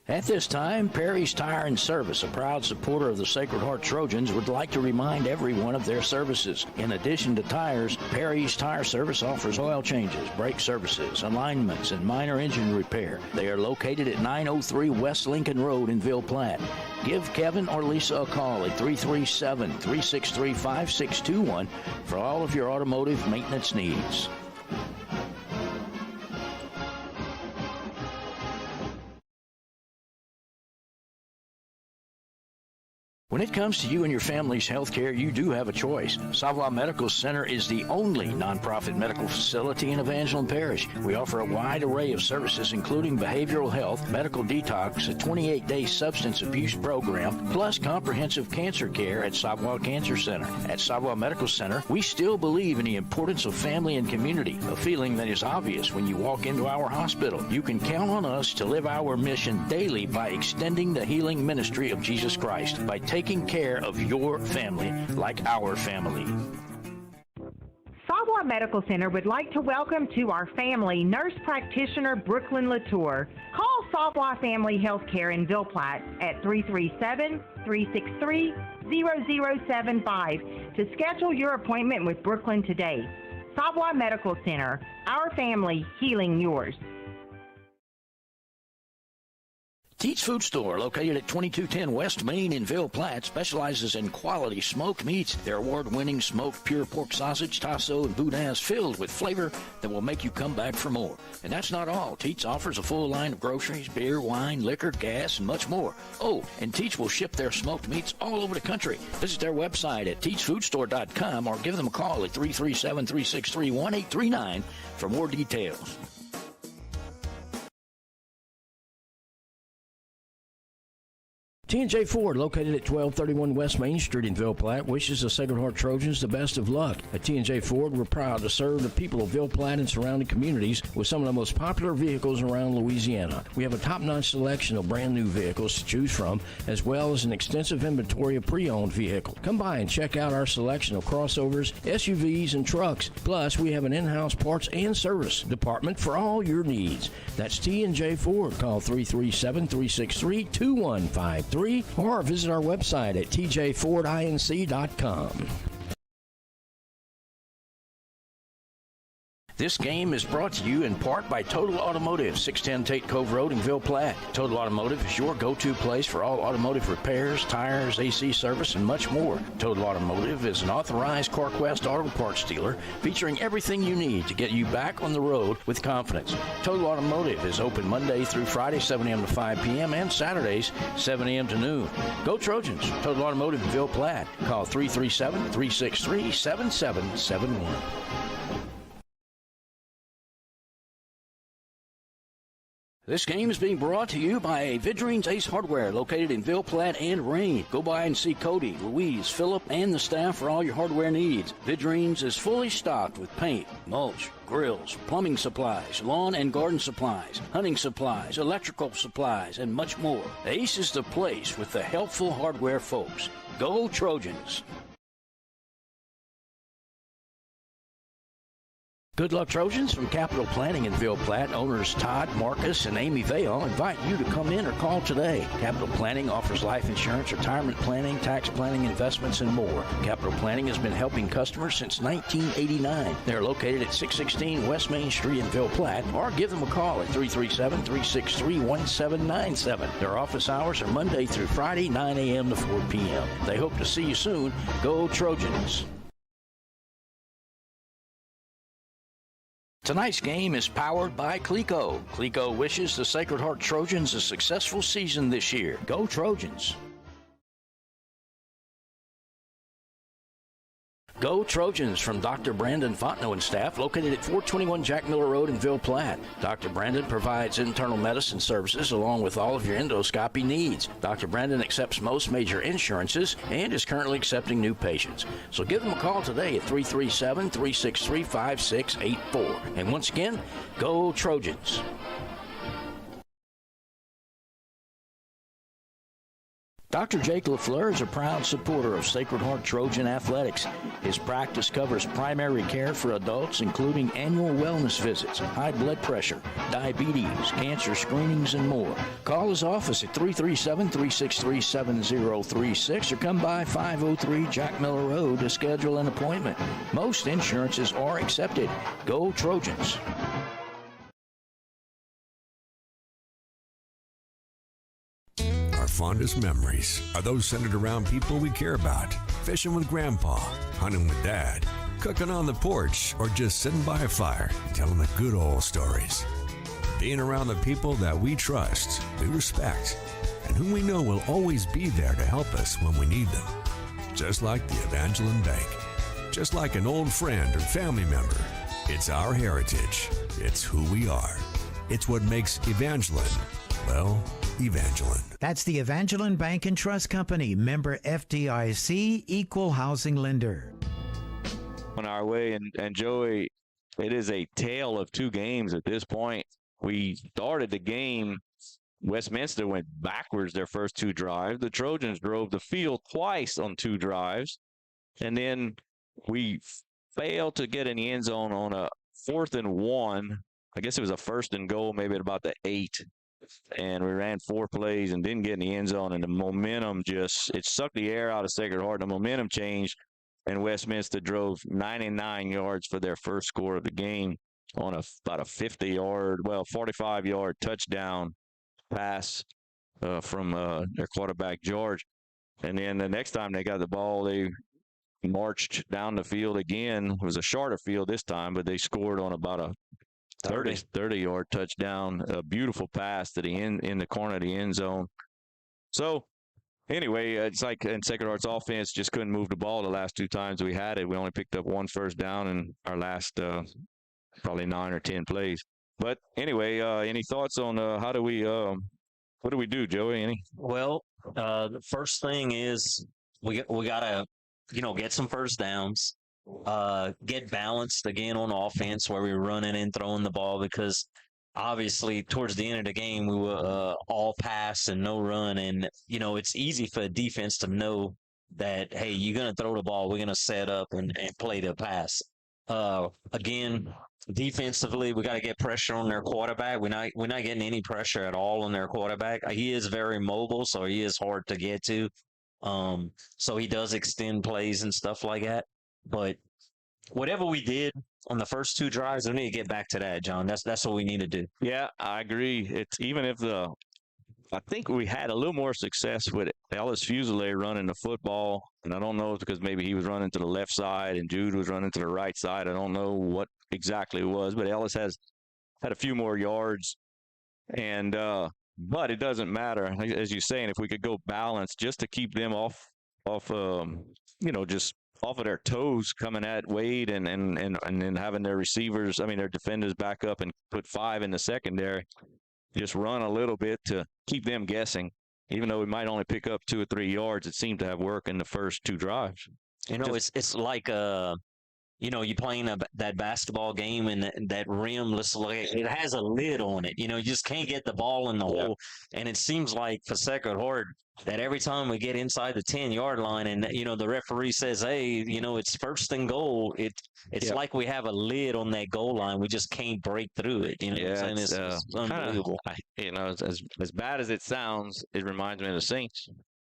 A: At this time, Perry's Tire and Service, a proud supporter of the Sacred Heart Trojans, would like to remind everyone of their services. In addition to tires, Perry's Tire Service offers oil changes, brake services, alignments, and minor engine repair. They are located at 903 West Lincoln Road in Ville Platte. Give Kevin or Lisa a call at 337-363-5621 for all of your automotive maintenance needs. When it comes to you and your family's health care, you do have a choice. Savoy Medical Center is the only nonprofit medical facility in Evangeline Parish. We offer a wide array of services, including behavioral health, medical detox, a 28-day substance abuse program, plus comprehensive cancer care at Savoy Cancer Center. At Savoy Medical Center, we still believe in the importance of family and community, a feeling that is obvious when you walk into our hospital. You can count on us to live our mission daily by extending the healing ministry of Jesus Christ, by taking care of your family like our family.
E: Savoy Medical Center would like to welcome to our family nurse practitioner Brooklyn Latour. Call Savoy Family Healthcare in Ville Platte at 337-363-0075 to schedule your appointment with Brooklyn today. Savoy Medical Center, our family healing yours.
A: Teats Food Store, located at 2210 West Main in Ville Platte, specializes in quality smoked meats. Their award-winning smoked pure pork sausage, tasso, and boudin is filled with flavor that will make you come back for more. And that's not all. Teats offers a full line of groceries, beer, wine, liquor, gas, and much more. Oh, and Teats will ship their smoked meats all over the country. Visit their website at teatsfoodstore.com or give them a call at 337-363-1839 for more details. T&J Ford, located at 1231 West Main Street in Ville Platte, wishes the Sacred Heart Trojans the best of luck. At T&J Ford, we're proud to serve the people of Ville Platte and surrounding communities with some of the most popular vehicles around Louisiana. We have a top-notch selection of brand-new vehicles to choose from, as well as an extensive inventory of pre-owned vehicles. Come by and check out our selection of crossovers, SUVs, and trucks. Plus, we have an in-house parts and service department for all your needs. That's T&J Ford. Call 337-363-2153. Or visit our website at tjfordinc.com. This game is brought to you in part by Total Automotive, 610 Tate Cove Road in Ville Platte. Total Automotive is your go-to place for all automotive repairs, tires, AC service, and much more. Total Automotive is an authorized CarQuest auto parts dealer featuring everything you need to get you back on the road with confidence. Total Automotive is open Monday through Friday, 7 a.m. to 5 p.m., and Saturdays, 7 a.m. to noon. Go Trojans! Total Automotive in Ville Platte. Call 337-363-7771. This game is being brought to you by Vidrine's Ace Hardware, located in Ville Platte and Rain. Go by and see Cody, Louise, Phillip, and the staff for all your hardware needs. Vidrine's is fully stocked with paint, mulch, grills, plumbing supplies, lawn and garden supplies, hunting supplies, electrical supplies, and much more. Ace is the place with the helpful hardware folks. Go Trojans! Good luck, Trojans. From Capital Planning in Ville Platte, owners Todd, Marcus, and Amy Vale invite you to come in or call today. Capital Planning offers life insurance, retirement planning, tax planning, investments, and more. Capital Planning has been helping customers since 1989. They're located at 616 West Main Street in Ville Platte, or give them a call at 337-363-1797. Their office hours are Monday through Friday, 9 a.m. to 4 p.m. They hope to see you soon. Go Trojans! Tonight's game is powered by Clico. Clico wishes the Sacred Heart Trojans a successful season this year. Go Trojans! Go Trojans from Dr. Brandon Fontenot and staff, located at 421 Jack Miller Road in Ville Platte. Dr. Brandon provides internal medicine services along with all of your endoscopy needs. Dr. Brandon accepts most major insurances and is currently accepting new patients. So give them a call today at 337-363-5684. And once again, go Trojans! Dr. Jake LaFleur is a proud supporter of Sacred Heart Trojan Athletics. His practice covers primary care for adults, including annual wellness visits, high blood pressure, diabetes, cancer screenings, and more. Call his office at 337-363-7036 or come by 503 Jack Miller Road to schedule an appointment. Most insurances are accepted. Go Trojans!
B: Our fondest memories are those centered around people we care about. Fishing with Grandpa, hunting with Dad, cooking on the porch, or just sitting by a fire telling the good old stories. Being around the people that we trust, we respect, and whom we know will always be there to help us when we need them. Just like the Evangeline Bank. Just like an old friend or family member. It's our heritage. It's who we are. It's what makes Evangeline, well, Evangeline.
C: That's the Evangeline Bank and Trust Company, member FDIC, equal housing lender.
H: On our way, and Joey, it is a tale of two games at this point. We started the game, Westminster went backwards their first two drives. The Trojans drove the field twice on two drives, and then we failed to get in the end zone on a 4th and 1. I guess it was a 1st and goal, maybe at about the 8. And we ran 4 plays and didn't get in the end zone, and the momentum it sucked the air out of Sacred Heart. The momentum changed, and Westminster drove 99 yards for their first score of the game on about a 45-yard touchdown pass from their quarterback, George. And then the next time they got the ball, they marched down the field again. It was a shorter field this time, but they scored on about a 30-yard touchdown, a beautiful pass to the in the corner of the end zone. So anyway, it's like in Sacred Heart's offense just couldn't move the ball the last 2 times we had it. We only picked up 1 first down in our last probably 9 or 10 plays. But anyway, any thoughts on what do we do, Joey? Any?
G: Well, the first thing is we gotta get some first downs. Get balanced again on offense where we're running and throwing the ball, because obviously towards the end of the game we were all pass and no run, and it's easy for a defense to know that, hey, you're going to throw the ball, we're going to set up and play the pass. Again, defensively, we got to get pressure on their quarterback. We're not getting any pressure at all on their quarterback. He is very mobile, so he is hard to get to. So he does extend plays and stuff like that. But whatever we did on the first 2 drives, we need to get back to that, John. That's what we need to do.
H: Yeah, I agree. It's even if I think we had a little more success with Ellis Fusilier running the football, and I don't know if it's because maybe he was running to the left side and Jude was running to the right side. I don't know what exactly it was, but Ellis had a few more yards, and but it doesn't matter, as you're saying. If we could go balance just to keep them off just off of their toes coming at Wade and then having their their defenders back up and put 5 in the secondary, just run a little bit to keep them guessing. Even though we might only pick up 2 or 3 yards, it seemed to have worked in the first 2 drives.
G: It's like you playing that basketball game, and that rim looks like it has a lid on it. You just can't get the ball in the hole. And it seems like for Sacred Heart that every time we get inside the 10-yard line and, the referee says, hey, it's 1st and goal, it's like we have a lid on that goal line. We just can't break through it. It's unbelievable.
H: As bad as it sounds, it reminds me of the Saints.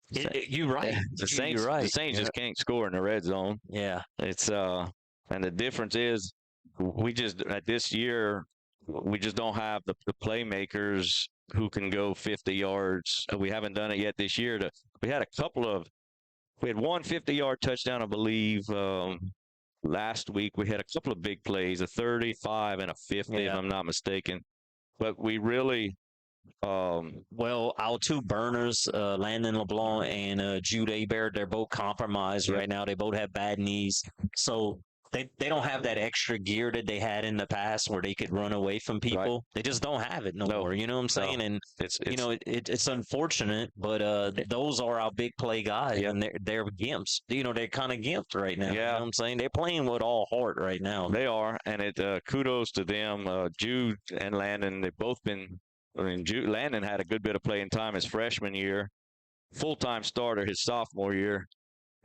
G: You're right.
H: The Saints,
G: You're right.
H: The Saints just can't score in the red zone.
G: Yeah.
H: It's and the difference is this year we just don't have the playmakers who can go 50 yards. We haven't done it yet this year. We had one 50-yard touchdown, I believe, last week. We had a couple of big plays, a 35 and a 50, if I'm not mistaken. But we really
G: our 2 burners, Landon LeBlanc and Jude Hebert, they're both compromised right now. They both have bad knees. So they don't have that extra gear that they had in the past where they could run away from people. Right. They just don't have it no more. You know what I'm saying? No. And it's unfortunate, but those are our big play guys, and they're gimps. They're kind of gimped right now. Yeah. You know what I'm saying? They're playing with all heart right now.
H: They are, and kudos to them. Jude and Landon, they've both been. Landon had a good bit of playing time his freshman year, full-time starter his sophomore year.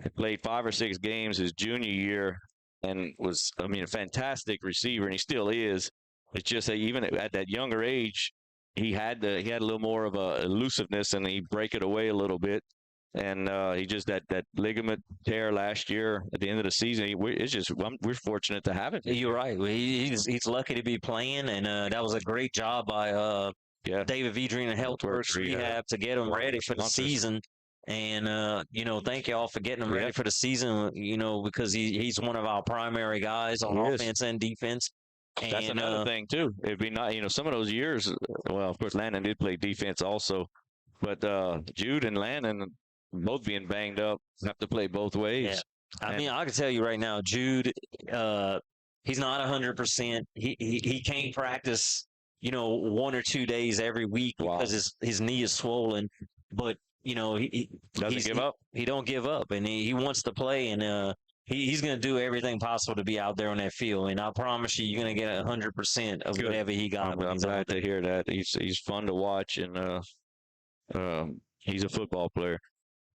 H: He played 5 or 6 games his junior year and was, I mean, a fantastic receiver, and he still is. It's just that even at that younger age, he had a little more of a elusiveness, and he break it away a little bit. And he just that ligament tear last year at the end of the season. We're fortunate to have it.
G: You're right. He's lucky to be playing, and that was a great job by David Vedrine and HealthWorks Rehab to get him ready for the season. And thank you all for getting him ready for the season. Because he's one of our primary guys on offense and defense.
H: That's another thing too. It'd be not, some of those years. Well, of course, Landon did play defense also, but Jude and Landon, both being banged up, have to play both ways.
G: Yeah. I mean, I can tell you right now, Jude, he's not 100%. He can't practice, 1 or 2 days every week because his knee is swollen. But he
H: doesn't give up.
G: He don't give up, and he wants to play, and he's going to do everything possible to be out there on that field. And I promise you're going to get 100% of whatever he got.
H: I'm glad to hear that. He's fun to watch, and he's a football player.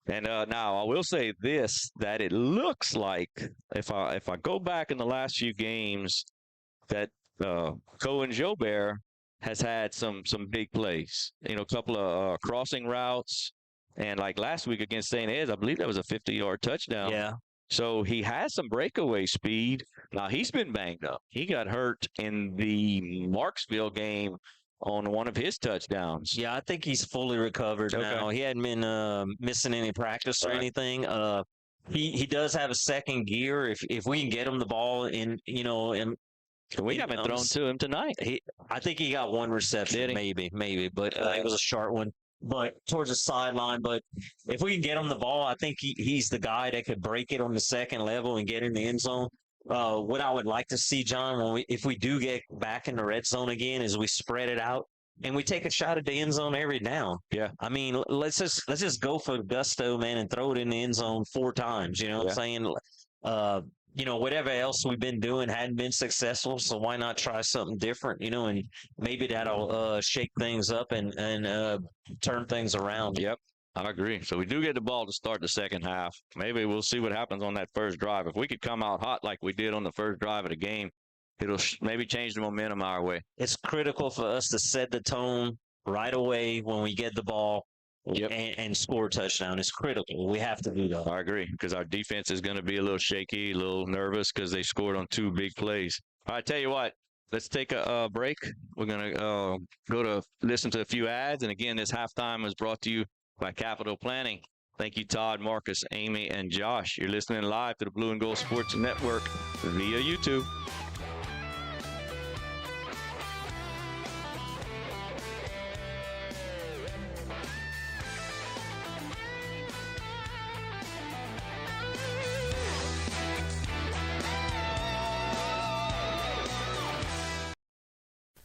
H: And now I will say this, that it looks like if I go back in the last few games that Cohen Jobert has had some big plays, a couple of crossing routes. And like last week against St. Ed's, I believe that was a 50-yard touchdown.
G: Yeah.
H: So he has some breakaway speed. Now he's been banged up. He got hurt in the Marksville game on one of his touchdowns.
G: Yeah, I think he's fully recovered now. He hadn't been missing any practice or anything. He does have a second gear if we can get him the ball in.
H: We haven't thrown to him tonight.
G: I think he got one reception, maybe, but it was a short one. But towards the sideline. But if we can get him the ball, I think he's the guy that could break it on the second level and get in the end zone. What I would like to see, John, if we do get back in the red zone again, is we spread it out and we take a shot at the end zone every down.
H: Yeah.
G: I mean, let's just go for gusto, man, and throw it in the end zone 4 times. You know what I'm saying? Whatever else we've been doing hadn't been successful, so why not try something different? And maybe that'll shake things up and turn things around.
H: Yep. I agree. So we do get the ball to start the second half. Maybe we'll see what happens on that first drive. If we could come out hot like we did on the first drive of the game, it'll maybe change the momentum our way.
G: It's critical for us to set the tone right away when we get the ball and score a touchdown. It's critical. We have to do that.
H: I agree, because our defense is going to be a little shaky, a little nervous because they scored on 2 big plays. All right, tell you what. Let's take a break. We're going to go to listen to a few ads. And again, this halftime was brought to you by Capital Planning. Thank you, Todd, Marcus, Amy, and Josh. You're listening live to the Blue and Gold Sports Network via YouTube.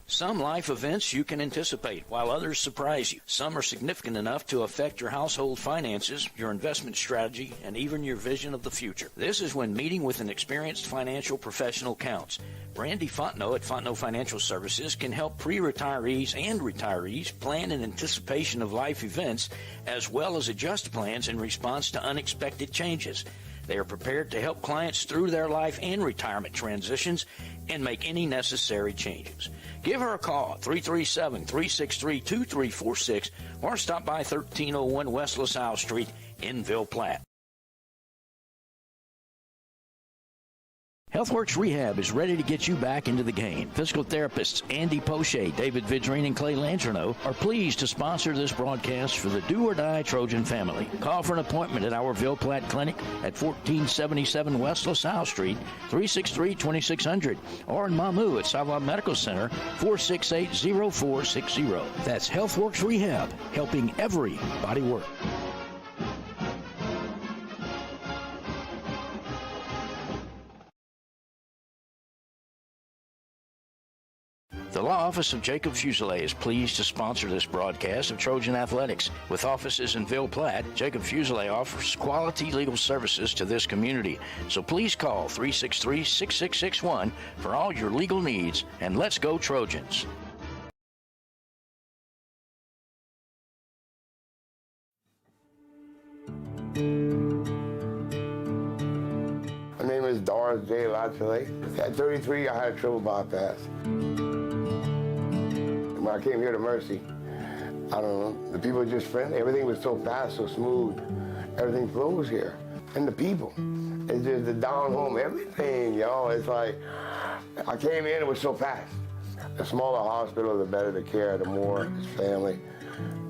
A: Some life events you can anticipate, while others surprise you. Some are significant enough to affect your household finances, your investment strategy, and even your vision of the future. This is when meeting with an experienced financial professional counts. Randy Fontenot at Fontenot Financial Services can help pre-retirees and retirees plan in anticipation of life events, as well as adjust plans in response to unexpected changes. They are prepared to help clients through their life and retirement transitions and make any necessary changes. Give her a call at 337-363-2346 or stop by 1301 West LaSalle Street in Ville Platte. HealthWorks Rehab is ready to get you back into the game. Physical therapists Andy Poche, David Vidrine, and Clay Langerneau are pleased to sponsor this broadcast for the do-or-die Trojan family. Call for an appointment at our Ville Platte Clinic at 1477 West LaSalle Street, 363-2600, or in Mamou at Sava Medical Center, 468-0460. That's HealthWorks Rehab, helping everybody work. The law office of Jacob Fuselier is pleased to sponsor this broadcast of Trojan Athletics. With offices in Ville Platte, Jacob Fuselier offers quality legal services to this community. So please call 363-6661 for all your legal needs, and let's go Trojans.
D: day, lots of late. At 33, I had a triple bypass. When I came here to Mercy, I don't know, the people were just friendly. Everything was so fast, so smooth. Everything flows here. And the people, it's just the down home, everything, y'all. It's like, I came in, it was so fast. The smaller hospital, the better the care, the more it's family.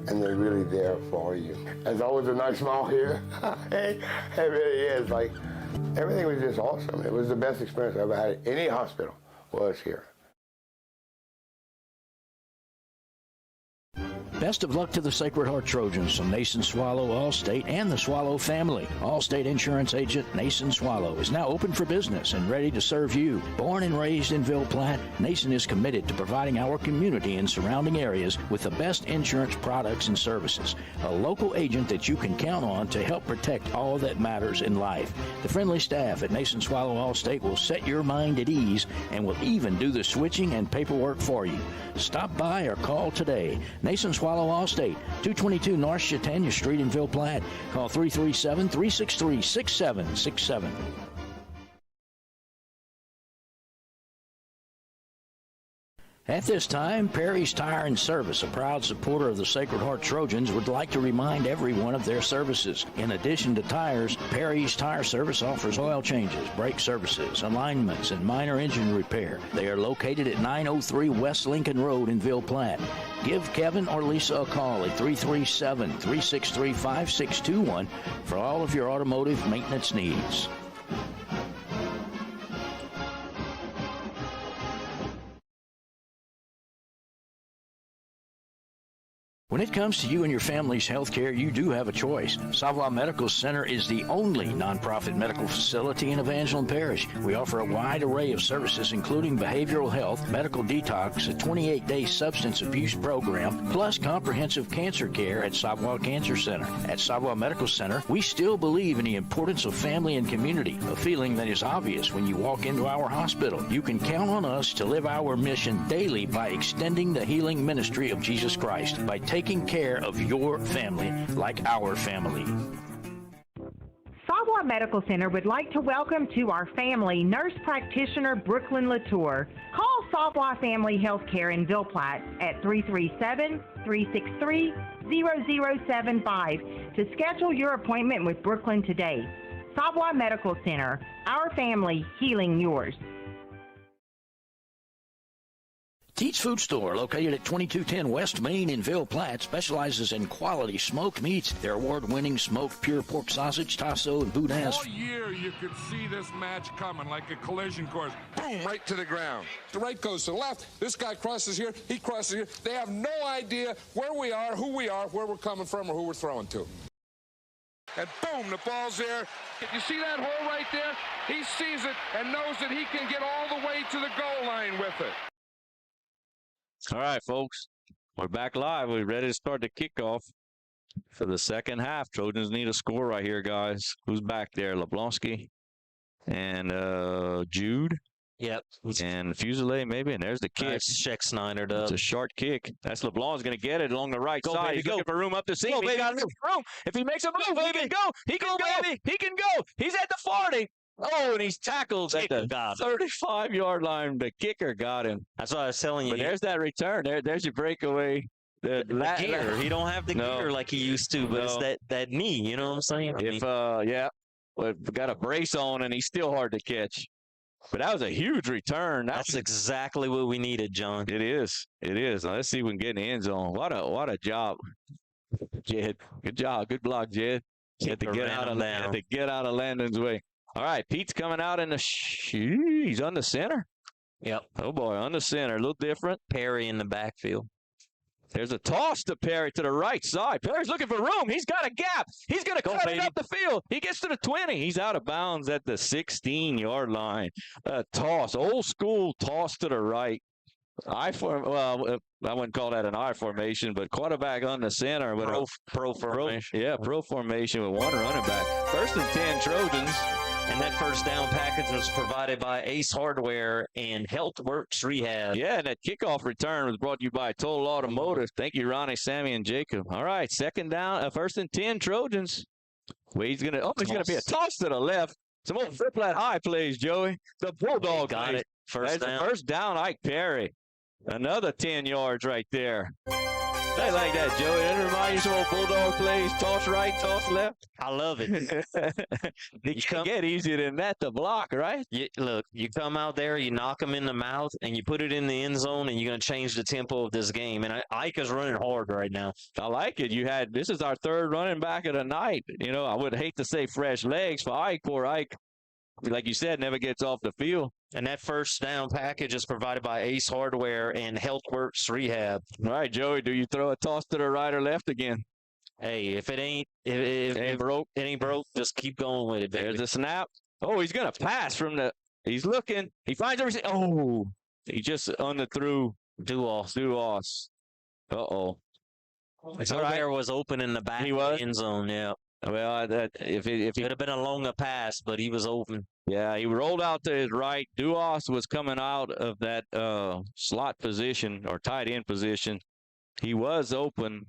D: And they're really there for you. There's always a nice smile here. It really is. Like, everything was just awesome. It was the best experience I ever had at any hospital was here.
A: Best of luck to the Sacred Heart Trojans from Nason Swallow, Allstate, and the Swallow family. Allstate insurance agent Nason Swallow is now open for business and ready to serve you. Born and raised in Ville Platte, Nason is committed to providing our community and surrounding areas with the best insurance products and services. A local agent that you can count on to help protect all that matters in life. The friendly staff at Nason Swallow Allstate will set your mind at ease and will even do the switching and paperwork for you. Stop by or call today. Nason Swallow Allstate, 222 North Chautauqua Street in Ville Platte. Call 337-363-6767. At this time, Perry's Tire and Service, a proud supporter of the Sacred Heart Trojans, would like to remind everyone of their services. In addition to tires, Perry's Tire Service offers oil changes, brake services, alignments, and minor engine repair. They are located at 903 West Lincoln Road in Ville Platte. Give Kevin or Lisa a call at 337-363-5621 for all of your automotive maintenance needs. When it comes to you and your family's health care, you do have a choice. Savoy Medical Center is the only nonprofit medical facility in Evangeline Parish. We offer a wide array of services, including behavioral health, medical detox, a 28-day substance abuse program, plus comprehensive cancer care at Savoy Cancer Center. At Savoy Medical Center, we still believe in the importance of family and community, a feeling that is obvious when you walk into our hospital. You can count on us to live our mission daily by extending the healing ministry of Jesus Christ, by taking care of your family like our family.
E: Savoy Medical Center would like to welcome to our family nurse practitioner Brooklyn Latour. Call Savoy Family Healthcare in Ville Platte at 337-363-0075 to schedule your appointment with Brooklyn today. Savoy Medical Center, our family healing yours.
A: Teats Food Store, located at 2210 West Main in Ville Platte, specializes in quality smoked meats. Their award-winning smoked pure pork sausage, tasso, and boudin.
M: All year you could see this match coming like a collision course. Boom, right to the ground. The right goes to the left. This guy crosses here. He crosses here. They have no idea where we are, who we are, where we're coming from, or who we're throwing to. And boom, the ball's there. You see that hole right there? He sees it and knows that he can get all the way to the goal line with it.
H: All right, folks, we're back live. We're ready to start the kickoff for the second half. Trojans need a score right here, guys. Who's back there? Leblonsky and Jude.
G: Yep.
H: And Fusilier maybe, and there's the kick.
G: Nice check Snyder does.
H: It's a short kick. That's LeBlanc's going to get it along the right side.
G: Baby,
H: He's looking for room up the seam.
G: Go,
H: He's got room. If he makes a move, he can go. He can go. Baby. He can go. He's at the 40. Oh, and he's tackled at the 35-yard line. The kicker got him.
G: That's what I was telling you.
H: But there's that return. There's your breakaway.
G: The gear. He don't have the gear like he used to, but it's that knee. You know what I'm saying?
H: Well, got a brace on, and he's still hard to catch. But that was a huge return.
G: That's exactly what we needed, John.
H: It is. It is. Now, let's see if we can get in the end zone. What a job, Jed. Good job. Good block, Jed. Had to get out of Landon's way. All right, Pete's coming out in the he's on the center.
G: Yep.
H: Oh, boy, on the center. A little different.
G: Perry in the backfield.
H: There's a toss to Perry to the right side. Perry's looking for room. He's got a gap. He's going to cut it up the field. He gets to the 20. He's out of bounds at the 16-yard line. A toss, old school toss to the right. I wouldn't call that an I formation, but quarterback on the center. With
G: pro formation.
H: Pro formation with one running back. 1st and 10 Trojans.
G: And that first down package was provided by Ace Hardware and HealthWorks Rehab.
H: Yeah, and that kickoff return was brought to you by Total Automotive. Thank you, Ronnie, Sammy, and Jacob. All right, 2nd down, 1st and 10 Trojans. He's gonna be a toss to the left. Some more flat high plays, Joey. The Bulldog
G: got
H: plays.
G: it. First down.
H: First down, Ike Perry. Another 10 yards right there. I like that, Joey. That reminds you of some old Bulldog plays. Toss right, toss left.
G: I love it.
H: It can't get easier than that to block, right?
G: Look, you come out there, you knock him in the mouth, and you put it in the end zone, and you're going to change the tempo of this game. And Ike is running hard right now.
H: I like it. This is our third running back of the night. You know, I would hate to say fresh legs for Ike. Poor Ike, like you said, never gets off the field.
G: And that first down package is provided by Ace Hardware and HealthWorks Rehab.
H: All right, Joey, do you throw a toss to the right or left again?
G: Hey, if it ain't broke, it ain't broke. Just keep going with it, baby.
H: There's the snap. Oh, he's going to pass from the – he's looking. He finds everything. Oh, he just underthrew Duos. Uh-oh.
G: Hardware was open in the back of the end zone, yeah.
H: Well, if he
G: could have been a longer pass, but he was open.
H: Yeah, he rolled out to his right. Duos was coming out of that slot position or tight end position. He was open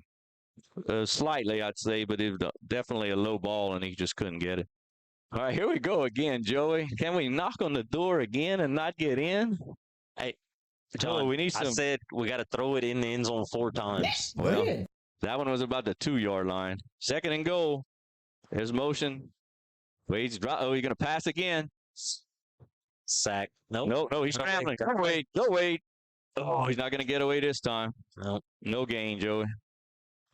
H: slightly, I'd say, but it was definitely a low ball, and he just couldn't get it. All right, here we go again, Joey. Can we knock on the door again and not get in?
G: Hey,
H: John, we need some.
G: I said we got to throw it in the end zone 4 times.
H: Well, that one was about the 2-yard line. 2nd and goal. There's motion. Wade's drop. Oh, he's going to pass again.
G: Sack. Nope.
H: No, he's scrambling. Go Wade. Oh, he's not going to get away this time.
G: Nope.
H: No gain, Joey.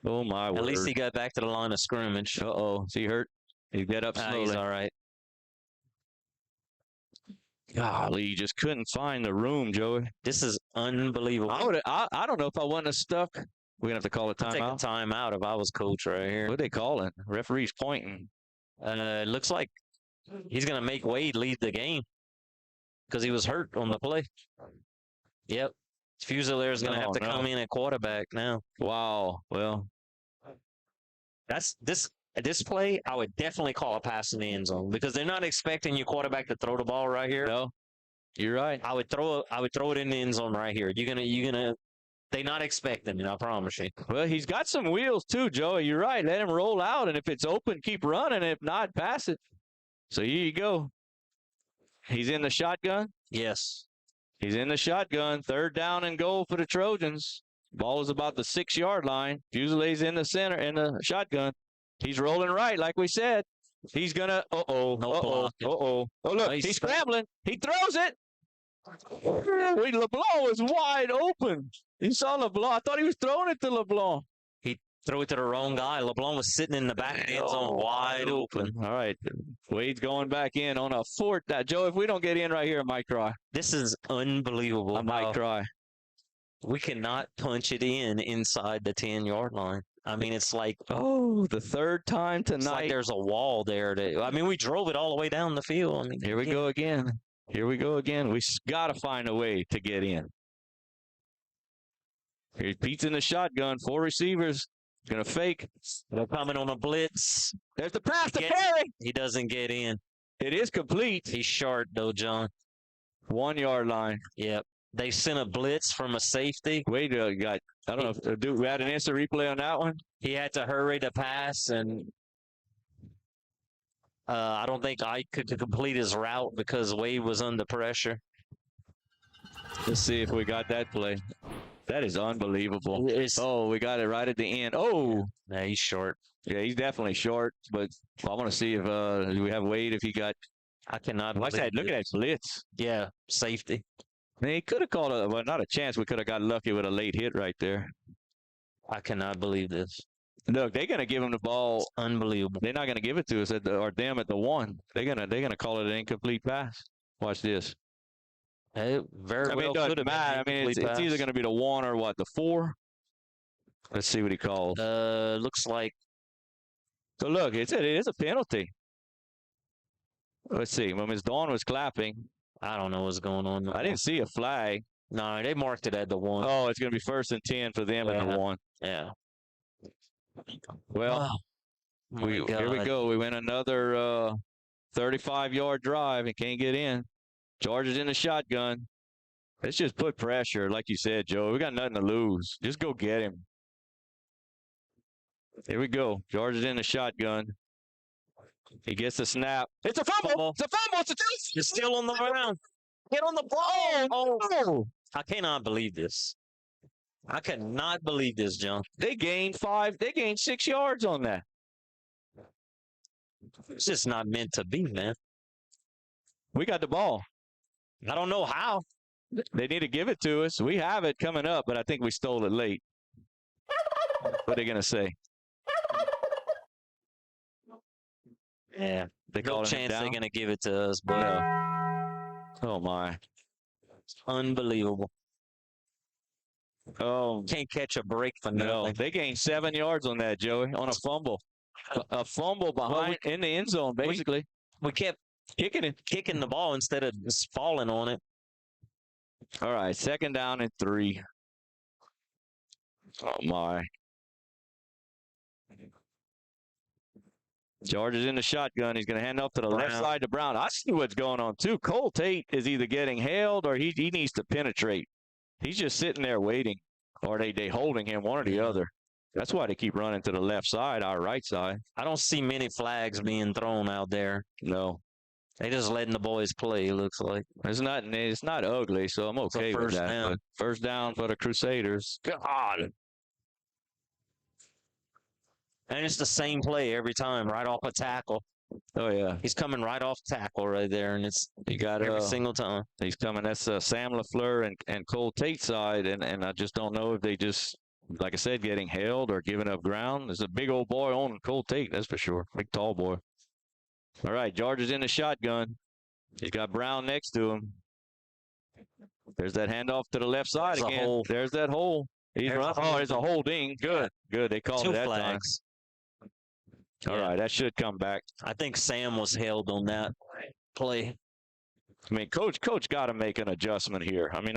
H: Oh, my word.
G: At least he got back to the line of scrimmage.
H: Uh-oh. Is he hurt? He get up slowly.
G: He's all right.
H: Golly, you just couldn't find the room, Joey.
G: This is unbelievable.
H: I don't know if I wouldn't have stuck. We're going to have to call a timeout.
G: Take a timeout if I was coach right here.
H: What are they calling? Referee's pointing.
G: It looks like he's going to make Wade lead the game because he was hurt on the play. Yep. Fusilier is going to have to come in at quarterback now.
H: Wow. Well,
G: that's this play. I would definitely call a pass in the end zone because they're not expecting your quarterback to throw the ball right here.
H: No, you're right.
G: I would throw it in the end zone right here. You're gonna. They're not expecting it, I promise you.
H: Well, he's got some wheels too, Joey. You're right. Let him roll out, and if it's open, keep running. If not, pass it. So here you go. He's in the shotgun?
G: Yes.
H: He's in the shotgun. 3rd down and goal for the Trojans. Ball is about the 6-yard line. Fusilier's in the center, in the shotgun. He's rolling right, like we said. He's going to, Oh, look, he's scrambling. He throws it. LeBlanc was wide open. You saw LeBlanc. I thought he was throwing it to LeBlanc.
G: He threw it to the wrong guy. LeBlanc was sitting in the back of the end zone wide open.
H: All right. Wade's going back in on a 4th down. Joe, if we don't get in right here, I might cry.
G: This is unbelievable.
H: I might cry.
G: We cannot punch it inside the 10-yard line. I mean, it's like,
H: the 3rd time tonight.
G: It's like there's a wall there. We drove it all the way down the field. I mean,
H: here we go again. Here we go again. We got to find a way to get in. Here's Pete's in the shotgun. 4 receivers. Going to fake.
G: They're coming on a blitz.
H: There's the pass to Perry.
G: He doesn't get in.
H: It is complete.
G: He's short, though, John.
H: 1-yard line.
G: Yep. They sent a blitz from a safety.
H: Wade got, I don't know, we had an instant replay on that one?
G: He had to hurry to pass, and I don't think Ike could complete his route because Wade was under pressure.
H: Let's see if we got that play. That is unbelievable. We got it right at the end. Oh.
G: Yeah, he's short.
H: Yeah, he's definitely short, but I want to see if we have Wade if he got.
G: I cannot
H: Look at that blitz.
G: Yeah, safety.
H: I mean, he could have called not a chance. We could have got lucky with a late hit right there.
G: I cannot believe this.
H: Look, they're gonna give him the ball.
G: It's unbelievable.
H: They're not gonna give it to us or them at the 1. They're gonna call it an incomplete pass. Watch this.
G: It very well could have been.
H: I mean, it's either gonna be the 1 or the 4. Let's see what he calls.
G: Looks like.
H: So look, it is a penalty. Let's see. When Ms. Dawn was clapping,
G: I don't know what's going on.
H: I didn't see a flag.
G: No, they marked it at the 1.
H: Oh, it's gonna be 1st and 10 for them at the 1.
G: Yeah.
H: Well, here we go. We went another 35-yard drive and can't get in. Georgia's in the shotgun. Let's just put pressure, like you said, Joe. We got nothing to lose. Just go get him. Here we go. Georgia's in the shotgun. He gets the snap. It's a fumble. It's a fumble. It's a touchdown.
G: It's still on the ground. Get on the ball. Oh,
H: no.
G: I cannot believe this. I cannot believe this, John.
H: They gained 6 yards on that.
G: It's just not meant to be, man.
H: We got the ball.
G: I don't know how.
H: They need to give it to us. We have it coming up, but I think we stole it late. What are they going to say?
G: Yeah.
H: They
G: No chance they're going to give it to us, but
H: oh, my.
G: It's unbelievable.
H: Oh,
G: can't catch a break for
H: no.
G: nothing.
H: They gained 7 yards on that, Joey, on a fumble. A fumble behind in the end zone, basically.
G: We kept kicking the ball instead of just falling on it.
H: All right, 2nd down and 3. Oh, my. George is in the shotgun. He's going to hand off to the left side to Brown. I see what's going on, too. Cole Tate is either getting held or he needs to penetrate. He's just sitting there waiting, or they holding him, one or the other. That's why they keep running to the left side, our right side.
G: I don't see many flags being thrown out there.
H: No.
G: They just letting the boys play, it looks like.
H: It's not ugly, so I'm okay with that.
G: Down.
H: First down for the Crusaders. God.
G: And it's the same play every time, right off a tackle.
H: Oh, yeah.
G: He's coming right off tackle right there, and it's every single time.
H: He's coming. That's Sam LaFleur and Cole Tate's side, and I just don't know if they just, like I said, getting held or giving up ground. There's a big old boy on Cole Tate, that's for sure. Big, tall boy. All right, George is in the shotgun. He's got Brown next to him. There's that handoff to the left side again. There's that hole. He's running. Oh, there's a holding. Good. They called it that
G: flags.
H: time. All right, that should come back.
G: I think Sam was held on that play.
H: I mean, coach got to make an adjustment here. I mean,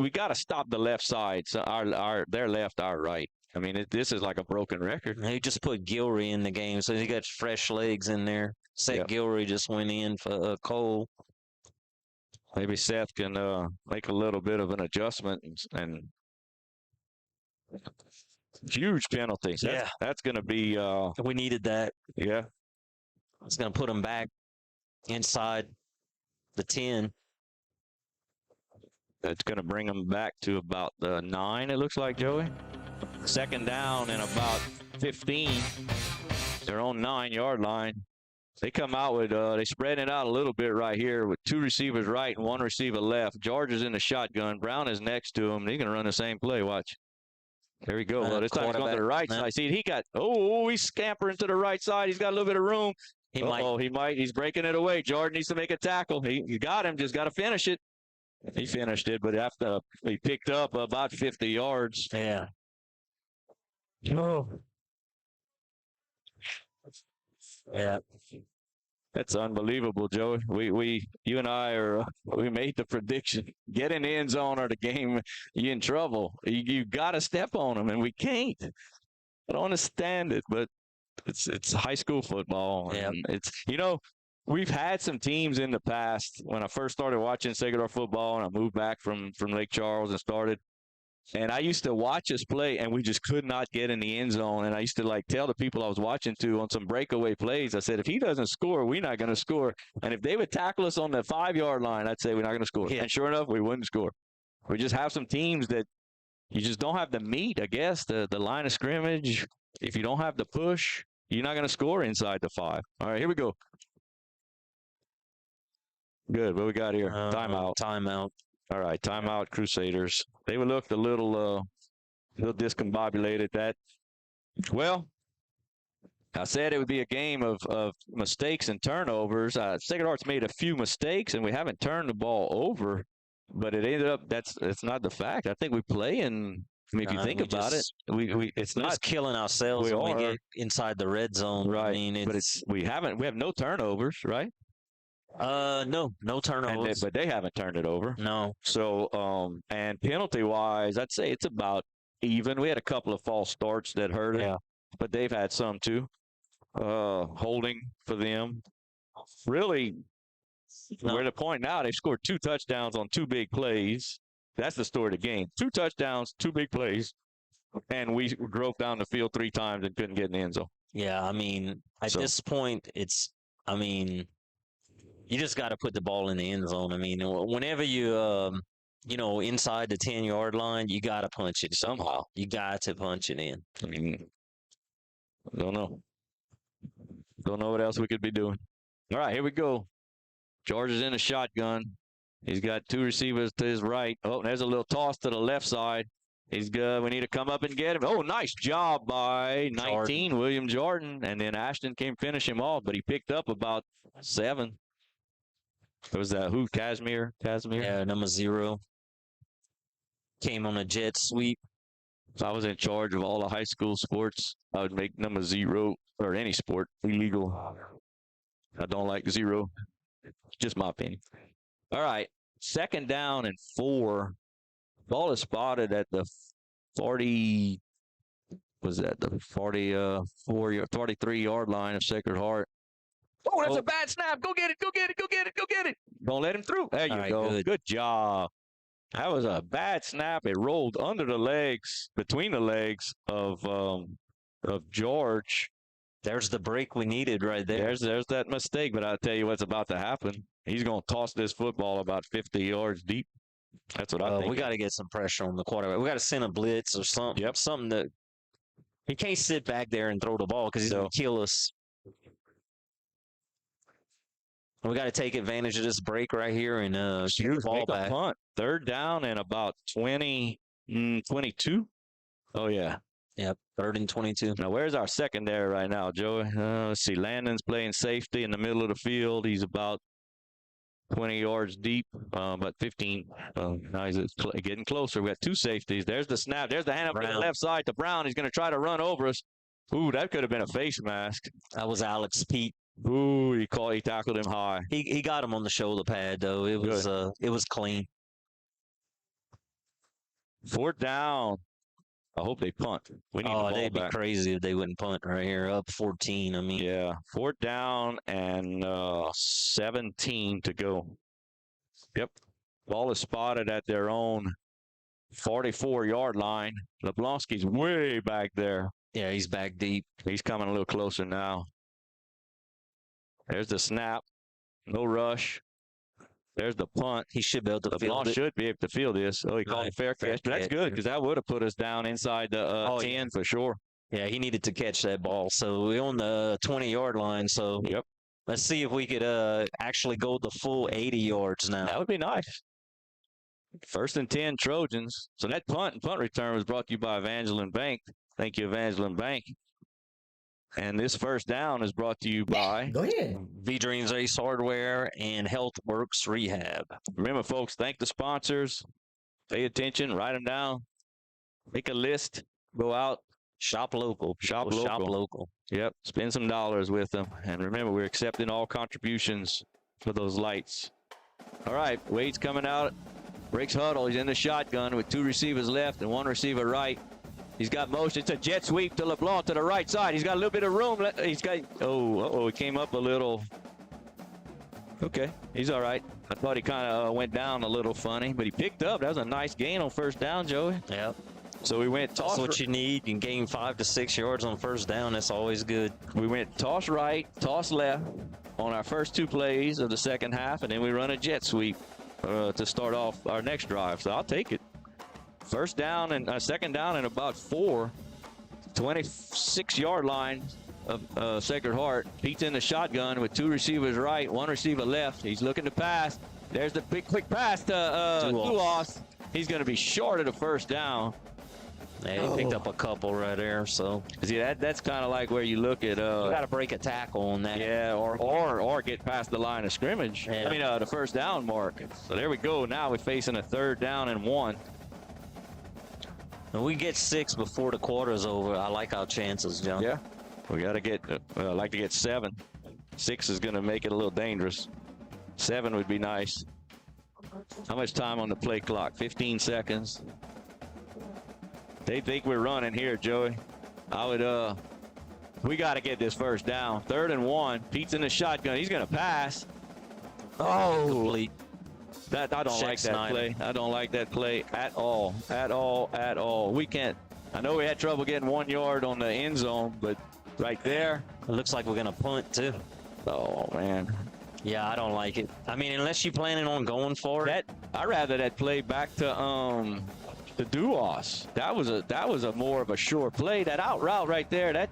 H: we got to stop the left side. So their left, our right. I mean, this is like a broken record.
G: He just put Gilry in the game, so he got fresh legs in there. Seth Gilry just went in for Cole.
H: Maybe Seth can make a little bit of an adjustment and huge penalty. That's going to be.
G: We needed that.
H: Yeah.
G: It's going to put him back inside the 10.
H: That's going to bring them back to about 9, it looks like, Joey. 2nd down and about 15. Their own 9-yard line. They come out with, they spread it out a little bit right here with 2 receivers right and 1 receiver left. George is in the shotgun. Brown is next to him. He's going to run the same play. Watch. There we go. Well, this time he's going to the right side. See, he's scampering to the right side. He's got a little bit of room. He might. He's breaking it away. Jordan needs to make a tackle. He got him. Just got to finish it. He finished it, but after he picked up about 50 yards.
G: Yeah.
H: Oh.
G: Yeah.
H: That's unbelievable, Joey. You and I we made the prediction. Get in the end zone or the game, you're in trouble. You got to step on them, and we can't. I don't understand it, but it's high school football.
G: Yeah.
H: And we've had some teams in the past. When I first started watching Sacred Heart football, and I moved back from Lake Charles and started. And I used to watch us play, and we just could not get in the end zone. And I used to tell the people I was watching on some breakaway plays, I said, if he doesn't score, we're not going to score. And if they would tackle us on the 5-yard line, I'd say we're not going to score. Yeah. And sure enough, we wouldn't score. We just have some teams that you just don't have the meat, I guess, the line of scrimmage. If you don't have the push, you're not going to score inside the 5. All right, here we go. Good. What we got here? Timeout.
G: Timeout.
H: All right, timeout, Crusaders. They looked a little discombobulated. Well, I said it would be a game of mistakes and turnovers. Sacred Heart's made a few mistakes, and we haven't turned the ball over. But it ended up that's not the fact. I think we play and. I mean, if you think about it, it's not
G: killing ourselves when we get inside the red zone.
H: Right.
G: I mean,
H: we have no turnovers, right?
G: No turnovers.
H: But they haven't turned it over.
G: No.
H: So, and penalty-wise, I'd say it's about even. We had a couple of false starts that hurt it, but they've had some too. Holding for them. Really, we're at a point now they've scored 2 touchdowns on 2 big plays. That's the story of the game. 2 touchdowns, 2 big plays, and we drove down the field 3 times and couldn't get in the end zone.
G: Yeah, I mean, at this point, you just got to put the ball in the end zone. I mean, whenever inside the 10-yard line, you got to punch it somehow. You got to punch it in.
H: I mean, don't know. Don't know what else we could be doing. All right, here we go. George is in a shotgun. He's got 2 receivers to his right. Oh, there's a little toss to the left side. He's good. We need to come up and get him. Oh, nice job by 19, William Jordan. And then Ashton came finish him off, but he picked up about 7. Was that who? Casimir?
G: Yeah, number 0. Came on a jet sweep.
H: If I was in charge of all the high school sports, I would make number 0 or any sport illegal. I don't like 0. Just my opinion. All right. 2nd down and 4. Ball is spotted at the 40. Was that the 43-yard line of Sacred Heart? Oh, that's a bad snap. Go get it. Go get it. Go get it. Go get it. Don't let him through. There you go. Good job. That was a bad snap. It rolled under the legs, between the legs of George.
G: There's the break we needed right there.
H: There's that mistake, but I'll tell you what's about to happen. He's going to toss this football about 50 yards deep. That's what I think.
G: We got to get some pressure on the quarterback. We got to send a blitz or something.
H: Yep.
G: Something that he can't sit back there and throw the ball because he's going to kill us. We got to take advantage of this break right here and shoot the ball back.
H: Punt. 3rd down and about 22. Oh, yeah.
G: Yep, 3rd and 22.
H: Now, where's our secondary right now, Joey? Let's see. Landon's playing safety in the middle of the field. He's about 20 yards deep, but 15. Now he's getting closer. We got 2 safeties. There's the snap. There's the hand up to the left side to Brown. He's going to try to run over us. Ooh, that could have been a face mask.
G: That was Alex Pete.
H: Ooh, he tackled him high.
G: He got him on the shoulder pad though. It was clean.
H: 4th down. I hope they punt. We need the ball
G: they'd
H: back.
G: be crazy if they wouldn't punt right here. Up 14. I mean,
H: yeah, 4th down and 17 to go. Yep, ball is spotted at their own 44-yard line. Leblonski's way back there.
G: Yeah, he's back deep.
H: He's coming a little closer now. There's the snap. No rush. There's the punt.
G: He should be able to field it.
H: Should be able to field this. Oh, he called it fair catch. But that's good because that would have put us down inside the 10 for sure.
G: Yeah, he needed to catch that ball. So we're on the 20-yard line. So let's see if we could actually go the full 80 yards now.
H: That would be nice. 1st and 10 Trojans. So that punt return was brought to you by Evangeline Bank. Thank you, Evangeline Bank. And this 1st down is brought to you by
G: V-Dreams Ace Hardware and HealthWorks Rehab.
H: Remember, folks, thank the sponsors. Pay attention. Write them down. Make a list. Go out.
G: Shop local.
H: Shop local. Yep. Spend some dollars with them. And remember, we're accepting all contributions for those lights. All right. Wade's coming out. Breaks huddle. He's in the shotgun with 2 receivers left and 1 receiver right. He's got motion. It's a jet sweep to LeBlanc to the right side. He's got a little bit of room. He's got, he came up a little. Okay, he's all right. I thought he kind of went down a little funny, but he picked up. That was a nice gain on 1st down, Joey.
G: Yep.
H: So we went toss.
G: That's what you need. You can gain 5 to 6 yards on 1st down. That's always good.
H: We went toss right, toss left on our first 2 plays of the 2nd half, and then we run a jet sweep to start off our next drive. So I'll take it. 1st down and 2nd down and about 4. 26-yard line of Sacred Heart. Pete's in the shotgun with 2 receivers right, 1 receiver left. He's looking to pass. There's the big quick pass to Duos. He's going to be short of the 1st down.
G: Yeah, he picked up a couple right there. So
H: see, that's kind of like where you look at.
G: You got to break a tackle on that.
H: Yeah, or get past the line of scrimmage.
G: Yeah.
H: I mean, the 1st down mark. So there we go. Now we're facing a 3rd down and 1.
G: When we get 6 before the quarter's over, I like our chances, John.
H: Yeah, we got to get. I'd like to get 7. 6 is going to make it a little dangerous. 7 would be nice. How much time on the play clock? 15 seconds. They think we're running here, Joey. I would. We got to get this 1st down. 3rd and 1. Pete's in the shotgun. He's going to pass.
G: Oh, complete.
H: I don't like that play. I don't like that play at all. At all. We can't. I know we had trouble getting 1 yard on the end zone, but right there.
G: It looks like we're going to punt, too.
H: Oh, man.
G: Yeah, I don't like it. I mean, unless you're planning on going for it.
H: I'd rather that play back to the Duos. That was a more of a sure play. That out route right there, that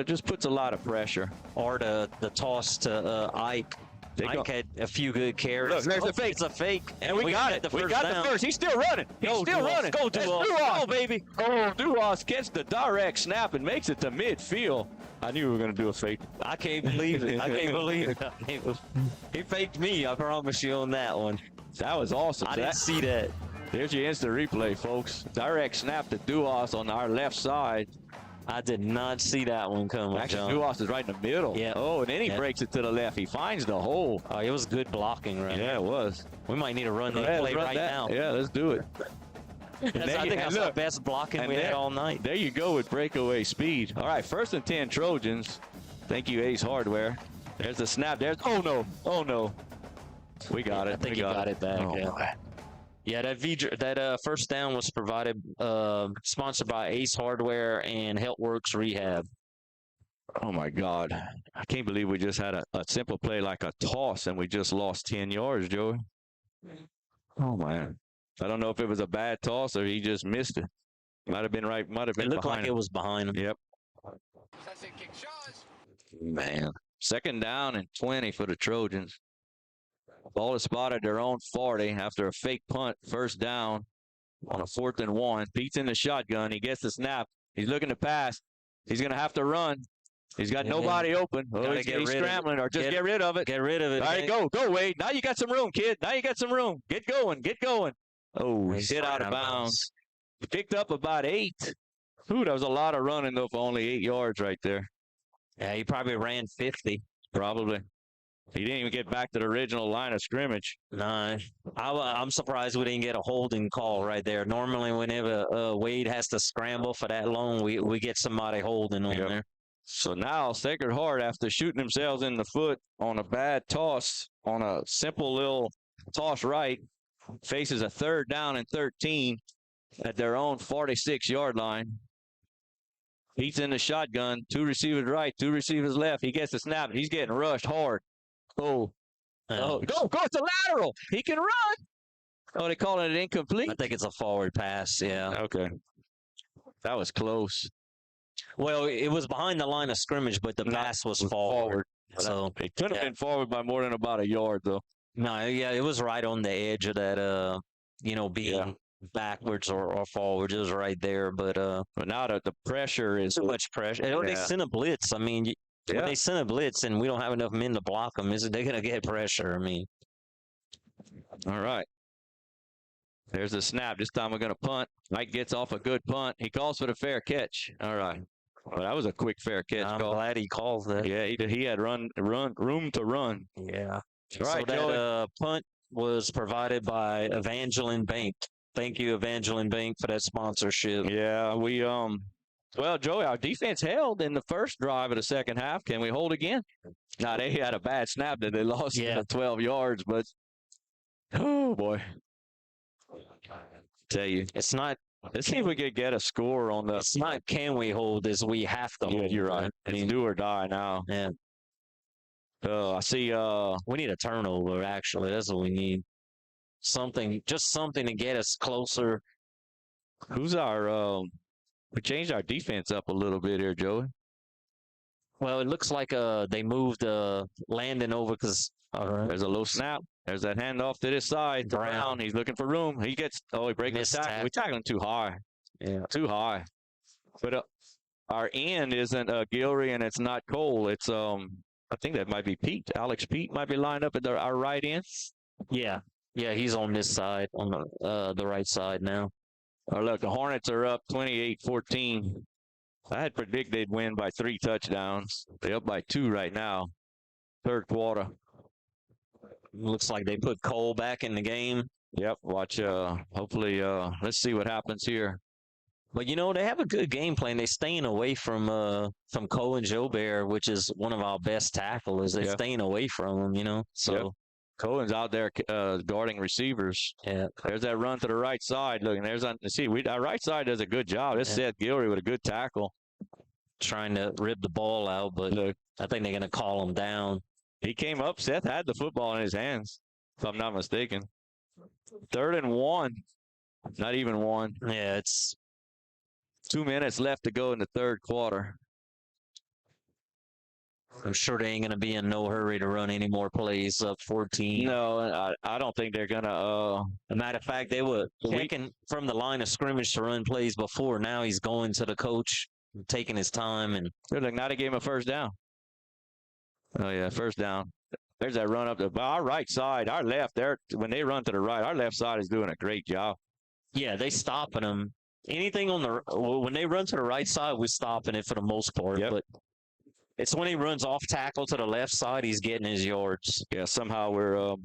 H: just puts a lot of pressure.
G: Or the toss to Ike. Ike had a few good carries.
H: Look, there's a fake.
G: It's a fake.
H: And we got it. We got the first. He's still running. He's still running.
G: Go, Duos. Go, baby.
H: Oh, Duos gets the direct snap and makes it to midfield. I knew we were going to do a fake.
G: I can't believe it. I can't believe it. He faked me. I promise you on that one.
H: That was awesome.
G: I didn't see that.
H: There's your instant replay, folks. Direct snap to Duos on our left side.
G: I did not see that one coming.
H: Actually, Duos is right in the middle.
G: Yeah.
H: Oh, and then he breaks it to the left. He finds the hole.
G: Oh, it was good blocking, right?
H: Yeah, it was.
G: We might need to run that play right now.
H: Yeah, let's do it.
G: I think that's the best blocking we had all night.
H: There you go with breakaway speed. All right, 1st and 10 Trojans. Thank you, Ace Hardware. There's the snap. Oh no. We got it.
G: I think he got it back. Yeah, that first down was provided, sponsored by Ace Hardware and Helpworks Rehab.
H: Oh my God. I can't believe we just had a simple play like a toss and we just lost 10 yards, Joey. Oh man. I don't know if it was a bad toss or he just missed it. Might have been right. Might have been
G: It looked
H: behind
G: like
H: him.
G: It was behind him.
H: Yep. Man. 2nd down and 20 for the Trojans. Ball is spotted their own 40 after a fake punt. 1st down on a 4th and 1. Pete's in the shotgun. He gets the snap. He's looking to pass. He's going to have to run. He's got nobody open. Oh, he's scrambling or just get rid of it.
G: Get rid of it.
H: All right, go, Wade. Now you got some room, kid. Now you got some room. Get going. Oh, he's hit out of bounds. Picked up about 8. Ooh, that was a lot of running, though, for only 8 yards right there.
G: Yeah, he probably ran 50.
H: Probably. He didn't even get back to the original line of scrimmage.
G: No. I'm surprised we didn't get a holding call right there. Normally, whenever Wade has to scramble for that long, we get somebody holding on there.
H: So now Sacred Heart, after shooting themselves in the foot on a bad toss, on a simple little toss right, faces a 3rd down and 13 at their own 46-yard line. He's in the shotgun. 2 receivers right, 2 receivers left. He gets the snap. He's getting rushed hard. Go. It's a lateral. He can run. Oh, they calling it incomplete?
G: I think it's a forward pass, yeah.
H: Okay. That was close.
G: Well, it was behind the line of scrimmage, but the pass was forward. So
H: it couldn't have been forward by more than about a yard, though.
G: No, yeah, it was right on the edge of that, being backwards or forwards. It was right there, but
H: now the pressure is
G: too much pressure. They sent a blitz. I mean, when they send a blitz and we don't have enough men to block them, they're going to get pressure. I mean.
H: All right. There's the snap. This time we're going to punt. Mike gets off a good punt. He calls for the fair catch. All right. Well, that was a quick fair catch.
G: I'm glad he calls that.
H: Yeah, he had room to run.
G: Yeah.
H: All right,
G: so that punt was provided by Evangeline Bank. Thank you, Evangeline Bank, for that sponsorship.
H: Yeah, well, Joey, our defense held in the first drive of the second half. Can we hold again? Now, they had a bad snap that they lost 12 yards, but oh, boy. Tell you.
G: It's not.
H: Let's see if we could get a score on the.
G: It's not can we hold, is we have to hold.
H: You're right. It's do or die now.
G: Yeah.
H: I see.
G: We need a turnover, actually. That's what we need. Just something to get us closer.
H: Who's our. We changed our defense up a little bit here, Joey.
G: Well, it looks like they moved Landon over because
H: there's a low snap. There's that handoff to this side. Brown. He's looking for room. He breaks the tackle. We're tackling too high.
G: Yeah.
H: Too high. But our end isn't Gilry and it's not Cole. It's I think that might be Pete. Alex Pete might be lined up at our right end.
G: Yeah. Yeah, he's on this side, on the right side now.
H: Look, the Hornets are up 28-14. I had predicted they'd win by 3 touchdowns. They're up by 2 right now. 3rd quarter.
G: Looks like they put Cole back in the game.
H: Yep. Watch. Hopefully, let's see what happens here.
G: But they have a good game plan. They're staying away from Cole and Jobert, which is one of our best tackles. They're staying away from them. So.
H: Yep. Cohen's out there guarding receivers.
G: Yeah.
H: There's that run to the right side. Look, and our right side does a good job. This Seth Gilry with a good tackle.
G: trying to rip the ball out, but I think they're going to call him down.
H: He came up. Seth had the football in his hands, if I'm not mistaken. 3rd and 1. Not even 1.
G: Yeah, it's
H: 2 minutes left to go in the 3rd quarter.
G: I'm sure they ain't going to be in no hurry to run any more plays up 14.
H: No, I don't think they're going to.
G: As a matter of fact, they were checking from the line of scrimmage to run plays before. Now he's going to the coach, taking his time. And
H: they're like, now they gave him a first down. Oh, yeah, first down. There's that run up to our right side. Our left, when they run to the right, our left side is doing a great job.
G: Yeah, they stopping them. Anything when they run to the right side, we're stopping it for the most part.
H: Yep.
G: But it's when he runs off tackle to the left side, he's getting his yards.
H: Yeah, somehow we're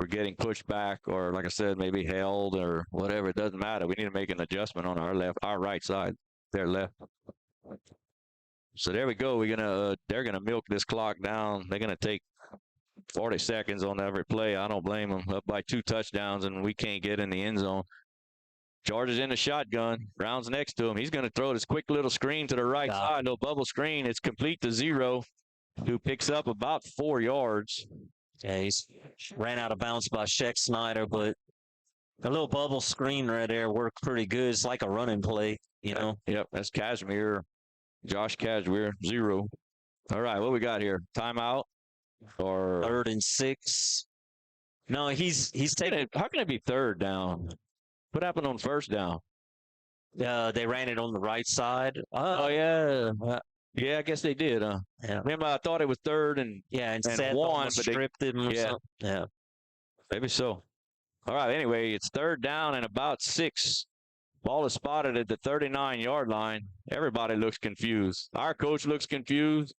H: getting pushed back, or like I said, maybe held or whatever. It doesn't matter. We need to make an adjustment on our right side, their left. So there we go. They're gonna milk this clock down. They're gonna take 40 seconds on every play. I don't blame them. Up by 2 touchdowns, and we can't get in the end zone. George is in the shotgun. Brown's next to him. He's going to throw this quick little screen to the right side. No bubble screen. It's complete to 0, who picks up about 4 yards.
G: Yeah, he's ran out of bounds by Sheck Snyder, but a little bubble screen right there worked pretty good. It's like a running play, you know.
H: Yep, that's Kashmir. Josh Kashmir, 0. All right, what we got here? Timeout? Or
G: 3rd and 6. No, he's taking.
H: How can it be 3rd down? What happened on 1st down?
G: They ran it on the right side.
H: Oh yeah, yeah. I guess they did. Yeah. Remember, I thought it was 3rd and
G: instead
H: 1, but
G: stripped him. Or something.
H: Yeah, maybe so. All right. Anyway, it's 3rd down and about 6. Ball is spotted at the 39-yard line. Everybody looks confused. Our coach looks confused.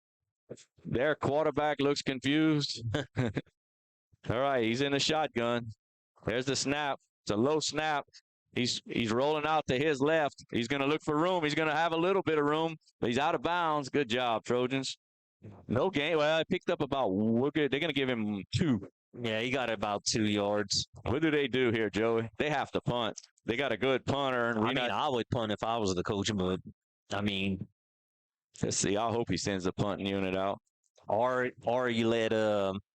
H: Their quarterback looks confused. All right, he's in the shotgun. There's the snap. It's a low snap. He's rolling out to his left. He's going to look for room. He's going to have a little bit of room, but he's out of bounds. Good job, Trojans. No gain. Well, I picked up about. They're going to give him 2.
G: Yeah, he got about 2 yards.
H: What do they do here, Joey? They have to punt. They got a good punter. And
G: I would punt if I was the coach, but I mean,
H: let's see. I hope he sends the punting unit out.
G: Or you let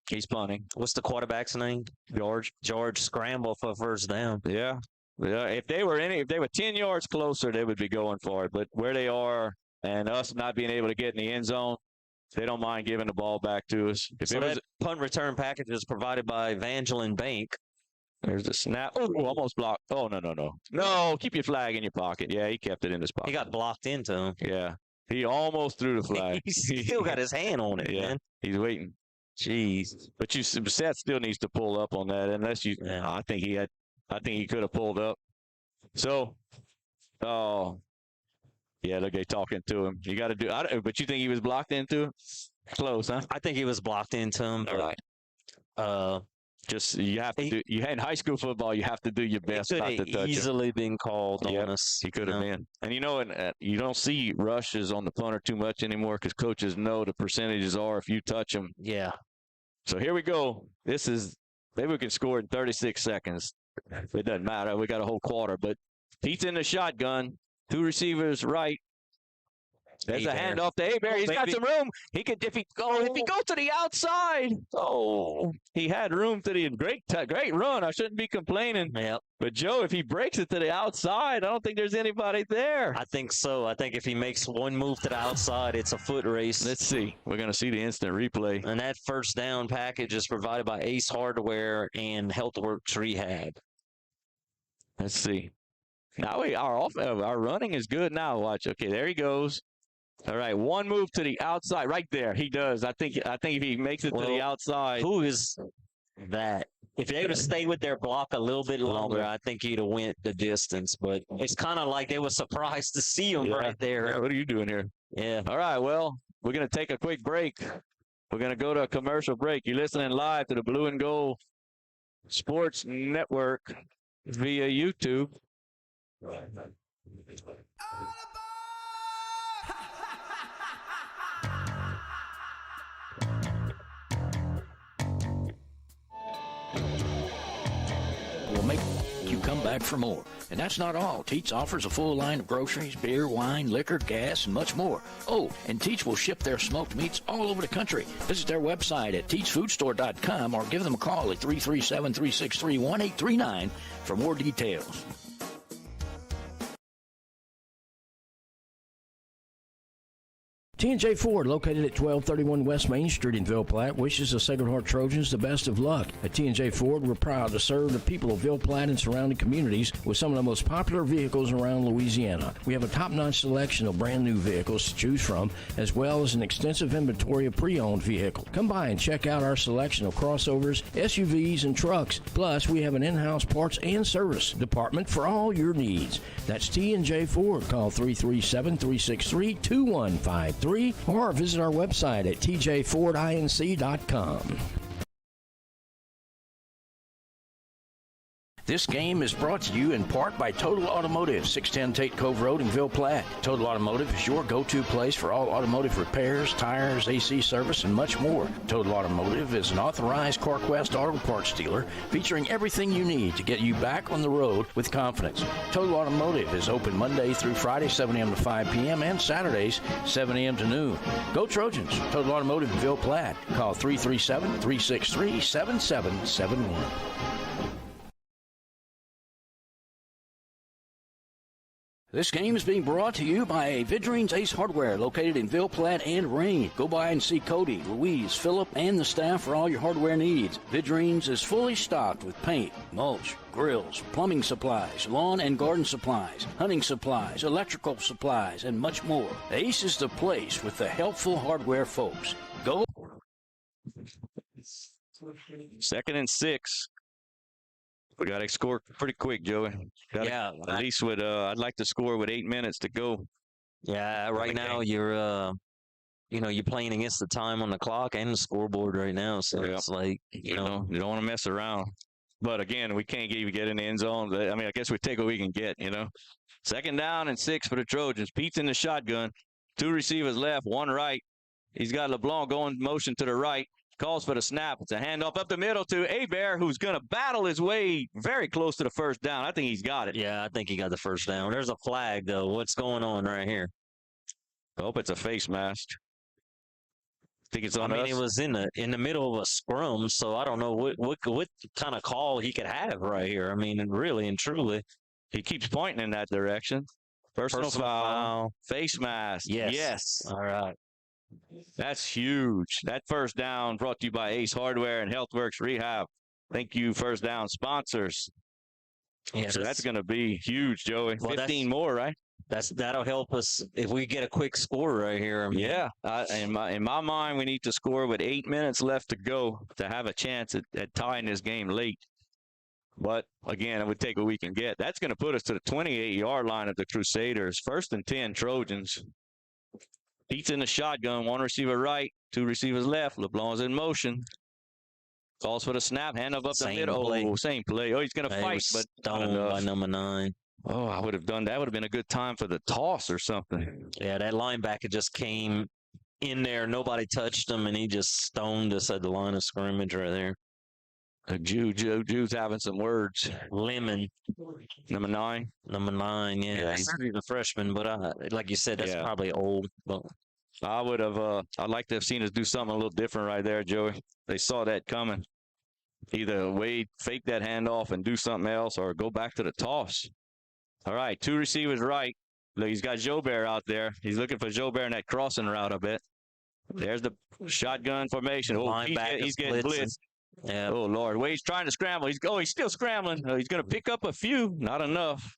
H: he's punting.
G: What's the quarterback's name? George scramble for first down.
H: Yeah. If they were 10 yards closer, they would be going for it. But where they are, and us not being able to get in the end zone, they don't mind giving the ball back to us.
G: That punt return package is provided by Evangeline Bank.
H: There's the snap. Oh, almost blocked. Oh, no. No, keep your flag in your pocket. Yeah, he kept it in his pocket.
G: He got blocked into him.
H: Yeah. He almost threw the flag.
G: He still got his hand on it, man.
H: He's waiting.
G: Jeez.
H: But Seth still needs to pull up on that unless you I think he could have pulled up. So, yeah, look, they talking to him. You got to do but you think he was blocked into? Close, huh?
G: I think he was blocked into him.
H: All right. Just you have to do. You in high school football, you have to do your best not to touch him.
G: Easily been called on us.
H: He could have been. And you don't see rushes on the punter too much anymore because coaches know the percentages are if you touch them.
G: Yeah.
H: So here we go. Maybe we can score in 36 seconds. It doesn't matter. We got a whole quarter, but Pete's in the shotgun. 2 receivers right. There's a handoff to Hebert. He's got some room. He could if he goes to the outside. Oh, he had room to the great run. I shouldn't be complaining.
G: Yep.
H: But Joe, if he breaks it to the outside, I don't think there's anybody there.
G: I think so. I think if he makes one move to the outside, it's a foot race.
H: Let's see. We're going to see the instant replay.
G: And that first down package is provided by Ace Hardware and HealthWorks Rehab.
H: Let's see. Now our running is good now. Watch. Okay, there he goes. All right, one move to the outside, right there. He does. I think if he makes it to the outside.
G: Who is that? If they would have stayed with their block a little bit longer, I think he'd have went the distance. But it's kind of like they were surprised to see him right there.
H: Yeah, what are you doing here?
G: Yeah.
H: All right, well, we're going to take a quick break. We're going to go to a commercial break. You're listening live to the Blue and Gold Sports Network via YouTube.
A: Will make you come back back for more. And that's not all. Teats offers a full line of groceries, beer, wine, liquor, gas, and much more. Oh, and Teats will ship their smoked meats all over the country. Visit their website at teatsfoodstore.com or give them a call at 337-363-1839 for more details. T&J Ford, located at 1231 West Main Street in Ville Platte, wishes the Sacred Heart Trojans the best of luck. At T&J Ford, we're proud to serve the people of Ville Platte and surrounding communities with some of the most popular vehicles around Louisiana. We have a top-notch selection of brand-new vehicles to choose from, as well as an extensive inventory of pre-owned vehicles. Come by and check out our selection of crossovers, SUVs, and trucks. Plus, we have an in-house parts and service department for all your needs. That's T&J Ford. Call 337-363-2153. Or visit our website at tjfordinc.com. This game is brought to you in part by Total Automotive, 610 Tate Cove Road in Ville Platte. Total Automotive is your go-to place for all automotive repairs, tires, AC service, and much more. Total Automotive is an authorized CarQuest auto parts dealer featuring everything you need to get you back on the road with confidence. Total Automotive is open Monday through Friday, 7 a.m. to 5 p.m., and Saturdays, 7 a.m. to noon. Go Trojans! Total Automotive in Ville Platte. Call 337-363-7771. This game is being brought to you by Vidrine's Ace Hardware, located in Ville Platte and Rain. Go by and see Cody, Louise, Phillip, and the staff for all your hardware needs. Vidrine's is fully stocked with paint, mulch, grills, plumbing supplies, lawn and garden supplies, hunting supplies, electrical supplies, and much more. Ace is the place with the helpful hardware folks. Go.
H: 2nd and 6. We got to score pretty quick, Joey. At least with I'd like to score with 8 minutes to go.
G: Yeah, right now you're you're playing against the time on the clock and the scoreboard right now, so it's like
H: you don't want to mess around. But again, we can't even get in the end zone. I mean, I guess we take what we can get. 2nd down and 6 for the Trojans. Pete's in the shotgun. 2 receivers left, 1 right. He's got LeBlanc going motion to the right. Calls for the snap. It's a handoff up the middle to Hebert, who's going to battle his way very close to the first down. I think he's got it.
G: Yeah, I think he got the first down. There's a flag, though. What's going on right here?
H: I hope it's a face mask. Think it's on us?
G: I mean, it was in the middle of a scrum, so I don't know what kind of call he could have right here. I mean, really and truly.
H: He keeps pointing in that direction. Personal foul. Face mask. Yes.
G: All right.
H: That's huge. That first down brought to you by Ace Hardware and HealthWorks Rehab. Thank you, first down sponsors.
G: Yeah,
H: so that's going to be huge, Joey.
G: Well,
H: 15 more, right?
G: That'll help us if we get a quick score right here. I mean,
H: yeah. In my mind, we need to score with 8 minutes left to go to have a chance at tying this game late. But again, it would take what we can get. That's going to put us to the 28-yard line of the Crusaders. 1st and 10 Trojans. Pete's in the shotgun, 1 receiver right, 2 receivers left. LeBlanc's in motion. Calls for the snap, hand up the middle.
G: Play.
H: Oh, same play. Oh, he's going to fight, but
G: stoned by number 9.
H: Oh, I would have done that. Would have been a good time for the toss or something.
G: Yeah, that linebacker just came in there. Nobody touched him, and he just stoned us at the line of scrimmage right there.
H: Jude's having some words.
G: Lemon.
H: Number 9?
G: Number 9, yeah. He's a freshman, but like you said, that's probably old. But
H: I would have, I'd like to have seen us do something a little different right there, Joey. They saw that coming. Either Wade fake that handoff and do something else or go back to the toss. All right, 2 receivers right. Look, he's got Jobert out there. He's looking for Jobert in that crossing route a bit. There's the shotgun formation. Oh, he's getting blitzed.
G: Yeah.
H: Oh, Lord. Wade's trying to scramble. He's still scrambling. He's going to pick up a few. Not enough.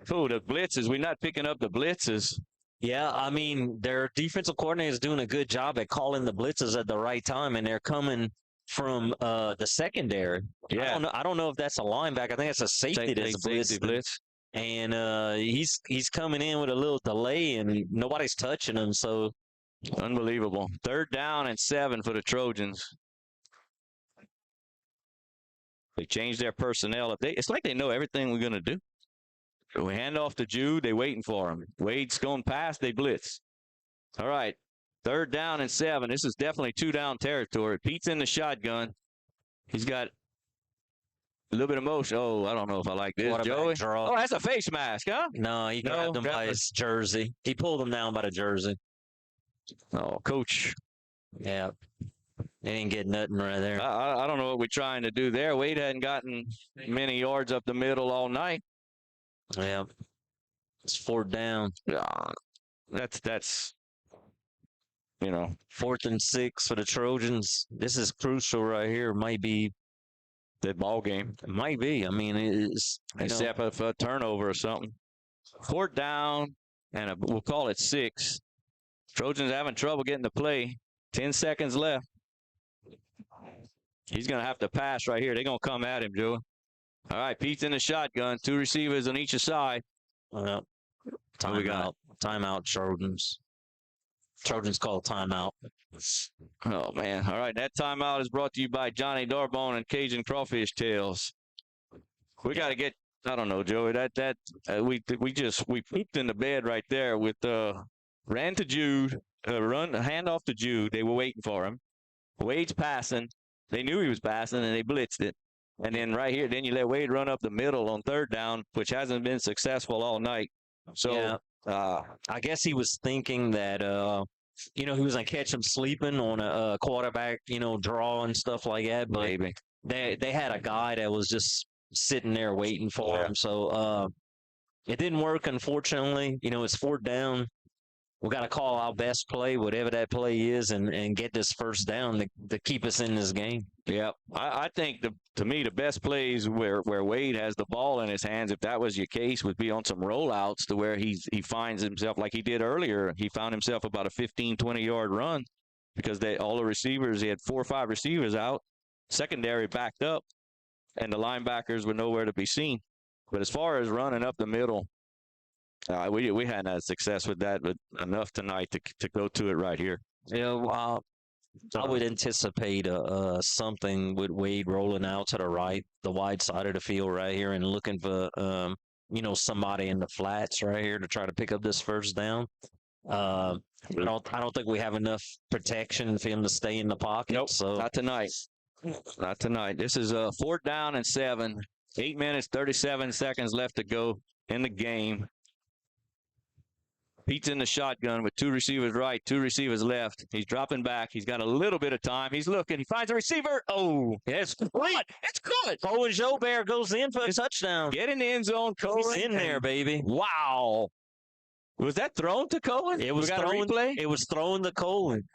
H: Oh, the blitzes. We're not picking up the blitzes.
G: Yeah, I mean, their defensive coordinator is doing a good job at calling the blitzes at the right time, and they're coming from the secondary.
H: Yeah.
G: I don't know if that's a linebacker. I think it's a safety that's
H: blitz.
G: And he's coming in with a little delay, and nobody's touching him. So
H: unbelievable. 3rd down and 7 for the Trojans. They changed their personnel. It's like they know everything we're going to do. So we hand off to Jude. They're waiting for him. Wade's going past. They blitz. All right. 3rd down and 7. This is definitely 2-down territory. Pete's in the shotgun. He's got A little bit of motion. Oh, I don't know if I like this, Joey.
G: Draw.
H: Oh, that's a face mask, huh?
G: No, he grabbed him by his jersey. He pulled him down by the jersey.
H: Oh, coach.
G: Yeah. They didn't get nothing right there.
H: I don't know what we're trying to do there. Wade hadn't gotten many yards up the middle all night.
G: Yeah. It's 4th down.
H: That's
G: 4th and 6 for the Trojans. This is crucial right here. Might be
H: the ball game.
G: It might be. I mean, it's
H: except for a turnover or something. 4th down, and we'll call it 6. Trojans having trouble getting the play. 10 seconds left. He's going to have to pass right here. They're going to come at him, Joe. All right, Pete's in the shotgun. 2 receivers on each side.
G: Timeout. Timeout, Trojans. Trojans call timeout.
H: Oh, man. All right, that timeout is brought to you by Johnny Darbone and Cajun Crawfish Tails. We got to get, I don't know, Joey, we pooped in the bed right there with ran to Jude, hand off to Jude. They were waiting for him. Wade's passing. They knew he was passing, and they blitzed it. And then right here, then you let Wade run up the middle on 3rd down, which hasn't been successful all night. So
G: I guess he was thinking that, he was going to catch him sleeping on a quarterback, draw and stuff like that. But
H: maybe
G: they had a guy that was just sitting there waiting for him. So it didn't work, unfortunately. It's 4th down. We got to call our best play, whatever that play is, and get this 1st down to keep us in this game.
H: Yeah, I think to me the best plays where Wade has the ball in his hands, if that was your case, would be on some rollouts to where he finds himself like he did earlier. He found himself about a 15, 20-yard run because all the receivers, he had 4 or 5 receivers out, secondary backed up, and the linebackers were nowhere to be seen. But as far as running up the middle, we hadn't had success with that, but enough tonight to go to it right here.
G: I would anticipate something with Wade rolling out to the right, the wide side of the field right here, and looking for somebody in the flats right here to try to pick up this 1st down. I don't think we have enough protection for him to stay in the pocket.
H: Nope,
G: so
H: not tonight. Not tonight. This is 4th down and 7. 8 minutes, 37 seconds left to go in the game. Pete's in the shotgun with 2 receivers right, 2 receivers left. He's dropping back. He's got a little bit of time. He's looking. He finds a receiver. Oh,
G: it's good.
H: It's good.
G: Owen Jobert goes in for a touchdown.
H: Get in the end zone, Cohen.
G: He's in there, baby.
H: Wow. Was that thrown to Cohen?
G: It was thrown to Cohen.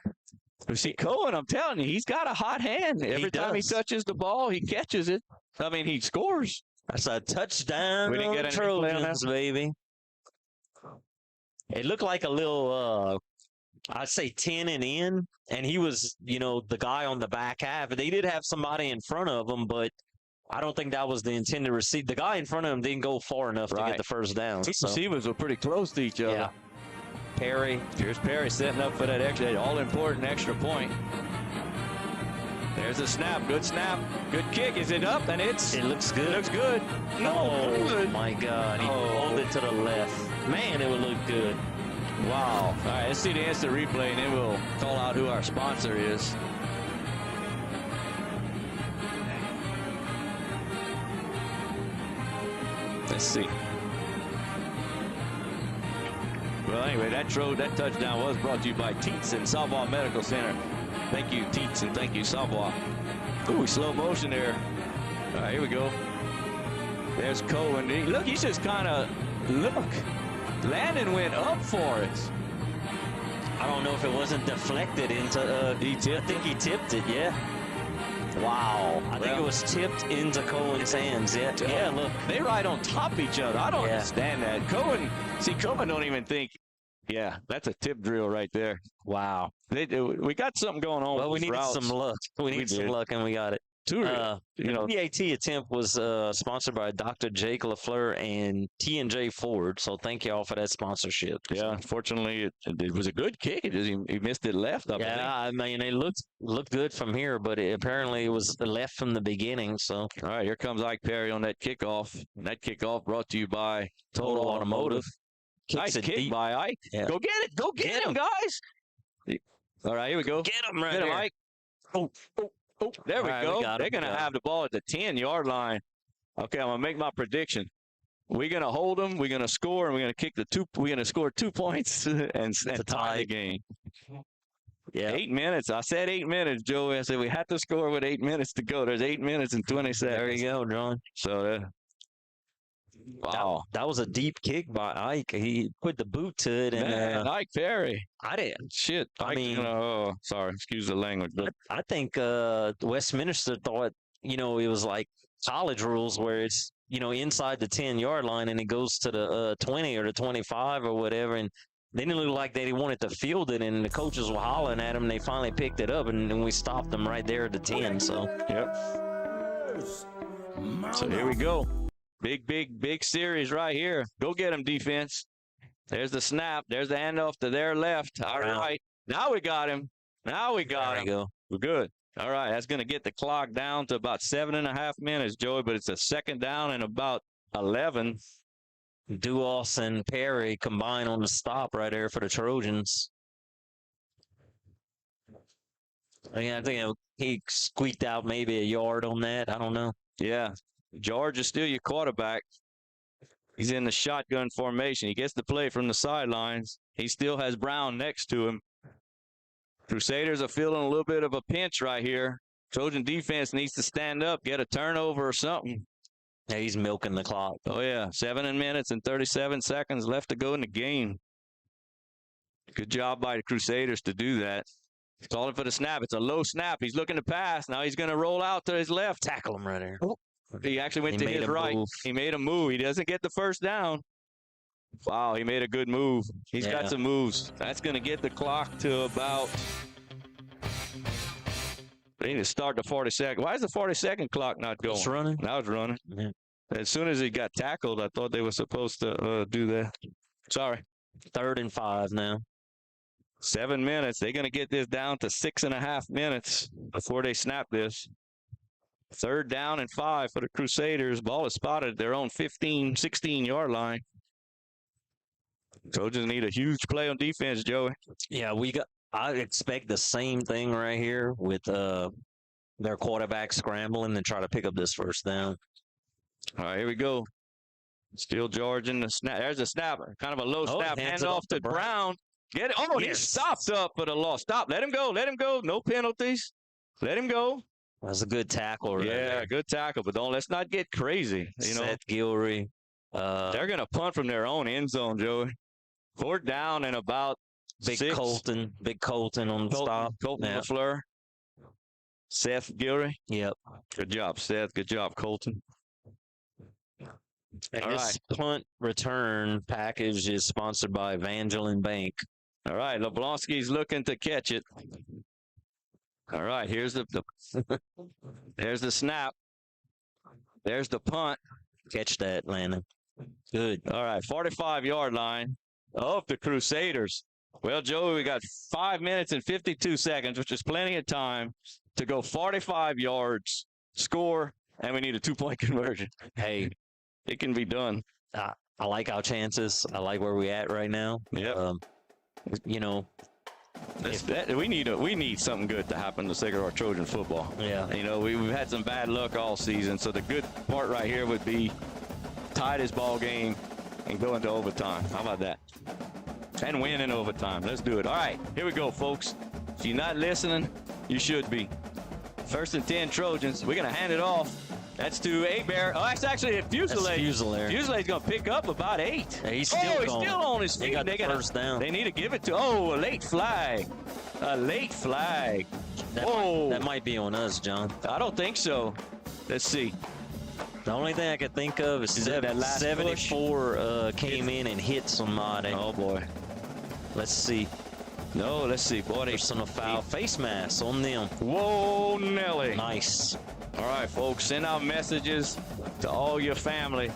H: See, Cohen, I'm telling you, he's got a hot hand. Every time he touches the ball, he catches it. I mean, he scores.
G: That's a touchdown.
H: We didn't get any
G: Trojans, baby. It looked like a little, I'd say 10 and in, and he was, the guy on the back half. They did have somebody in front of him, but I don't think that was the intended receive. The guy in front of him didn't go far enough to get the 1st down.
H: Two receivers were pretty close to each other.
G: Yeah. Perry.
H: Here's Perry setting up for that all-important extra point. There's a snap. Good snap. Good kick. Is it up? And it
G: looks good.
H: It looks good. No.
G: Oh, my God. He pulled it to the left. Man, it would look good.
H: Wow. All right, let's see the instant replay, and then we'll call out who our sponsor is. Let's see. Well, anyway, that touchdown was brought to you by Teats and Savoy Medical Center. Thank you, Teats, and thank you, Savoy. Ooh, slow motion there. All right, here we go. There's Cohen. Look, he's just kind of, Landon went up for it.
G: I don't know if it wasn't deflected into, I think he tipped it, yeah. Wow. I think it was tipped into Cohen's hands, yeah. Yeah, look.
H: They ride on top of each other. I don't understand that. Cohen don't even think, that's a tip drill right there.
G: Wow.
H: We got something going on.
G: Well, we needed some luck. We needed some luck, and we got it. The PAT attempt was sponsored by Dr. Jake LaFleur and T&J Ford, so thank you all for that sponsorship.
H: Yeah, unfortunately, it was a good kick. He missed it left.
G: I mean, it looked good from here, but apparently it was left from the beginning. So,
H: all right, here comes Ike Perry on that kickoff. And that kickoff brought to you by Total Automotive. Nice kick by Ike. Yeah. Go get it. Go get him, guys. All right, here we go.
G: Get him right
H: there.
G: Get him,
H: Ike. Oh, there we go. They're going to have the ball at the 10-yard line. Okay, I'm gonna make my prediction. We're gonna hold them. We're gonna score, and we're gonna kick the two. We're gonna score 2 points and tie the game.
G: Yeah.
H: 8 minutes. I said 8 minutes, Joey. I said we had to score with 8 minutes to go. There's 8 minutes and 20 seconds.
G: There you go, John.
H: So, wow.
G: That was a deep kick by Ike. He put the boot to it. And
H: Man, Ike Perry.
G: I didn't.
H: Shit.
G: I mean,
H: sorry. Excuse the language. But
G: I think Westminster thought, it was like college rules where it's, inside the 10-yard line and it goes to the 20 or the 25 or whatever. And then it looked like they wanted to field it, and the coaches were hollering at them. And they finally picked it up, and then we stopped them right there at the 10. So,
H: yep. So here we go. Big series right here. Go get him, defense. There's the snap. There's the handoff to their left. All right. Now we got him. There you go. We're good. All right. That's going to get the clock down to about 7.5 minutes, Joey, but it's a second down and about 11.
G: Duos and Perry combine on the stop right there for the Trojans. I think he squeaked out maybe a yard on that. I don't know.
H: Yeah. George is still your quarterback. He's in the shotgun formation. He gets the play from the sidelines. He still has Brown next to him. Crusaders are feeling a little bit of a pinch right here. Trojan defense needs to stand up, get a turnover or something.
G: Yeah, he's milking the clock.
H: Oh, yeah. 7 minutes and 37 seconds left to go in the game. Good job by the Crusaders to do that. He's calling for the snap. It's a low snap. He's looking to pass. Now he's going to roll out to his left.
G: Tackle him right there.
H: Oh. He actually went to his right. He made a move. He doesn't get the first down. Wow, he made a good move. He's got some moves. That's going to get the clock to about... They need to start the 40-second. Why is the 40-second clock not going?
G: It's running.
H: Now it's running.
G: Yeah.
H: As soon as he got tackled, I thought they were supposed to do that. Sorry.
G: 3rd and 5 now.
H: 7 minutes. They're going to get this down to 6.5 minutes before they snap this. 3rd down and 5 for the Crusaders. Ball is spotted at their own 15, 16-yard line. Trojans need a huge play on defense, Joey.
G: Yeah, I expect the same thing right here with their quarterback scrambling and try to pick up this first down.
H: All right, here we go. Still George in the snap. There's a snapper. Kind of a low snap. Hands off to Brown. Get it. Oh, he stopped up for the loss. Stop. Let him go. Let him go. No penalties. Let him go.
G: That's a good tackle right there.
H: Good tackle, but let's not get crazy.
G: Seth Gilry.
H: They're going to punt from their own end zone, Joey. 4th down and about
G: Big
H: 6.
G: Colton on the stop.
H: Colton LaFleur. Seth Gilry.
G: Yep.
H: Good job, Seth. Good job, Colton.
G: And this punt return package is sponsored by Evangeline Bank.
H: All right, Leblonsky's looking to catch it. All right, here's there's the snap. There's the punt.
G: Catch that, Landon. Good.
H: All right, 45-yard line of the Crusaders. Well, Joey, we got 5 minutes and 52 seconds, which is plenty of time to go 45 yards, score, and we need a 2-point conversion.
G: Hey,
H: it can be done.
G: I like our chances. I like where we're at right now.
H: Yeah. We need something good to happen to Sacred Heart Trojan football.
G: Yeah.
H: We've had some bad luck all season, so the good part right here would be tie this ball game and go into overtime. How about that? And win in overtime. Let's do it. All right, here we go, folks. If you're not listening, you should be. 1st and 10 Trojans. We're going to hand it off. That's to A-Bear. Oh, that's actually a Fusilier. Fusilier's going to pick up about 8.
G: Yeah, he's still
H: on his feet.
G: They got first down.
H: They need to give it to, a late flag. A late flag.
G: That might be on us, John.
H: I don't think so. Let's see.
G: The only thing I could think of is that last 74 came in and hit somebody.
H: Oh, boy.
G: Let's see.
H: No, let's see. Boy,
G: personal foul. Face mask on them.
H: Whoa, Nelly.
G: Nice.
H: All right, folks, send out messages to all your family.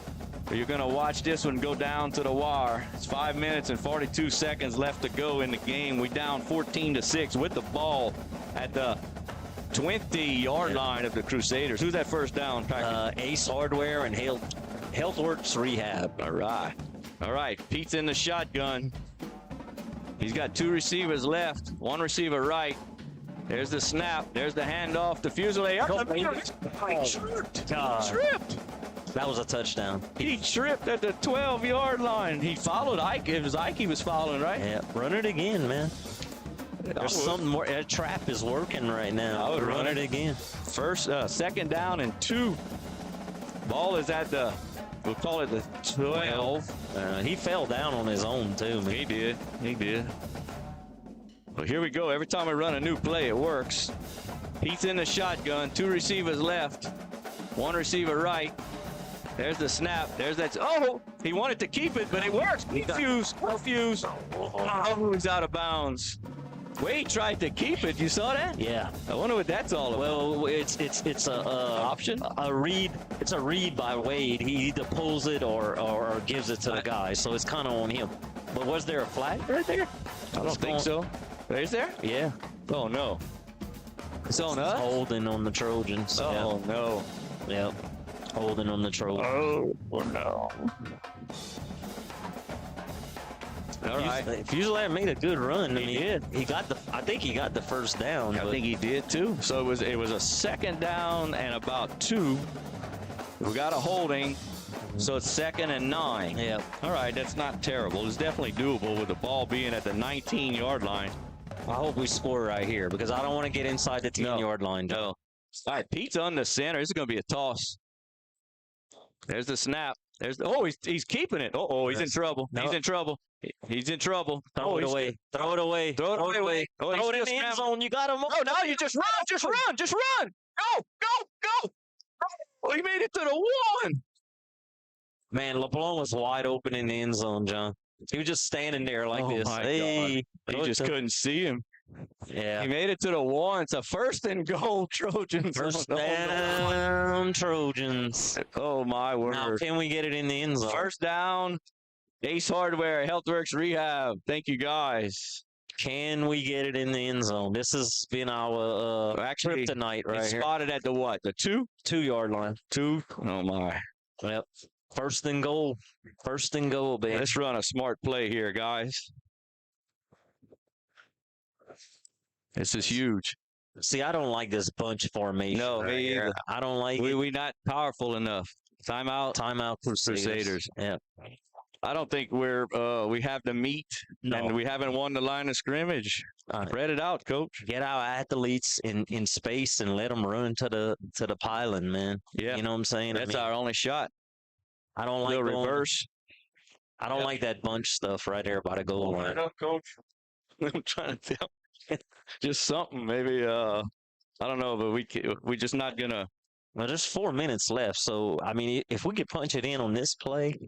H: You're going to watch this one go down to the wire. It's 5 minutes and 42 seconds left to go in the game. We down 14-6 with the ball at the 20-yard line of the Crusaders. Who's that first down package?
G: Ace Hardware and HealthWorks Rehab.
H: All right. Pete's in the shotgun. He's got 2 receivers left. 1 receiver right. There's the snap. There's the handoff to Fusilier. Tripped.
G: That was a touchdown.
H: He tripped at the 12-yard line. He followed Ike. It was Ike he was following, right?
G: Yeah, run it again, man. There's something more. That trap is working right now.
H: I would
G: run it again.
H: First, second down and 2. Ball is at the, we'll call it the 12.
G: He fell down on his own, too, man.
H: He did. He did. Well, here we go. Every time we run a new play, it works. He's in the shotgun. 2 receivers left. 1 receiver right. There's the snap. There's that. Oh, he wanted to keep it, but it works. Confused. Oh, he's out of bounds. Wade tried to keep it. You saw that?
G: Yeah.
H: I wonder what that's all about.
G: Well, it's a
H: option.
G: A read. It's a read by Wade. He either pulls it or gives it to the guy. So it's kind of on him. But was there a flag right there?
H: I don't think so. Is there?
G: Yeah.
H: Oh no. It's on us.
G: Holding on the Trojans.
H: Oh no.
G: Yep. Holding on the Trojans.
H: Oh no. All right.
G: Fusilier made a good run. He did. I think he got the first down.
H: I think he did too. So it was a second down and about 2. We got a holding. So it's 2nd and 9.
G: Yeah.
H: All right. That's not terrible. It's definitely doable with the ball being at the 19-yard line.
G: I hope we score right here because I don't want to get inside the 10-yard line.
H: No. All right. Pete's on the center. This is going to be a toss. There's the snap. He's keeping it. He's in trouble.
G: No.
H: He's in trouble. He's in trouble.
G: Throw it away. Throw it away.
H: Throw it away.
G: Throw it in the end zone. You got him.
H: Oh, now you just run. Just run. Just run. Go. Oh, he made it to the 1.
G: Man, LeBlanc was wide open in the end zone, John. He was just standing there like this.
H: My
G: hey,
H: God. He just couldn't see him.
G: Yeah.
H: He made it to the 1. It's a 1st and goal, Trojans.
G: First down, Trojans.
H: Oh, my word.
G: Now, can we get it in the end zone?
H: First down, Ace Hardware, HealthWorks Rehab. Thank you, guys.
G: Can we get it in the end zone? This has been our kryptonite right here.
H: Spotted at the what? The
G: 2-yard line.
H: 2? Oh, my.
G: Yep. First and goal. First and goal, baby.
H: Let's run a smart play here, guys. This is huge.
G: See, I don't like this bunch formation.
H: No, me either.
G: I don't like it.
H: We're not powerful enough. Timeout, Crusaders.
G: Yeah.
H: I don't think we have the meat, and we haven't won the line of scrimmage. Spread it out, coach.
G: Get our athletes in space and let them run to the pylon, man.
H: Yeah.
G: You know what I'm saying?
H: That's our only shot.
G: I don't like
H: reverse.
G: I don't like that bunch stuff right there by the goal line.
H: Right up, coach. I'm trying to tell. Just something, maybe. I don't know, but we're just not gonna.
G: Well, there's 4 minutes left, so I mean, if we could punch it in on this play,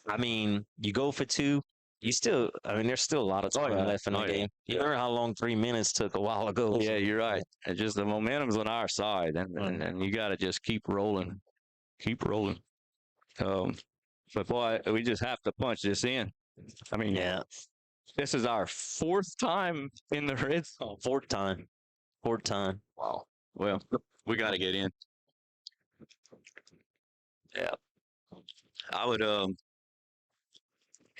G: I mean, you go for 2. There's still a lot of time left in the game. You remember how long 3 minutes took a while ago?
H: Yeah, you're right. It's just the momentum's on our side, and you got to just keep rolling. But boy, we just have to punch this in. I mean,
G: yeah.
H: This is our 4th time in the red zone.
G: 4th time.
H: Wow. Well, we got to get in. Yeah. I would, I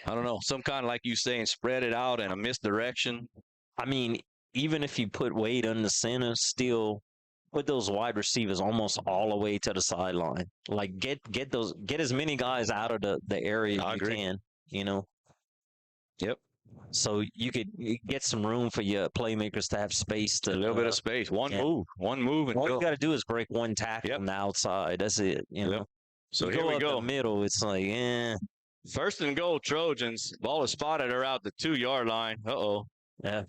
H: don't know, some kind of, like you saying, spread it out in a misdirection.
G: I mean, even if you put Wade on the center, still put those wide receivers almost all the way to the sideline. Like get as many guys out of the area as you can, you know.
H: Yep.
G: So you could get some room for your playmakers to have space to
H: a little bit of space. One move, and
G: all you got to do is break one tackle on the outside. That's it. You know.
H: So
G: you
H: here we
G: up
H: go.
G: The middle, it's like,
H: First and goal, Trojans. Ball is spotted around the 2-yard line.
G: Yeah.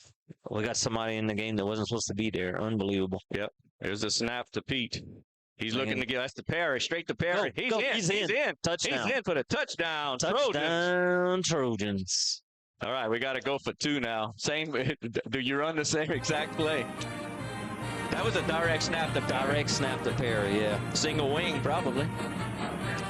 G: We got somebody in the game that wasn't supposed to be there. Unbelievable.
H: Yep. There's a snap to Pete. He's looking to get that's to Perry. Straight to Perry.
G: Go,
H: He's in.
G: Touchdown.
H: He's in for the touchdown.
G: Trojans.
H: All right, we got to go for 2 now. Same. Do you run the same exact play? That was a direct snap to
G: Perry. Yeah.
H: Single wing, probably.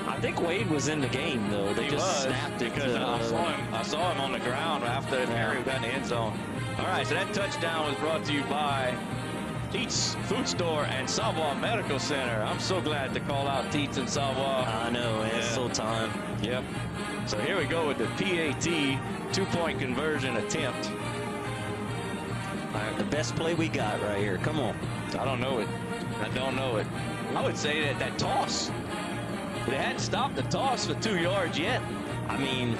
G: I think Wade was in the game though. They just snapped it
H: because I saw him on the ground after Perry got in the end zone. All right, so that touchdown was brought to you by Teats Food Store and Savoie Medical Center. I'm so glad to call out Teats and Savoie.
G: I know, it's so time.
H: Yep. So here we go with the PAT 2-point conversion attempt.
G: All right, the best play we got right here. Come on.
H: I don't know it. I would say that toss. They hadn't stopped the toss for 2 yards yet.
G: I mean,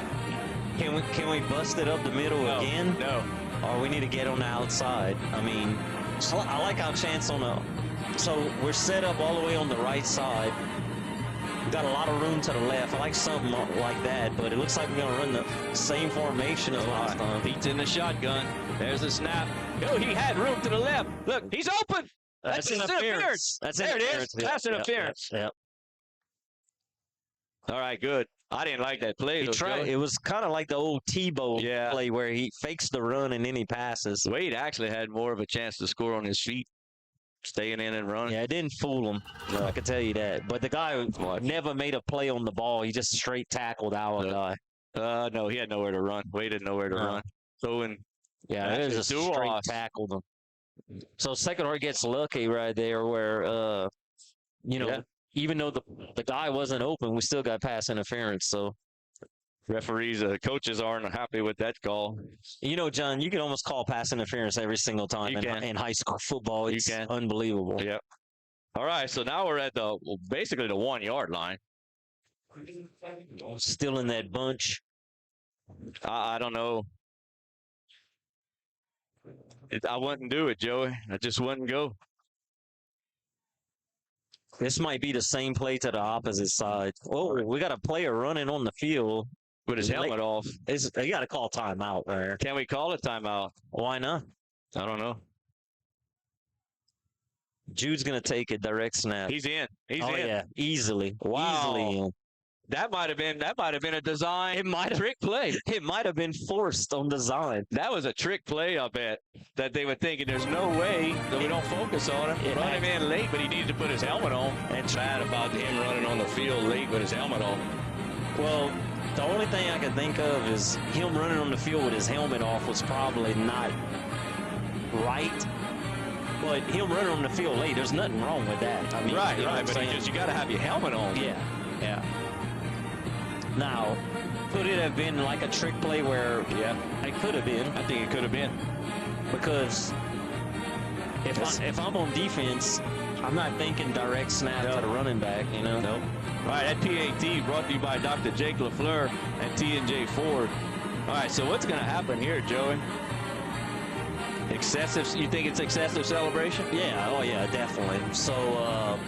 G: can we bust it up the middle again?
H: No.
G: Or we need to get on the outside. I mean, I like our chance on the. So we're set up all the way on the right side. We got a lot of room to the left. I like something like that, but it looks like we're going to run the same formation as last time.
H: Pete's in the shotgun. There's the snap. Oh, he had room to the left. Look, he's open. That's interference. There it is. That's interference.
G: Yep.
H: All right, good. I didn't like that play.
G: It was kind of like the old Tebow play where he fakes the run and then he passes.
H: Wade actually had more of a chance to score on his feet, staying in and running.
G: Yeah, it didn't fool him. No. I can tell you that. But the guy never made a play on the ball. He just straight tackled our guy.
H: No, he had nowhere to run. Wade had nowhere to run. So it
G: was just straight tackled him. So second Hart gets lucky right there where, even though the guy wasn't open, we still got pass interference. So
H: referees, coaches aren't happy with that call.
G: You know, John, you can almost call pass interference every single time in high school football. It's unbelievable.
H: Yep. All right, so now we're at basically the 1 yard line.
G: Still in that bunch.
H: I don't know. I wouldn't do it, Joey. I just wouldn't go.
G: This might be the same play to the opposite side. Oh, we got a player running on the field
H: with his helmet off.
G: You got to call timeout there.
H: Can we call a timeout?
G: Why not?
H: I don't know.
G: Jude's going to take a direct snap.
H: He's in. He's in.
G: Yeah, easily.
H: Wow.
G: Easily in.
H: That might have been a design trick play.
G: It might have been forced on design.
H: That was a trick play, I bet, that they were thinking there's no way that we don't focus on him. Run him in late, but he needed to put his helmet on. And bad about him running on the field late with his helmet on.
G: Well, the only thing I can think of is him running on the field with his helmet off was probably not right. But him running on the field late, there's nothing wrong with that. I mean,
H: right. But you got to have your helmet on.
G: Yeah. Now, could it have been like a trick play where it could have been?
H: I think it could have been.
G: Because if I'm on defense, I'm not thinking direct snap to the running back, you know?
H: Nope. All right, that PAT brought to you by Dr. Jake LaFleur and T&J Ford. All right, so what's going to happen here, Joey? Excessive? You think it's excessive celebration?
G: Yeah, oh yeah, definitely. So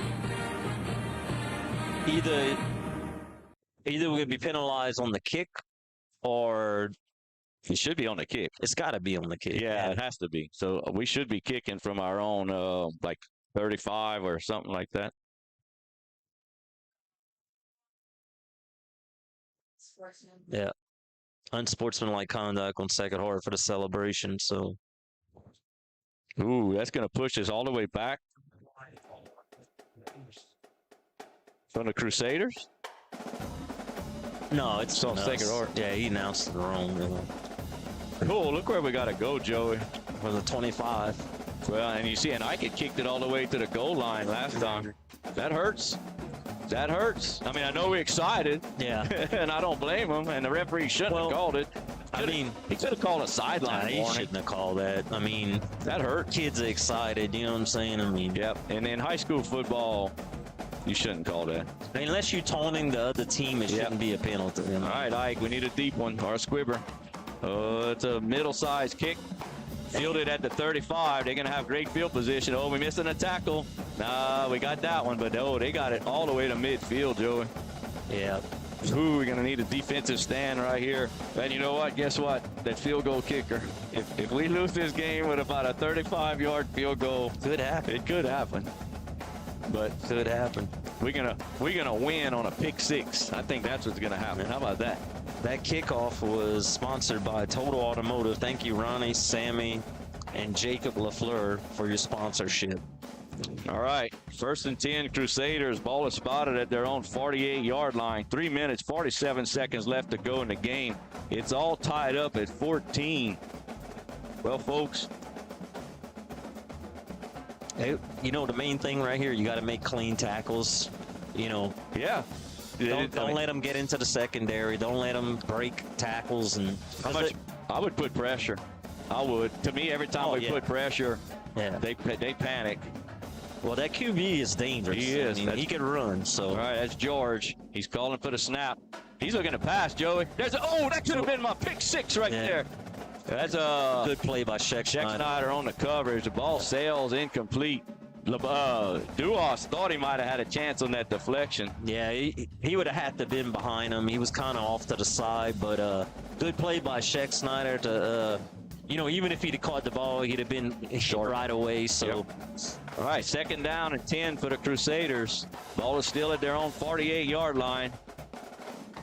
G: either we're going to be penalized on the kick or
H: it should be on the kick.
G: It's got to be on the kick.
H: Yeah, it has to be. So we should be kicking from our own, like 35 or something like that.
G: Yeah. Unsportsmanlike conduct on second Hart for the celebration. So.
H: Ooh, that's going to push us all the way back. From the Crusaders?
G: No, it's
H: on second Hart.
G: Yeah, he announced it wrong.
H: Oh, look where we got to go, Joey.
G: For the 25.
H: Well, and you see, and Ike had kicked it all the way to the goal line last time. That hurts. That hurts. I mean, I know we're excited.
G: Yeah.
H: And I don't blame him. And the referee shouldn't have called it.
G: I mean,
H: he could have called a sideline
G: he shouldn't have called that. I mean,
H: that hurt.
G: Kids are excited. You know what I'm saying? I mean,
H: yep. And in high school football, you shouldn't call that.
G: I mean, unless you're taunting the other team, it shouldn't be a penalty.
H: All right, Ike, we need a deep one or a squibber. It's a middle-sized kick. Fielded at the 35. They're going to have great field position. Oh, we're missing a tackle. Nah, we got that one, but they got it all the way to midfield, Joey.
G: Yeah.
H: Ooh, we're going to need a defensive stand right here. And you know what? Guess what? That field goal kicker. If we lose this game with about a 35-yard field goal,
G: could happen.
H: It could happen. But
G: could happen.
H: We're gonna win on a pick six. I think that's what's gonna happen. How about that?
G: That kickoff was sponsored by Total Automotive. Thank you, Ronnie, Sammy, and Jacob LaFleur for your sponsorship.
H: All right, 1st and 10 Crusaders. Ball is spotted at their own 48-yard line. 3 minutes, 47 seconds left to go in the game. It's all tied up at 14. Well, folks.
G: Hey, you know, the main thing right here, you got to make clean tackles. You know.
H: Yeah.
G: Don't let them get into the secondary. Don't let them break tackles. And
H: I would put pressure. I would. To me, every time we put pressure, they panic.
G: Well, that QB is dangerous.
H: He is.
G: I mean, he can run. So.
H: All right, that's George. He's calling for the snap. He's looking to pass, Joey. That could have been my pick six right there. That's a
G: good play by Scheck
H: Snyder on the coverage. The ball sails incomplete. Duas thought he might have had a chance on that deflection.
G: Yeah, he would have had to have been behind him. He was kind of off to the side, but good play by Scheck Snyder to, even if he'd have caught the ball, he'd have been short right away. So,
H: Yep. All right, 2nd down and 10 for the Crusaders. Ball is still at their own 48-yard line.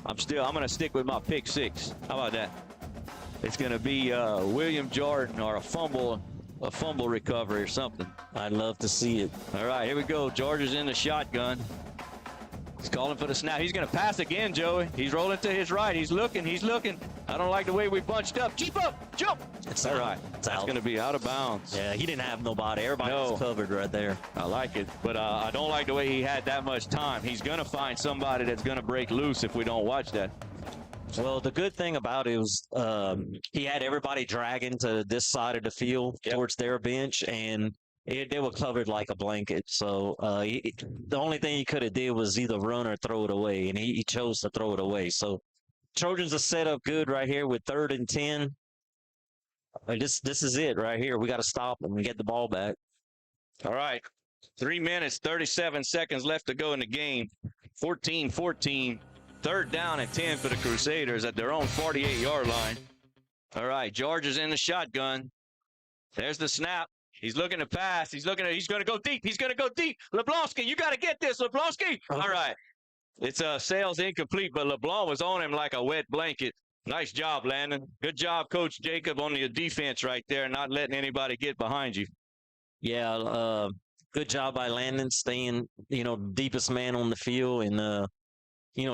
H: I'm going to stick with my pick six. How about that? It's going to be William Jordan or a fumble recovery or something.
G: I'd love to see it.
H: All right, here we go. George is in the shotgun. He's calling for the snap. He's going to pass again, Joey. He's rolling to his right. He's looking. I don't like the way we bunched up. Keep up. Jump.
G: It's
H: all
G: out.
H: right.
G: It's
H: That's going to be out of bounds.
G: Yeah, he didn't have nobody. Everybody was covered right there.
H: I like it, but I don't like the way he had that much time. He's going to find somebody that's going to break loose if we don't watch that.
G: Well, the good thing about it was he had everybody dragging to this side of the field towards their bench, and they were covered like a blanket. So the only thing he could have did was either run or throw it away, and he chose to throw it away. So Trojans are set up good right here with 3rd and 10. This is it right here. We got to stop them and get the ball back.
H: All right. 3 minutes, 37 seconds left to go in the game. 14-14. 3rd down and 10 for the Crusaders at their own 48-yard line. All right, George is in the shotgun. There's the snap. He's looking to pass. He's going to go deep. Leblonsky, you got to get this, Leblonsky. All right. It's sails incomplete, but LeBlanc was on him like a wet blanket. Nice job, Landon. Good job, Coach Jacob, on the defense right there, not letting anybody get behind you.
G: Yeah, good job by Landon staying, deepest man on the field, and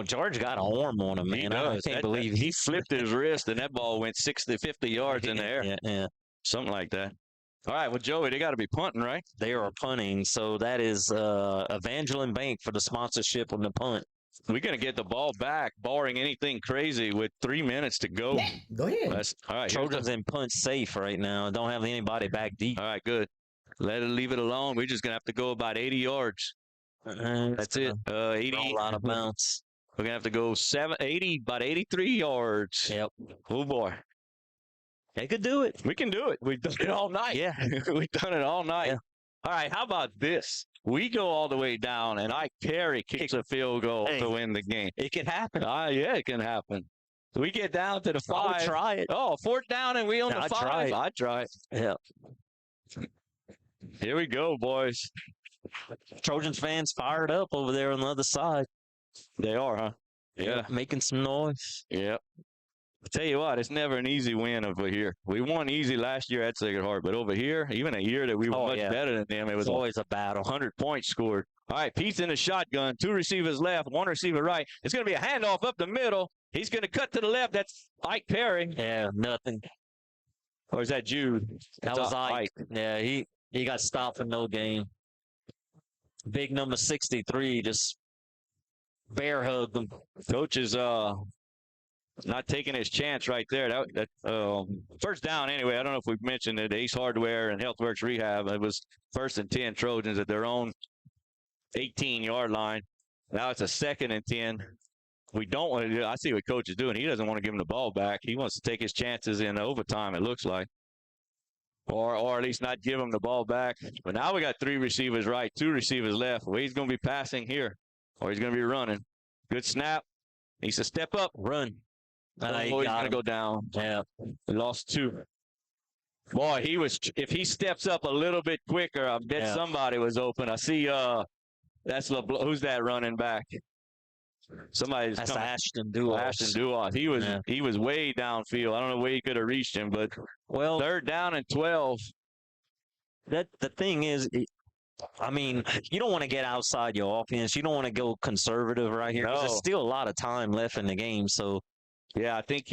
G: George got an arm on him, man. I can't believe
H: he flipped his wrist and that ball went 60, 50 yards in the air.
G: Yeah.
H: Something like that. All right, well, Joey, they got to be punting, right?
G: They are punting, so that is Evangeline Bank for the sponsorship on the punt.
H: We're going to get the ball back, barring anything crazy, with 3 minutes to go.
N: Yeah, go ahead.
H: All right,
G: Trojans in punt safe right now. Don't have anybody back deep.
H: All right, good. Leave it alone. We're just going to have to go about 80 yards. That's it. 80.
G: A lot of bounce.
H: We're going to have to go about 83 yards.
G: Yep.
H: Oh, boy.
G: They could do it.
H: We can do it. We've done it all night.
G: Yeah.
H: We've done it all night.
G: Yeah.
H: All right, how about this? We go all the way down, and Ike Perry kicks a field goal to win the game.
G: It can happen.
H: Yeah, it can happen. We get down to the 5.
G: I would try it.
H: Oh, 4th down, and we on the 5. I'd try it.
G: Yeah.
H: Here we go, boys.
G: Trojans fans fired up over there on the other side.
H: They are, huh?
G: Yeah. Making some noise.
H: Yep. I tell you what, it's never an easy win over here. We won easy last year at Sacred Heart, but over here, even a year that we were much better than them, it was
G: always a battle.
H: 100 points scored. All right, Pete's in the shotgun. 2 receivers left, 1 receiver right. It's going to be a handoff up the middle. He's going to cut to the left. That's Ike Perry.
G: Yeah, nothing.
H: Or is that Jude?
G: That was Ike. Yeah, he got stopped for no gain. Big number 63 just bear hugged him.
H: Coach is not taking his chance right there. That 1st down anyway. I don't know if we've mentioned it. Ace Hardware and HealthWorks Rehab. It was 1st and 10 Trojans at their own 18-yard line. Now it's a 2nd and 10. We don't want to. I see what Coach is doing. He doesn't want to give him the ball back. He wants to take his chances in overtime, it looks like. Or at least not give him the ball back. But now we got 3 receivers right, 2 receivers left. Well, he's going to be passing here, or he's going to be running. Good snap. Needs to step up, run. He's going to go down.
G: Yeah.
H: He lost 2. Boy, if he steps up a little bit quicker, I bet somebody was open. I see that's LeBlanc. Who's that running back? Somebody's
G: That's
H: coming.
G: Ashton Duas.
H: Ashton Duas. He was way downfield. I don't know where he could have reached him, but 3rd down and 12.
G: The thing is, I mean, you don't want to get outside your offense. You don't want to go conservative right here.
H: No.
G: There's still a lot of time left in the game. So,
H: yeah, I think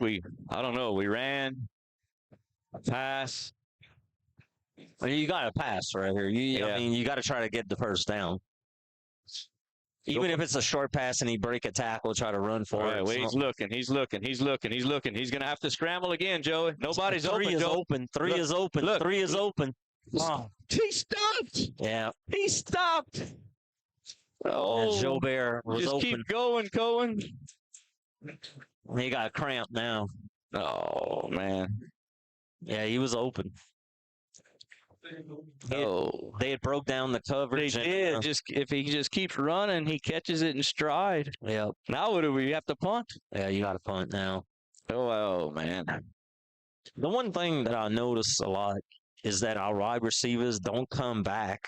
H: we ran, pass.
G: Well, you got to pass right here. I mean, you got to try to get the 1st down. Even if it's a short pass and he break a tackle, try to run for it.
H: Well, he's looking. He's going to have to scramble again, Joey. Nobody's open.
G: 3 is open. 3 is open.
H: Look.
G: 3 is open. Oh,
H: He stopped.
G: yeah.
H: He stopped.
G: And
H: Oh,
G: Jobert was
H: just
G: open.
H: keep going, Cohen.
G: He got cramped now.
H: Oh, man.
G: Yeah, he was open. They had broke down the coverage.
H: They did. Just if he just keeps running, he catches it in stride.
G: Yeah.
H: Now what do we have to punt?
G: Yeah, you got to punt now.
H: Oh, man.
G: The one thing that I notice a lot is that our wide receivers don't come back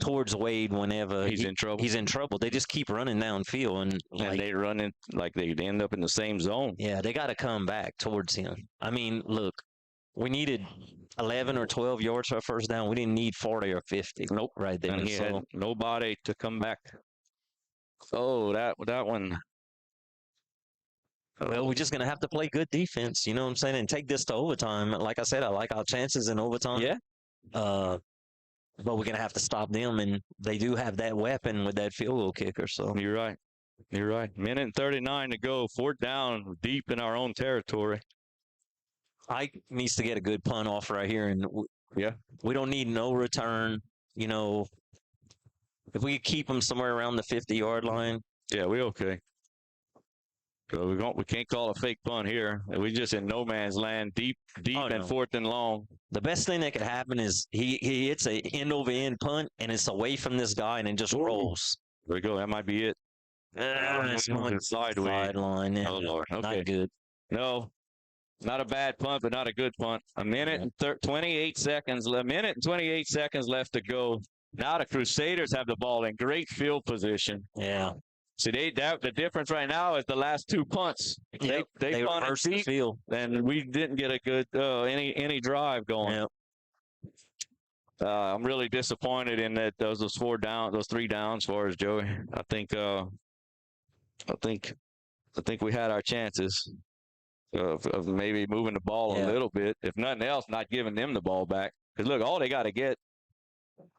G: towards Wade whenever
H: He's in trouble.
G: He's in trouble. They just keep running downfield, and
H: they run in like they end up in the same zone.
G: Yeah, they got to come back towards him. I mean, look, we needed 11 or 12 yards for a first down. We didn't need 40 or 50.
H: Nope.
G: Right there.
H: And he had nobody to come back. Oh, that one.
G: Well, we're just going to have to play good defense, you know what I'm saying, and take this to overtime. Like I said, I like our chances in overtime.
H: Yeah.
G: But we're going to have to stop them, and they do have that weapon with that field goal kicker. So
H: You're right. You're right. Minute and 39 to go. 4th down, deep in our own territory.
G: Ike needs to get a good punt off right here, and we don't need no return. You know, if we keep them somewhere around the 50-yard line.
H: Yeah, we okay. So we can't call a fake punt here. We just in no man's land, deep and 4th and long.
G: The best thing that could happen is he hits a end over end punt, and it's away from this guy, and it just rolls.
H: There we go. That might be it.
G: It's going sideline. Yeah.
H: Oh, Lord. Okay.
G: Not good.
H: No, not a bad punt, but not a good punt. A minute and 28 seconds. A minute and 28 seconds left to go. Now the Crusaders have the ball in great field position.
G: Yeah.
H: See, the difference right now is the last 2 punts. They punted deep,
G: field,
H: and we didn't get a good any drive going.
G: Yep.
H: I'm really disappointed in that those 3 downs for us, Joey. I think we had our chances of maybe moving the ball a little bit. If nothing else, not giving them the ball back. Because look, all they got to get.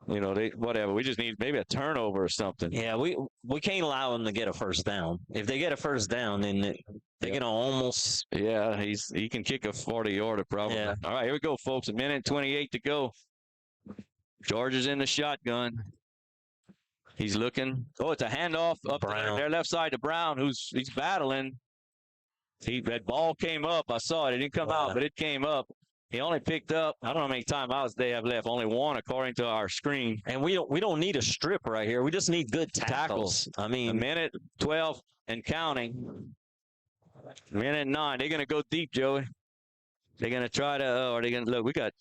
H: You know, whatever. We just need maybe a turnover or something.
G: Yeah, we can't allow them to get a first down. If they get a first down, then they're gonna almost.
H: Yeah, he can kick a 40-yarder probably.
G: Yeah.
H: All right, here we go, folks. A minute and 28 to go. George is in the shotgun. He's looking. Oh, it's a handoff up their left side to Brown, he's battling. That ball came up. I saw it. It didn't come out, but it came up. He only picked up, I don't know how many timeouts they have left. Only 1 according to our screen.
G: And we don't need a strip right here. We just need good tackles. I mean,
H: a minute 12 and counting. Minute 9. They're going to go deep, Joey. They're going to try to, are they going to, look, we got.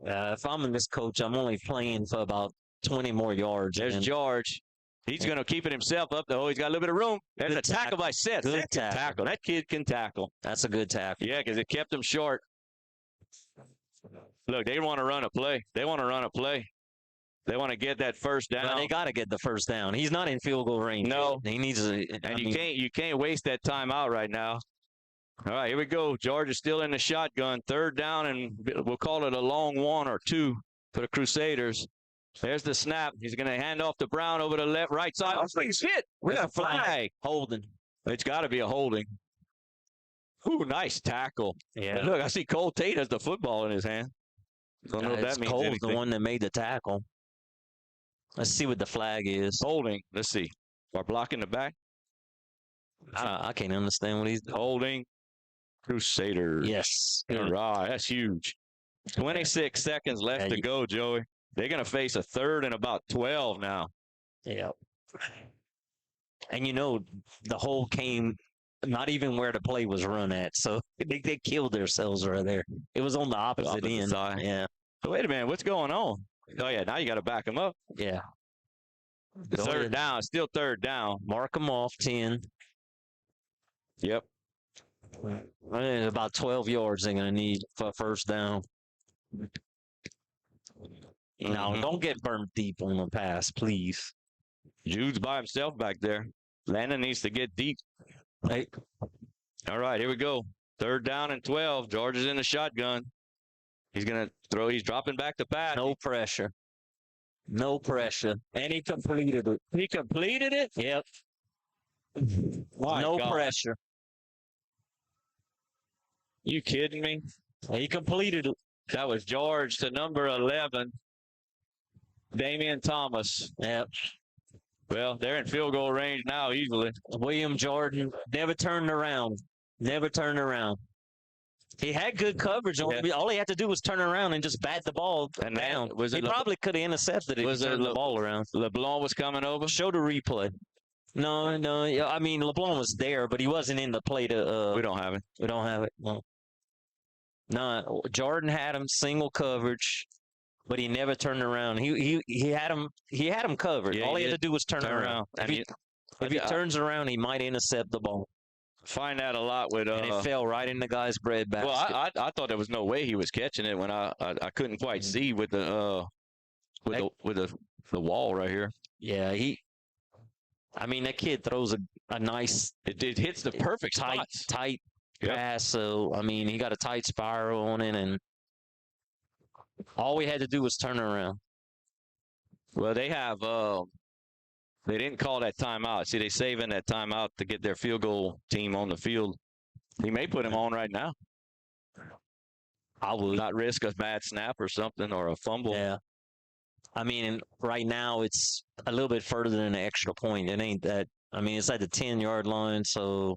G: If I'm in this coach, I'm only playing for about 20 more yards.
H: There's George. He's going to keep it himself up, though. He's got a little bit of room. There's a tackle by Seth.
G: Good
H: tackle. That kid can tackle.
G: That's a good tackle.
H: Yeah, because it kept him short. Look, they want to run a play. They want to get that first down.
G: Well, they got to get the first down. He's not in field goal range.
H: No,
G: he needs to.
H: And you can't waste that time out right now. All right, here we go. George is still in the shotgun. 3rd down, and we'll call it a long 1 or 2 for the Crusaders. There's the snap. He's going to hand off to Brown over the right side. Oh, he's hit. We got a flag.
G: Holding.
H: It's got to be a holding. Ooh, nice tackle.
G: Yeah.
H: Look, I see Cole Tate has the football in his hand. Don't know if that means
G: Cole's
H: anything.
G: the one that made the tackle. Let's see what the flag is.
H: Holding. Let's see. Are blocking the back?
G: I can't understand what he's
H: holding. Crusaders.
G: Yes.
H: All right. That's huge. 26 seconds left to go, Joey. They're going to face a 3rd and about 12 now.
G: Yeah. And you know, the hole came not even where the play was run at. So they killed themselves right there. It was on the opposite end.
H: Side.
G: Yeah.
H: So wait a minute. What's going on? Oh, yeah. Now you got to back them up.
G: Yeah.
H: The 3rd down. Still 3rd down.
G: Mark them off 10.
H: Yep.
G: About 12 yards they're going to need for first down. Now, don't get burnt deep on the pass, please.
H: Jude's by himself back there. Landon needs to get deep.
G: Hey.
H: All right, here we go. 3rd down and 12. George is in the shotgun. He's going to throw. He's dropping back to pass.
G: No pressure. No pressure. And he completed it.
H: He completed it?
G: Yep.
H: My
G: no
H: God.
G: pressure.
H: You kidding me?
G: He completed it.
H: That was George to number 11, Damian Thomas.
G: Yep.
H: Well, they're in field goal range now easily.
G: William Jordan never turned around. Never turned around. He had good coverage. All he had to do was turn around and just bat the ball down. He probably could have intercepted it.
H: Was
G: it the ball around?
H: LeBlanc was coming over?
G: Show the replay. No. I mean, LeBlanc was there, but he wasn't in the play to.
H: We don't have it.
G: We don't have it. No, Jordan had him single coverage, but he never turned around. He had him covered.
H: Yeah,
G: all he had to do was turn around. If he turns around, he might intercept the ball.
H: Find that a lot with
G: and it fell right in the guy's breadbasket.
H: Well, I thought there was no way he was catching it when I couldn't quite see with the wall right here.
G: Yeah, I mean, that kid throws a nice.
H: It hits the perfect
G: tight pass. So I mean, he got a tight spiral on it, and all we had to do was turn around.
H: Well, they have. They didn't call that timeout. See, they saving that timeout to get their field goal team on the field. He may put him on right now.
G: I would
H: not risk a bad snap or something or a fumble.
G: Yeah. I mean, right now it's a little bit further than an extra point. It ain't that. I mean, it's at the 10-yard line. So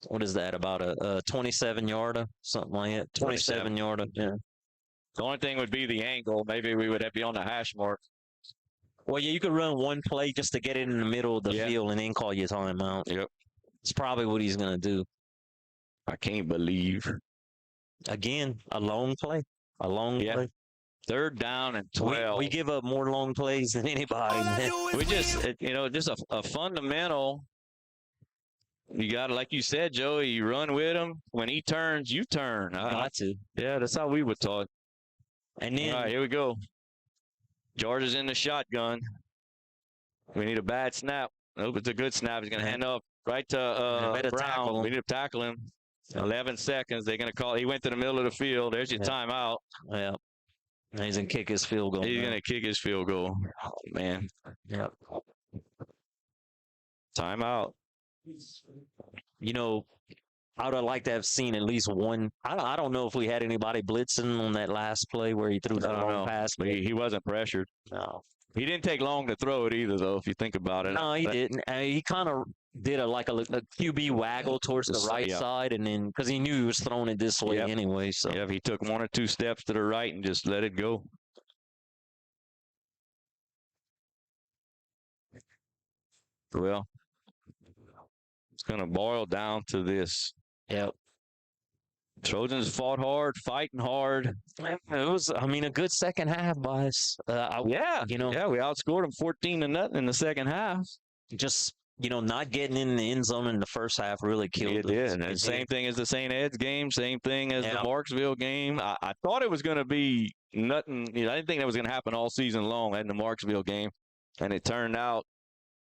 G: what is that? About a 27-yarder, something like that. 27-yarder. Yeah.
H: The only thing would be the angle. Maybe we would have to be on the hash mark.
G: Well, yeah, you could run one play just to get it in the middle of the field and then call your timeout.
H: Yep.
G: It's probably what he's going to do.
H: I can't believe.
G: Again, a long play. A long play.
H: 3rd down and 12.
G: We give up more long plays than anybody.
H: We just, just a fundamental. You got to, like you said, Joey, you run with him. When he turns, you turn.
G: Got to.
H: Yeah, that's how we were taught.
G: And then.
H: All right, here we go. George is in the shotgun. We need a bad snap. Nope, it's a good snap. He's going to hand up right to Brown. We need to tackle him. 11 seconds. They're going to call. He went to the middle of the field. There's your timeout.
G: Yeah. And he's going to kick his field goal.
H: He's going to kick his field goal. Oh, man.
G: Yep.
H: Timeout.
G: I would have liked to have seen at least one. I don't know if we had anybody blitzing on that last play where he threw that long pass.
H: But he wasn't pressured.
G: No.
H: He didn't take long to throw it either, though, if you think about it.
G: No, he didn't. He kind of did a QB waggle towards the right side, and then because he knew he was throwing it this way anyway. So
H: he took 1 or 2 steps to the right and just let it go. Well, it's going to boil down to this.
G: Yep.
H: Trojans fought hard, fighting hard.
G: It was, a good second half by us.
H: We outscored them 14-0 in the second half.
G: Just, not getting in the end zone in the first half really killed us.
H: It did. And same thing as the St. Ed's game, same thing as the Marksville game. I thought it was going to be nothing. I didn't think that was going to happen all season long in the Marksville game. And it turned out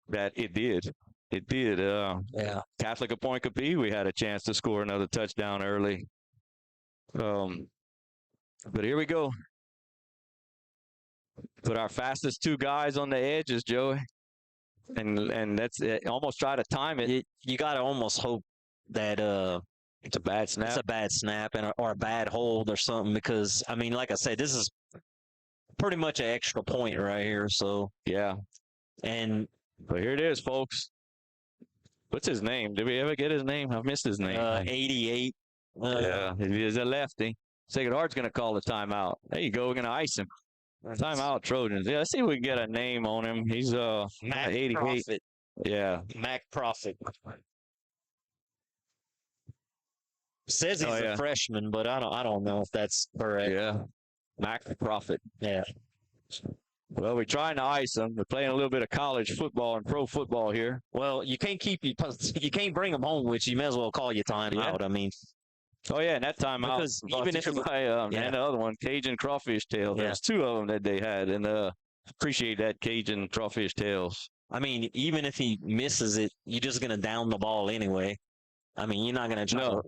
H: that it did. It did. Catholic Point Capee, we had a chance to score another touchdown early. But here we go. Put our fastest 2 guys on the edges, Joey. And that's it. Almost try to time it.
G: You got to almost hope that
H: it's a bad snap.
G: It's a bad snap or a bad hold or something because, like I said, this is pretty much an extra point right here. So,
H: yeah. But here it is, folks. What's his name? Did we ever get his name? I've missed his name.
G: 88.
H: He's a lefty. Sacred Heart's going to call the timeout. There you go. We're going to ice him. Timeout, Trojans. Yeah, let's see if we can get a name on him. He's
G: Mac
H: 88.
G: Profit.
H: Yeah.
G: Mac Profit. Says he's a freshman, but I don't know if that's correct.
H: Yeah. Mac Profit.
G: Yeah.
H: Well, we're trying to ice them. We're playing a little bit of college football and pro football here.
G: Well, you can't bring them home, which you may as well call your timeout.
H: Oh yeah, and that timeout.
G: Because even if
H: and the other one, Cajun crawfish tails. Yeah. There's 2 of them that they had, and appreciate that Cajun crawfish tails.
G: Even if he misses it, you're just gonna down the ball anyway. You're not gonna try to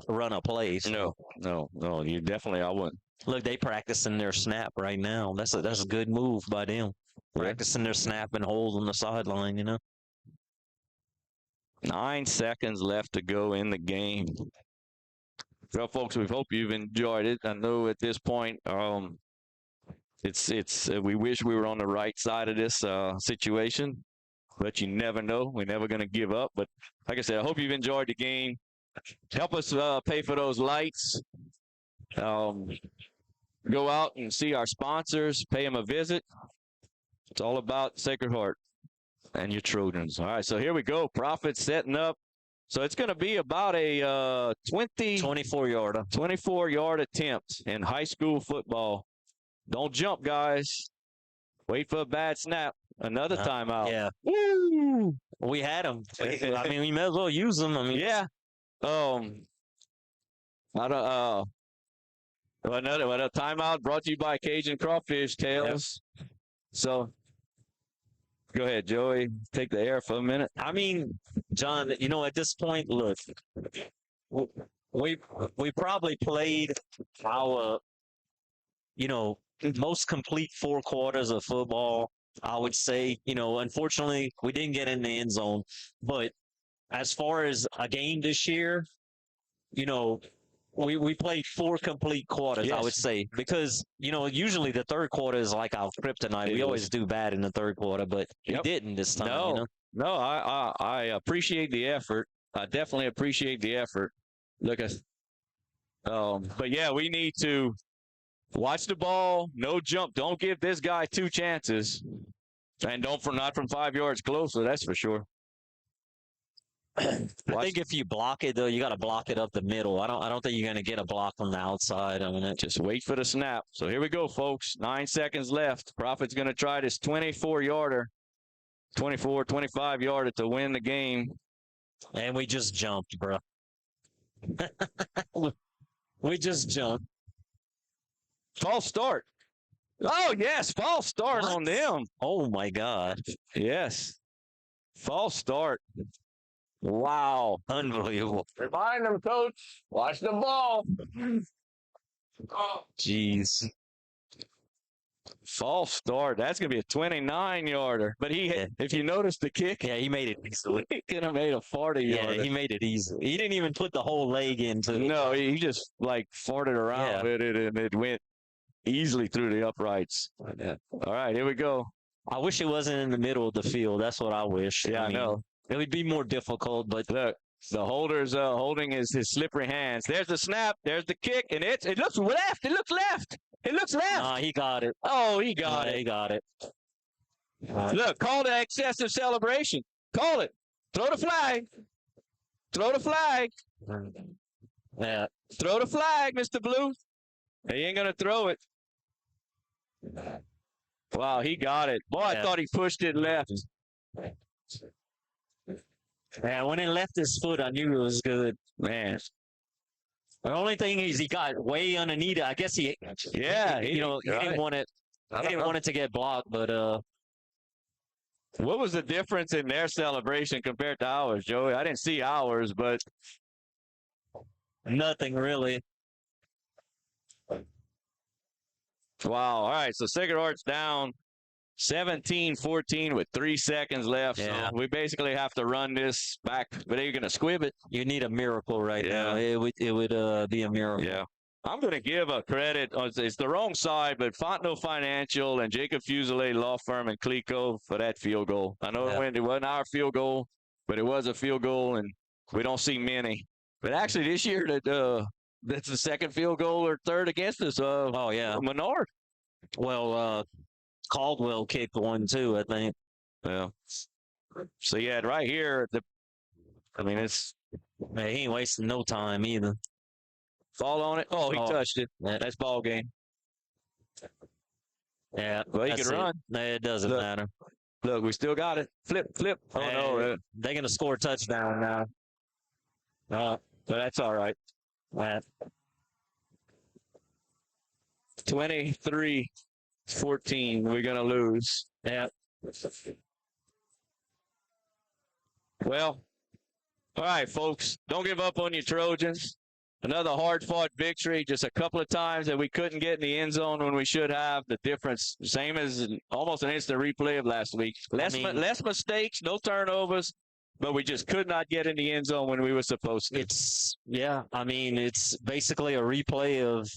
G: run a play. So.
H: No. You definitely, I wouldn't.
G: Look, they practicing their snap right now. That's a good move by them. Practicing their snap and hold on the sideline,
H: 9 seconds left to go in the game. Well, folks, we hope you've enjoyed it. I know at this point, we wish we were on the right side of this situation, but you never know. We're never going to give up. But like I said, I hope you've enjoyed the game. Help us pay for those lights. Go out and see our sponsors, pay them a visit. It's all about Sacred Heart and your Trojans. All right, so here we go. Prophet setting up. So it's going to be about a
G: 24-yarder.
H: 24-yard attempt in high school football. Don't jump, guys. Wait for a bad snap. Another timeout.
G: Yeah.
H: Woo!
G: We had them. I mean, we may as well use them. I mean,
H: yeah. Another timeout brought to you by Cajun Crawfish Tails. Yep. So, go ahead, Joey. Take the air for a minute.
G: I mean, John, you know, at this point, look, we probably played our, you know, most complete 4 quarters of football. I would say, you know, unfortunately, we didn't get in the end zone. But as far as a game this year, you know, we played 4 complete quarters, yes. I would say, because, you know, usually the third quarter is like our kryptonite. We always do bad in the third quarter, but we didn't this time.
H: No,
G: you know?
H: No, I appreciate the effort. I definitely appreciate the effort. Look at, but yeah, we need to watch the ball, no jump. Don't give this guy 2 chances, and not from 5 yards closer. That's for sure.
G: I think if you block it, though, you got to block it up the middle. I don't think you're going to get a block on the outside. I mean,
H: just wait for the snap. So here we go, folks. 9 seconds left. Prophet's going to try this 24-yarder, 24, 25-yarder to win the game.
G: And we just jumped, bro. We just jumped.
H: False start. Oh, yes, false start on them.
G: Oh, my God.
H: Yes. False start. Wow.
G: Unbelievable.
D: Remind them, coach. Watch the ball.
H: Oh,
G: jeez.
H: False start. That's going to be a 29-yarder. But if you notice the kick.
G: Yeah, he made it easily.
H: He could have made a 40-yarder.
G: Yeah, he made it easy. He didn't even put the whole leg into it.
H: No, he just, like, farted around with it, and it went easily through the uprights. Yeah. All right, here we go.
G: I wish it wasn't in the middle of the field. That's what I wish.
H: Yeah, I know.
G: It would be more difficult, but
H: look, the holder's holding his slippery hands. There's the snap. There's the kick, and it looks left. It looks left. It looks left.
G: Nah, he got it.
H: Oh, he got it.
G: He got it.
H: Look, call the excessive celebration. Call it. Throw the flag. Throw the flag.
G: Yeah.
H: Throw the flag, Mr. Blue. He ain't gonna throw it. Wow, he got it. Boy, I thought he pushed it left.
G: Yeah, when it left his foot, I knew it was good.
H: Man.
G: The only thing is he got way underneath it. I guess he didn't want it. He didn't want it to get blocked, but
H: what was the difference in their celebration compared to ours, Joey? I didn't see ours, but
G: nothing really.
H: Wow. All right, so Sacred Heart's down 17-14 with 3 seconds left.
G: Yeah.
H: So we basically have to run this back, but they're going to squib it.
G: You need a miracle right now. It would be a miracle.
H: Yeah. I'm going to give a credit. It's the wrong side, but Fontenot Financial and Jacob Fuselier Law Firm and Clico for that field goal. I know it wasn't our field goal, but it was a field goal, and we don't see many. But actually this year, that's the second field goal or third against us. Menard.
G: Well, Caldwell kicked one too, I think.
H: Yeah. So you had right here.
G: Man, he ain't wasting no time either.
H: Fall on it. Oh, he touched it.
G: Yeah.
H: That's ball game.
G: Yeah.
H: Well, he can run.
G: No, it doesn't matter.
H: Look, we still got it. Flip. Oh, no.
G: They're going to score a touchdown now.
H: But that's all right. 23-14. We're going to lose.
G: Yeah.
H: Well, all right, folks. Don't give up on your Trojans. Another hard-fought victory. Just a couple of times that we couldn't get in the end zone when we should have. The difference, same as almost an instant replay of last week. Less mistakes, no turnovers. but we just could not get in the end zone when we were supposed to.
G: It's basically a replay of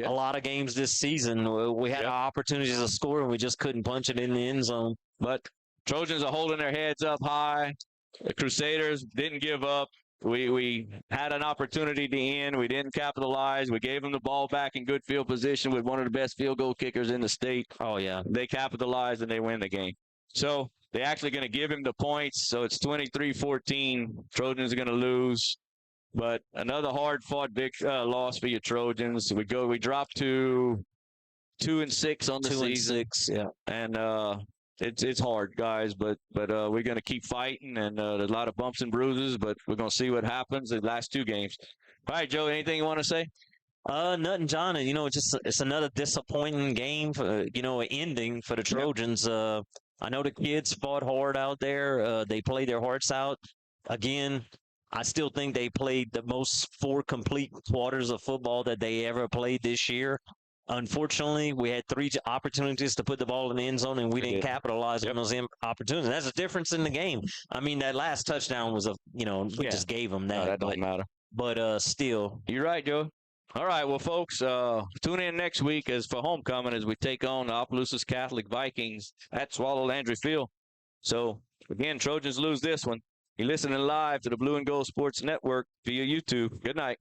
G: a lot of games this season. We had our opportunities to score, and we just couldn't punch it in the end zone.
H: But Trojans are holding their heads up high. The Crusaders didn't give up. We had an opportunity to end. We didn't capitalize. We gave them the ball back in good field position with one of the best field goal kickers in the state.
G: Oh, yeah.
H: They capitalized, and they win the game. So they're actually going to give him the points. So it's 23-14. Trojans are going to lose. But another hard-fought big loss for your Trojans. We dropped to 2-6 on the season.
G: 2-6, yeah.
H: And it's hard, guys, but we're going to keep fighting, and there's a lot of bumps and bruises, but we're going to see what happens the last two games. All right, Joe, anything you want to say?
G: Nothing, John. It's another disappointing game, ending for the Trojans. I know the kids fought hard out there. They played their hearts out. Again, I still think they played the most 4 complete quarters of football that they ever played this year. Unfortunately, we had 3 opportunities to put the ball in the end zone, and we didn't capitalize on those opportunities. That's a difference in the game. I mean, that last touchdown was we just gave them that.
H: No, that don't matter.
G: But still.
H: You're right, Joe. All right, well, folks, tune in next week for homecoming as we take on the Opelousas Catholic Vikings at Swallow Landry Field. So, again, Trojans lose this one. You're listening live to the Blue and Gold Sports Network via YouTube. Good night.